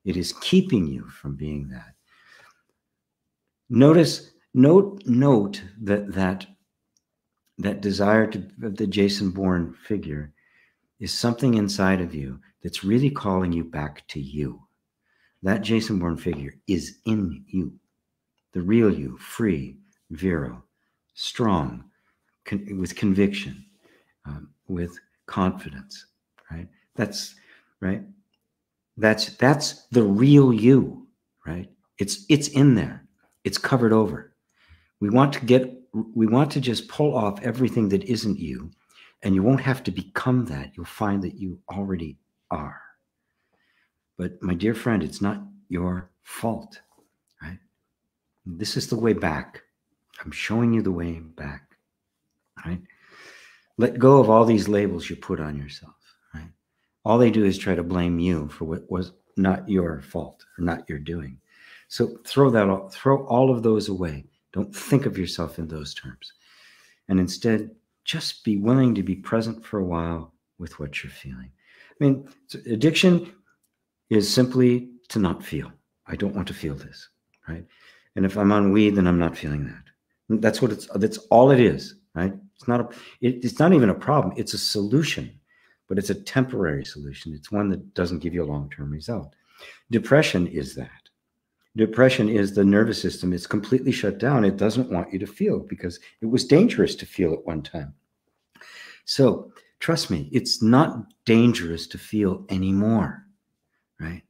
It is keeping you from being that. Note that desire to the Jason Bourne figure is something inside of you that's really calling you back to you. That Jason Bourne figure is in you, the real you, free, virile, strong, with conviction, with confidence, right? That's right. That's the real you, right? It's in there. It's covered over. We want to just pull off everything that isn't you, and you won't have to become that. You'll find that you already are. But my dear friend, it's not your fault, right? This is the way back. I'm showing you the way back, right? Let go of all these labels you put on yourself, right? All they do is try to blame you for what was not your fault or not your doing. So throw all of those away. Don't think of yourself in those terms. And instead, just be willing to be present for a while with what you're feeling. I mean, addiction is simply to not feel. I don't want to feel this, right? And if I'm on weed, then I'm not feeling that. That's all it is, right? It's not even a problem. It's a solution, but it's a temporary solution. It's one that doesn't give you a long-term result. Depression is that. Depression is the nervous system. It's completely shut down. It doesn't want you to feel because it was dangerous to feel at one time. So trust me, it's not dangerous to feel anymore, right?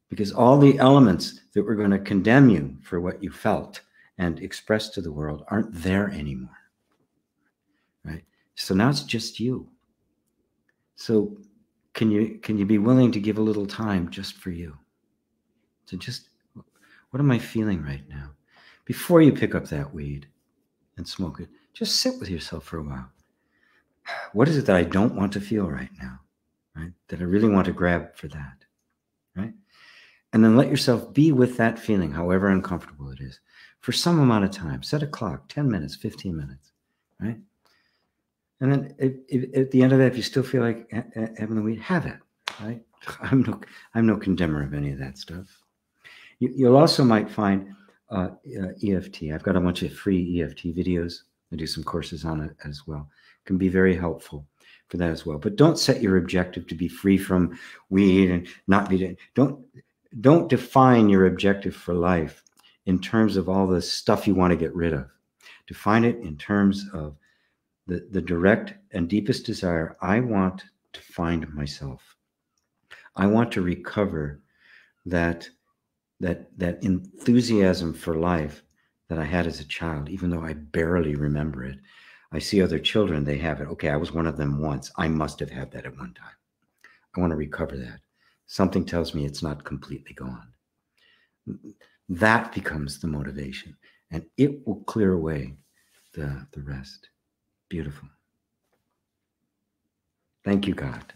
Because all the elements that were going to condemn you for what you felt and express to the world aren't there anymore, right? So now it's just you. So can you be willing to give a little time just for you? To just, what am I feeling right now? Before you pick up that weed and smoke it, just sit with yourself for a while. What is it that I don't want to feel right now? Right? That I really want to grab for that. Right? And then let yourself be with that feeling, however uncomfortable it is, for some amount of time. Set a clock, 10 minutes, 15 minutes, right? And then at the end of that, if you still feel like having the weed, have it, right? I'm no condemner of any of that stuff. You'll also might find EFT. I've got a bunch of free EFT videos. I do some courses on it as well. It can be very helpful for that as well. But don't set your objective to be free from weed and not be. Don't define your objective for life in terms of all the stuff you want to get rid of. Define it in terms of the direct and deepest desire. I want to find myself. I want to recover that enthusiasm for life that I had as a child, even though I barely remember it. I see other children, they have it. Okay, I was one of them once. I must have had that at one time. I want to recover that. Something tells me it's not completely gone. That becomes the motivation, and it will clear away the rest. Beautiful. Thank you, God.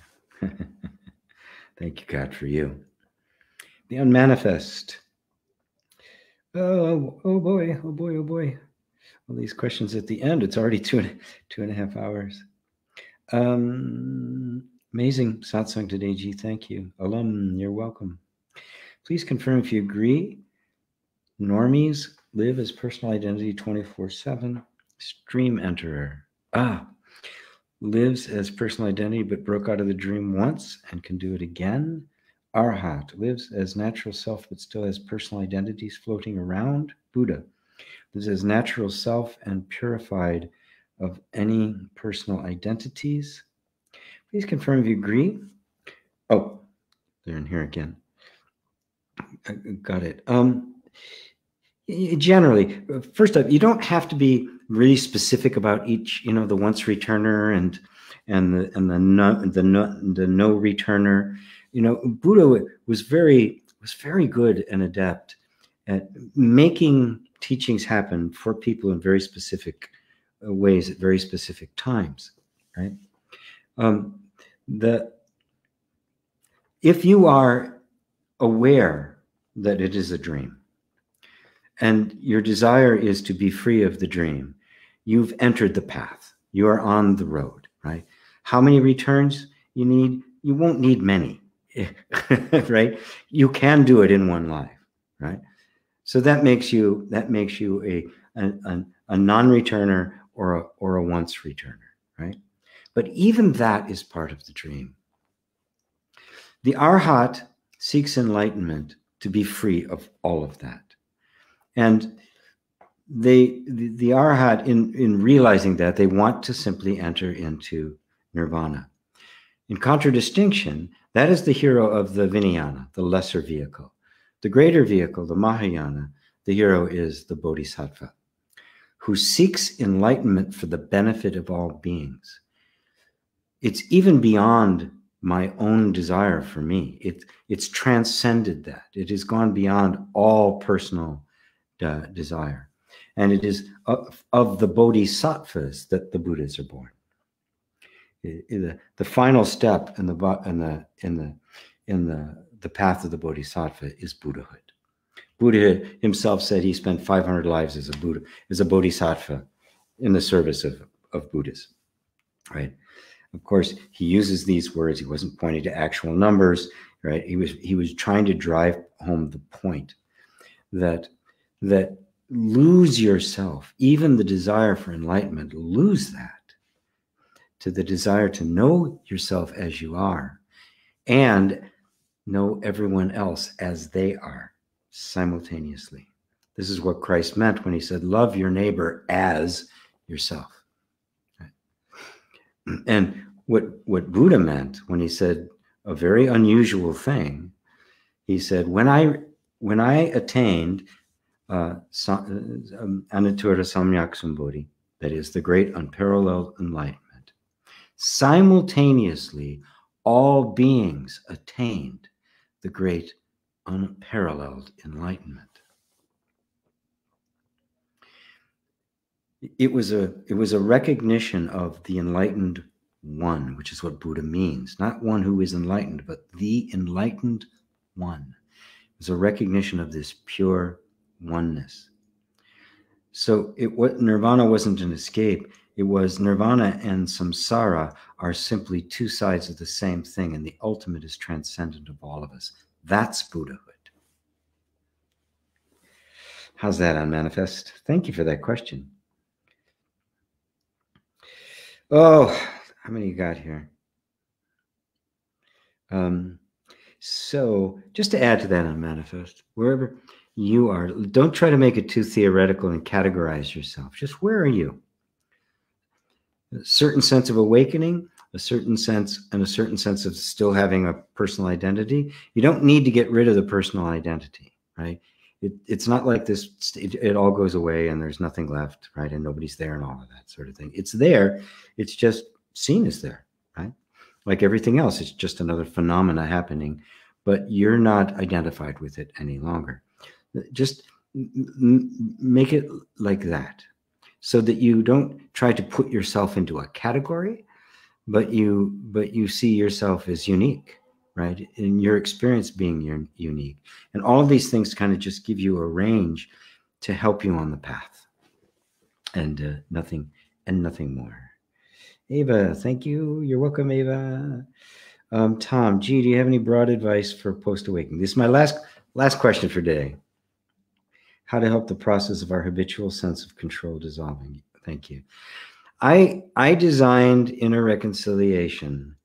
Thank you, God, for you. The unmanifest. Oh boy. All these questions at the end. It's already two and a half hours. Amazing satsang today, G. Thank you. Alum, you're welcome. Please confirm if you agree. Normies live as personal identity 24/7. Stream enterer. Lives as personal identity but broke out of the dream once and can do it again. Arhat lives as natural self but still has personal identities floating around. Buddha lives as natural self and purified of any personal identities. Please confirm if you agree. Oh, they're in here again. I got it. Generally, first up, you don't have to be really specific about each, the once returner and the no returner. Buddha was very good and adept at making teachings happen for people in very specific ways at very specific times, right? If you are aware that it is a dream, and your desire is to be free of the dream, you've entered the path. You are on the road, right? How many returns you need? You won't need many, right? You can do it in one life, right? So that makes you a non-returner or a once returner, right? But even that is part of the dream. The Arhat seeks enlightenment to be free of all of that. And the Arhat, in realizing that, they want to simply enter into nirvana. In contradistinction, that is the hero of the Vinayana, the lesser vehicle. The greater vehicle, the Mahayana, the hero is the Bodhisattva, who seeks enlightenment for the benefit of all beings. It's even beyond my own desire for me. It's transcended that. It has gone beyond all personal desire, and it is of the bodhisattvas that the Buddhas are born. The final step in the path of the bodhisattva is Buddhahood. Buddha himself said he spent 500 lives as a bodhisattva in the service of Buddhas, right? Of course, he uses these words. He wasn't pointing to actual numbers, right? He was trying to drive home the point that lose yourself, even the desire for enlightenment, lose that to the desire to know yourself as you are and know everyone else as they are simultaneously. This is what Christ meant when he said, love your neighbor as yourself. Right? And what Buddha meant when he said a very unusual thing, he said, when I attained Anatura Samyak Sambodhi, that is the great unparalleled enlightenment, Simultaneously, all beings attained the great unparalleled enlightenment. It was a recognition of the enlightened one, which is what Buddha means. Not one who is enlightened, but the enlightened one. It was a recognition of this pure oneness. So nirvana wasn't an escape. It was nirvana and samsara are simply two sides of the same thing, and the ultimate is transcendent of all of us. That's Buddhahood. How's that on Manifest? Thank you for that question. Oh, how many you got here? So just to add to that on Manifest, wherever you are, don't try to make it too theoretical and categorize yourself. Just where are you? A certain sense of awakening, a certain sense of still having a personal identity. You don't need to get rid of the personal identity, right? It's not like this, it all goes away and there's nothing left, right? And nobody's there and all of that sort of thing. It's there. It's just seen as there, right? Like everything else, it's just another phenomena happening, but you're not identified with it any longer. Just make it like that, so that you don't try to put yourself into a category, but you see yourself as unique, right? In your experience being unique. And all of these things kind of just give you a range to help you on the path, and nothing more. Ava, thank you. You're welcome, Ava. Tom, G, do you have any broad advice for post-awakening? This is my last question for today. How to help the process of our habitual sense of control dissolving. Thank you. I designed inner reconciliation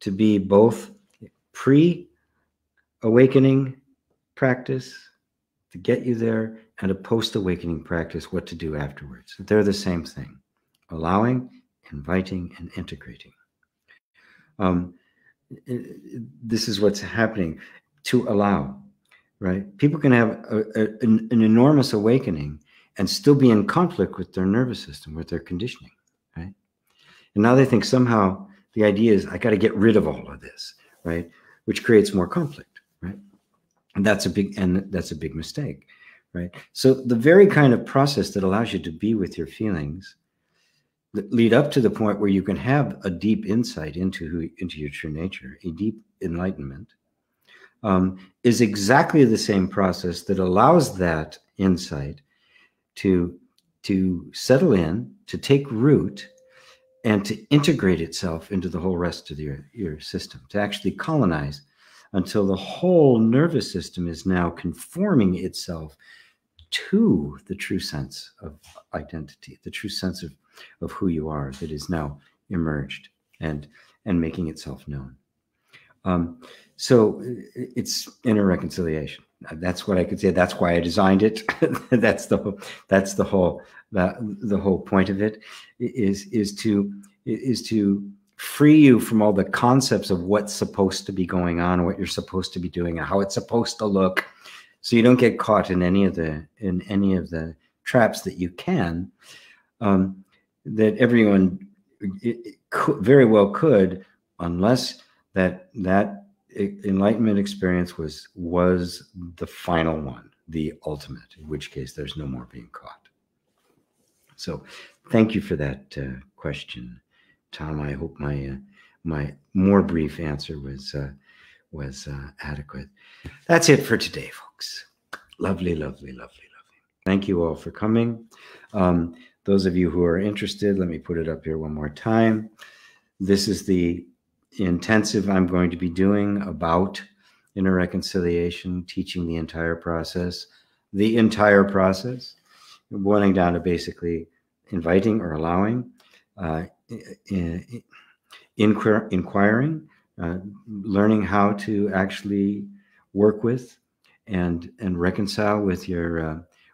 to be both pre-awakening practice to get you there, and a post-awakening practice, what to do afterwards. They're the same thing: allowing, inviting, and integrating. This is what's happening. To allow, right? People can have an enormous awakening and still be in conflict with their nervous system, with their conditioning, right? And now they think somehow the idea is, I got to get rid of all of this, right? Which creates more conflict, right? And that's a big mistake, right? So the very kind of process that allows you to be with your feelings, that lead up to the point where you can have a deep insight into your true nature, a deep enlightenment, is exactly the same process that allows that insight to settle in, to take root, and to integrate itself into the whole rest of your system, to actually colonize until the whole nervous system is now conforming itself to the true sense of identity, the true sense of who you are that is now emerged and making itself known. So it's inner reconciliation. That's what I could say. That's why I designed it. that's the whole point of it, is to free you from all the concepts of what's supposed to be going on, what you're supposed to be doing, and how it's supposed to look, so you don't get caught in any of the traps that you can, that everyone very well could, unless that enlightenment experience was the final one, the ultimate, in which case there's no more being caught. So thank you for that question, Tom. I hope my more brief answer was adequate. That's it for today, folks. Lovely, lovely, lovely, lovely. Thank you all for coming. Those of you who are interested, let me put it up here one more time. This is the intensive I'm going to be doing about inner reconciliation, teaching the entire process, boiling down to basically inviting or allowing, inquiring, learning how to actually work with and reconcile with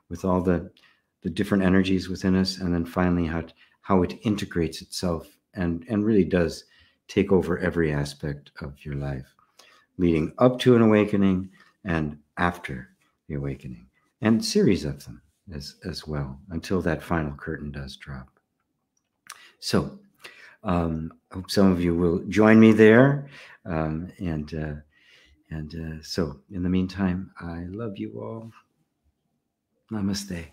with all the different energies within us, and then finally how it integrates itself and really does take over every aspect of your life, leading up to an awakening and after the awakening, and series of them as well, until that final curtain does drop. So I hope some of you will join me there. So in the meantime, I love you all. Namaste.